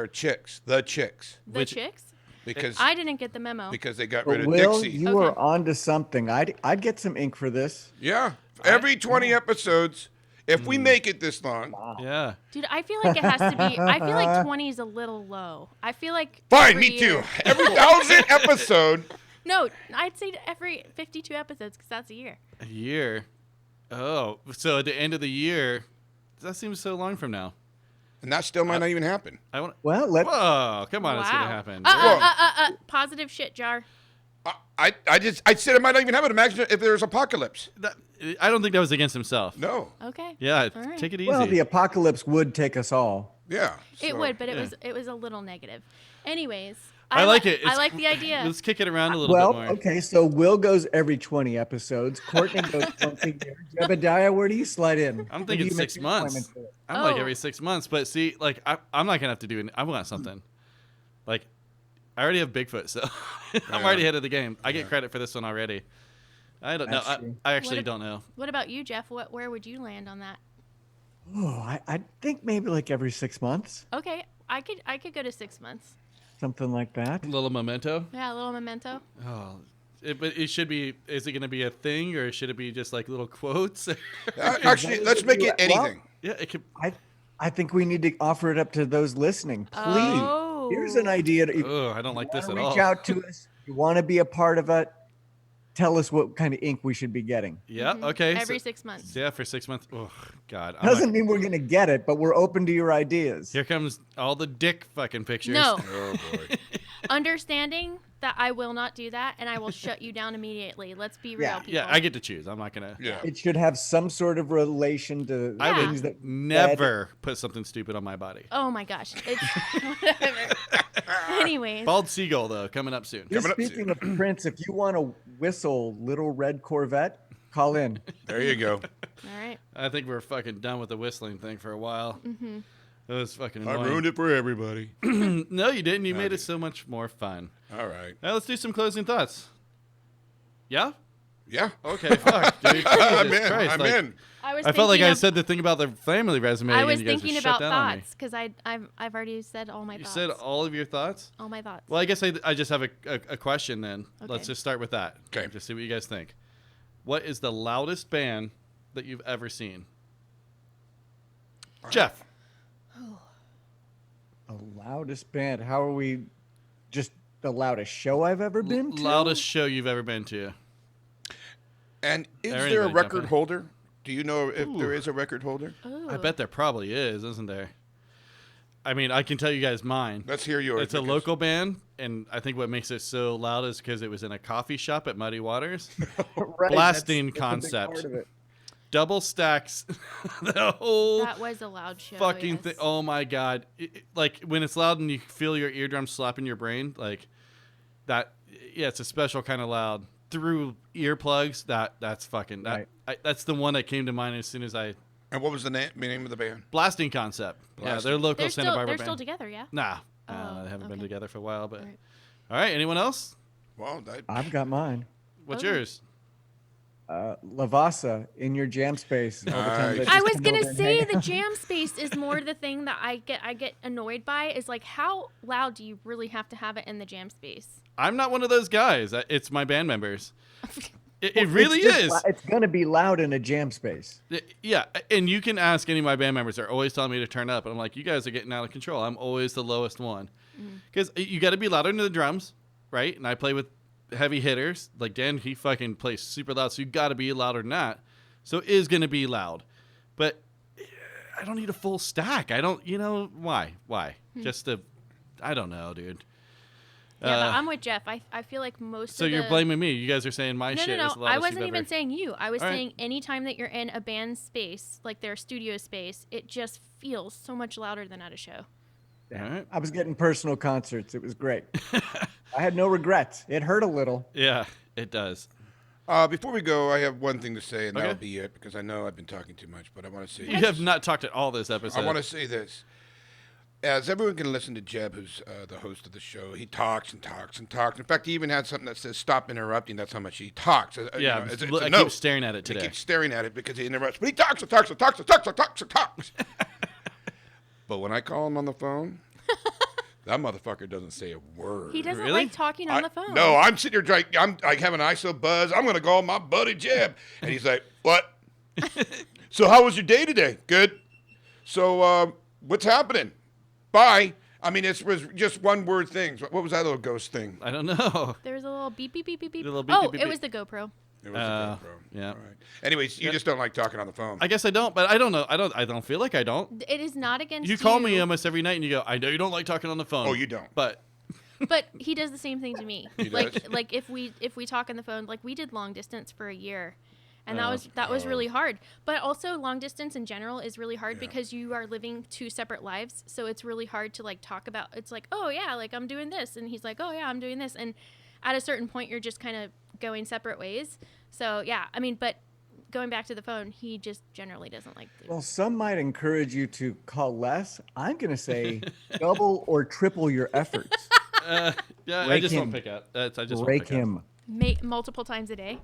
chicks. The chicks. The Which- chicks. Because I didn't get the memo. they got But rid of Will, Dixie. you are Okay. onto something. I'd get some ink for this. Yeah. Every 20 episodes, if we make it this long. Yeah. Dude, I feel like it has to be. I feel like 20 is a little low. I feel like. Fine, every me year- too. Every 1,000 episode. No, I'd say every 52 episodes because that's a year. A year. Oh, so at the end of the year, that seems so long from now. And that still might not even happen. I want. Well, let Whoa, come on, it's gonna Wow. happen. Positive shit jar. I said it might not even happen. Imagine if there's apocalypse. I don't think that was against himself. No. Okay. Yeah, All right. take it easy. well, the apocalypse would take us all. Yeah. It so- would, but yeah. it was a little negative. Anyways, I like it. I It's- like the idea. Let's kick it around a little Well, bit more. okay, so Will goes every 20 episodes. Courtney goes once a year. Jebediah, where do you slide in? I'm When do thinking you make 6 your months. appointment for it? I'm like Oh. every 6 months, but see, like I'm not gonna have to do it. I want something. Like I already have Bigfoot, so I'm already ahead of the game. I get credit for this one already. I don't know. That's true. I actually What if- don't know. What about you, Jeff? Where would you land on that? Oh, I think maybe like every 6 months, Okay, I could go to 6 months. something like that. A little memento. Yeah, a little memento. Oh, But it should be. Is it going to be a thing, or should it be just like little quotes? Actually, let's make it anything. Yeah, it could. I think we need to offer it up to those listening. Please. Oh. Here's an idea. Oh, I don't like this at Reach all. out to us. If you want to be a part of it, tell us what kind of ink we should be getting. Yeah. Okay. Every 6 months. Yeah, for 6 months. Oh God. Doesn't mean we're going to get it, but we're open to your ideas. Here comes all the dick fucking pictures. No. Oh boy. Understanding that I will not do that, and I will shut you down immediately. Let's be real, Yeah. people. Yeah, I get to choose. I'm not gonna. Yeah. It should have some sort of relation to I would things that never put something stupid on my body. Oh my gosh. It's whatever. Anyways. Bald seagull though, coming up soon. Just Coming up speaking of Prince, if you want to whistle Little Red Corvette, call in. There you go. All right. I think we're fucking done with the whistling thing for a while. Mm-hmm. It was fucking I annoying. ruined it for everybody. No, you didn't. You made did. it so much more fun. All right. Now let's do some closing thoughts. Yeah? Yeah. Okay, fuck, dude. I'm Jesus in. Christ, I'm like, in. I felt like I said the thing about the family resume. I and was you guys thinking just about shut down on me. thoughts because I've already said all my You thoughts. said all of your thoughts? all my thoughts. Well, I guess I just have a question then. Okay. Let's just start with that. Okay. Just see what you guys think. What is the loudest band that you've ever seen? Jeff. The loudest band. How are we? Just the loudest show I've ever been to? Loudest show you've ever been to. And is Or there a anybody, record jump in. holder? Do you know if there is a record holder? Ooh. I bet there probably is, isn't there? I mean, I can tell you guys mine. Let's hear yours. It's a because- local band, and I think what makes it so loud is because it was in a coffee shop at Muddy Waters. Right, Blasting that's a big concept. part of it. Double stacks, the whole That was a loud show. fucking yes. thing. Oh my god! Like when it's loud and you feel your eardrums slapping your brain, like that. Yeah, it's a special kind of loud through earplugs. That's fucking. That's the one that came to mind as soon as I. And what was the name of the band? Blasting Concept. Yeah, Blasting. they're local They're Santa still Barbara they're band. still together, yeah. Nah, Oh, they haven't been okay. together for a while. But Alright. all right, anyone else? Well, I've got mine. What's Okay. yours? Lavasa in your jam space. All the time. Nice. They I just was come gonna over and say hang the out. jam space is more the thing that I get annoyed by is like how loud do you really have to have it in the jam space? I'm not one of those guys. It's my band members. It Well, really it's just is. It's gonna be loud in a jam space. Yeah, and you can ask any of my band members. They're always telling me to turn up, and I'm like, you guys are getting out of control. I'm always the lowest one, because you got to be louder than the drums, right? And I play with heavy hitters. Like Dan, he fucking plays super loud, so you got to be louder than that. So it is gonna be loud, but I don't need a full stack. I don't, why? Just to, I don't know, dude. Yeah, but I'm with Jeff. I feel like most So of the you're blaming me. You guys are saying my No, shit no, is the no. loudest I you've wasn't even ever- saying you. I was All right. saying anytime that you're in a band space, like their studio space, it just feels so much louder than at a show. All right. I was getting personal concerts. It was great. I had no regrets. It hurt a little. Yeah, it does. Before we go, I have one thing to say, and Okay. that'll be it, because I know I've been talking too much, but I want to say You have not talked at all this episode. I want to say this. As everyone can listen to Jeb, who's the host of the show, he talks and talks and talks. In fact, he even had something that says "Stop interrupting." That's how much he talks. Yeah, it's I a keep note. staring at it I today. keep staring at it because he interrupts. But he talks and talks and talks and talks and talks and talks. But when I call him on the phone, that motherfucker doesn't say a word. He doesn't Really? like talking on the phone. No, I'm sitting here I'm like having an ISO buzz. I'm gonna call my buddy Jeb, and he's like, "What? So how was your day today? Good. So what's happening? Bye." I mean, it was just one word things. What was that little ghost thing? I don't know. There was a little beep beep beep beep beep. A little beep, Oh, beep, beep, it beep. was the GoPro. It was a GoPro. yeah. All right. Anyways, you just don't like talking on the phone. I guess I don't, but I don't know. I don't feel like I don't. It is not against You call me almost every night and you go, I know you don't like talking on the phone. Oh, you don't. But but he does the same thing to me. He like does? like if we talk on the phone, like we did long distance for a year. And Oh. that was really hard. But also long distance in general is really hard Yeah. because you are living two separate lives. So it's really hard to like talk about. It's like, "Oh yeah, like I'm doing this." And he's like, "Oh yeah, I'm doing this." And at a certain point you're just kind of going separate ways. So yeah, I mean, but going back to the phone, he just generally doesn't like to. Well, some might encourage you to call less. I'm going to say double or triple your efforts. yeah, I Rake just him. won't pick up. I just won't Rake pick up. him. Multiple times a day.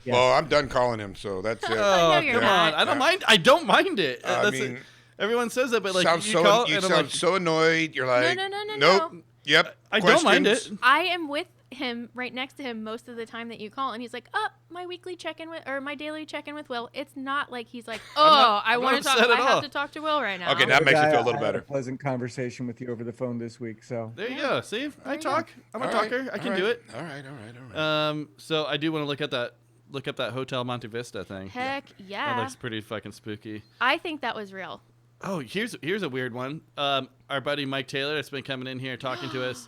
Yes. Well, I'm done calling him, so that's it. Oh, No, you're come not. on. I don't mind. I don't mind it. I That's mean, everyone says that, but like sounds you so call you and I'm sound like, so annoyed. You're like, no, nope. no. Yep. I don't mind questions. it. I am with him right next to him most of the time that you call, and he's like, "Oh, my weekly check-in with, or my daily check-in with Will." It's not like he's like, "Oh, I want to talk. upset at I have all. to talk to Will right now." Okay, that makes it feel a little I had better. a pleasant conversation with you over the phone this week. So There you go. See, I you go. talk. I'm a All right, talker. I can all do right, it. All right. So I do want to look up that Hotel Monte Vista thing. Heck That yeah! looks pretty fucking spooky. I think that was real. Oh, here's a weird one. Our buddy Mike Taylor that's been coming in here talking to us.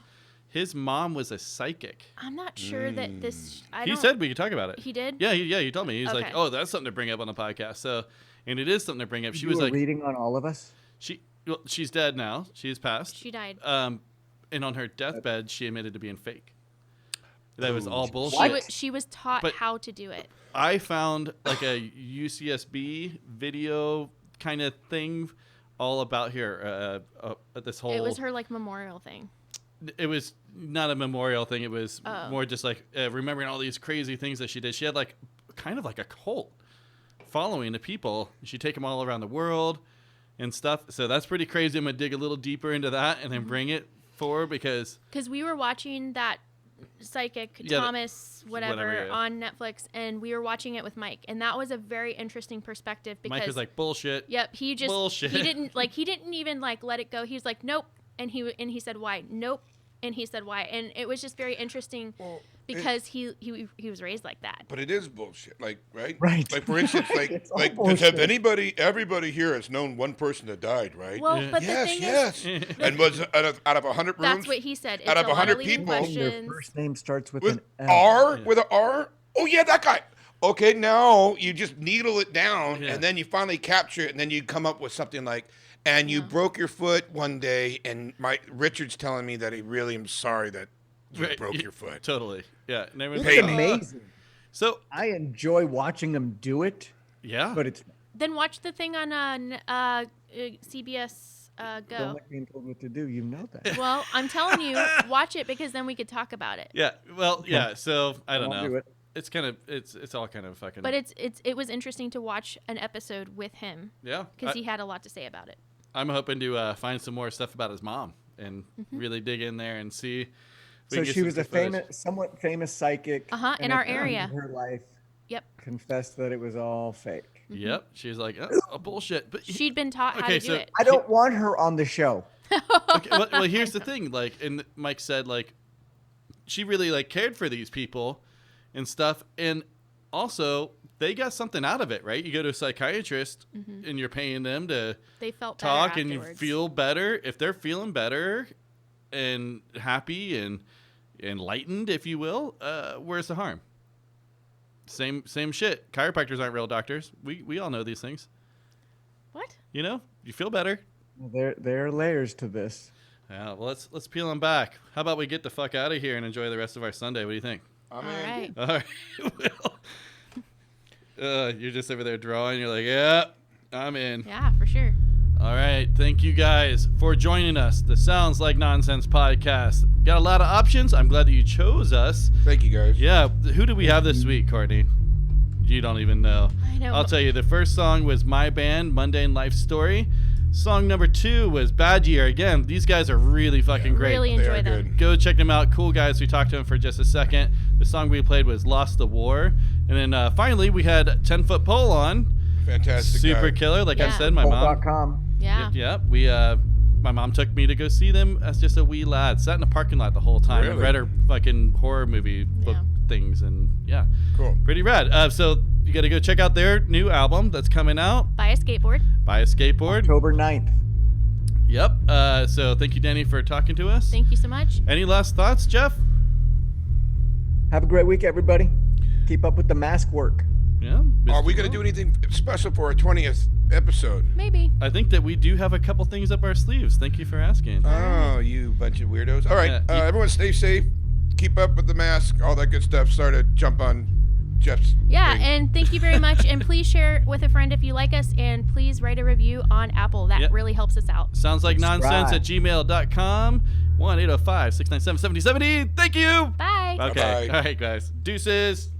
His mom was a psychic. I'm not sure that this. He said we could talk about it. He did? Yeah, he told me. He's like, Okay. "Oh, that's something to bring up on the podcast." So, and it is something to bring up. She you was were like, reading on all of us. she's dead now. She's passed. She died. And on her deathbed, she admitted to being fake. That was all She bullshit. she was taught But- how to do it. I found like a UCSB video kind of thing, all about here. This whole. It was her like memorial thing. It was not a memorial thing. It was Oh. more just like remembering all these crazy things that she did. She had like kind of like a cult following the people. She'd take them all around the world and stuff. So that's pretty crazy. I'm gonna dig a little deeper into that and then bring it forward because We were watching that psychic Yeah, Thomas whatever yeah. on Netflix, and we were watching it with Mike, and that was a very interesting perspective because Mike was like bullshit. yep, he just bullshit. he didn't even like let it go. He was like, nope, and he said why, nope, and he said why, and it was just very interesting because he was raised like that. But it is bullshit, like right? Right. Like for instance, It's all have bullshit. everybody here has known one person that died, right? Well, but the yes, thing yes. is, And was out of 100 rooms, that's what he said. It's out of a lot 100 leading people, And their questions. first name starts with with an L. R, with a R. Oh yeah, that guy. Okay, now you just needle it down, Yeah. and then you finally capture it, and then you come up with something like, and you broke your foot one day, and Richard's telling me that he really am sorry that you Right, broke your foot. Totally. Yeah. And everyone's It's Hey, like, amazing. So I enjoy watching them do it, yeah. but it's Then watch the thing on CBS don't Go. like being told what to do. You know that. Well, I'm telling you, watch it because then we could talk about it. Yeah. Well, yeah. So I don't won't know. do it. It's kind of it's all kind of fucking. But it was interesting to watch an episode with him yeah. because he had a lot to say about it. I'm hoping to find some more stuff about his mom and really dig in there and see. if we So can get she some was a good footage. somewhat famous psychic. Uh-huh, in and our at the end area. of her life, Yep. confessed that it was all fake. Yep. She's like, oh, bullshit. But She'd been taught how Okay, to do so- it. I don't want her on the show. okay, well, here's the thing. Like, and Mike said, like, she really like cared for these people and stuff, and also they got something out of it, right? You go to a psychiatrist and you're paying them to They felt talk, better and you afterwards. feel better. If they're feeling better and happy and enlightened, if you will, where's the harm? Same shit. Chiropractors aren't real doctors. We all know these things. What? You know, you feel better. Well, there are layers to this. Yeah, well, let's peel them back. How about we get the fuck out of here and enjoy the rest of our Sunday? What do you think? All right. All right. Well, you're just over there drawing. You're like, yeah, I'm in. Yeah, for sure. All right. Thank you guys for joining us. The Sounds Like Nonsense podcast. Got a lot of options. I'm glad that you chose us. Thank you, guys. Yeah. Who do we have this week, Courtney? You don't even know. I know. I'll tell you. The first song was My Band, Mundane Life Story. Song number 2 was Bad Year. Again, these guys are really fucking great. Really They enjoy are them. good. Go check them out. Cool guys. We talked to them for just a second. The song we played was Lost the War. And then finally, we had 10 Foot Pole on. Fantastic. Super guy. killer. Like I Yeah. said, my mom. Bolt.com. Yeah. Yeah. My mom took me to go see them as just a wee lad. Sat in the parking lot the whole time and Really? read her fucking horror movie book Yeah. things. And yeah, Cool. pretty rad. So you got to go check out their new album that's coming out. Buy a skateboard. Buy a skateboard. October 9th. Yep. So thank you, Denny, for talking to us. Thank you so much. Any last thoughts, Jeff? Have a great week, everybody. Keep up with the mask work. Yeah. Are we Mr. going to Will? do anything special for our 20th episode? Maybe. I think that we do have a couple things up our sleeves. Thank you for asking. Oh, you bunch of weirdos. All right. Yeah, Everyone stay safe. Keep up with the mask, all that good stuff. Start to jump on Jeff's Yeah, thing. and thank you very much. And please share with a friend if you like us, and please write a review on Apple. That Yep. really helps us out. Sounds like nonsense at Subscribe. gmail.com. 1-805-697-7070. Thank you. Bye. Okay. Bye-bye. All right, guys. Deuces.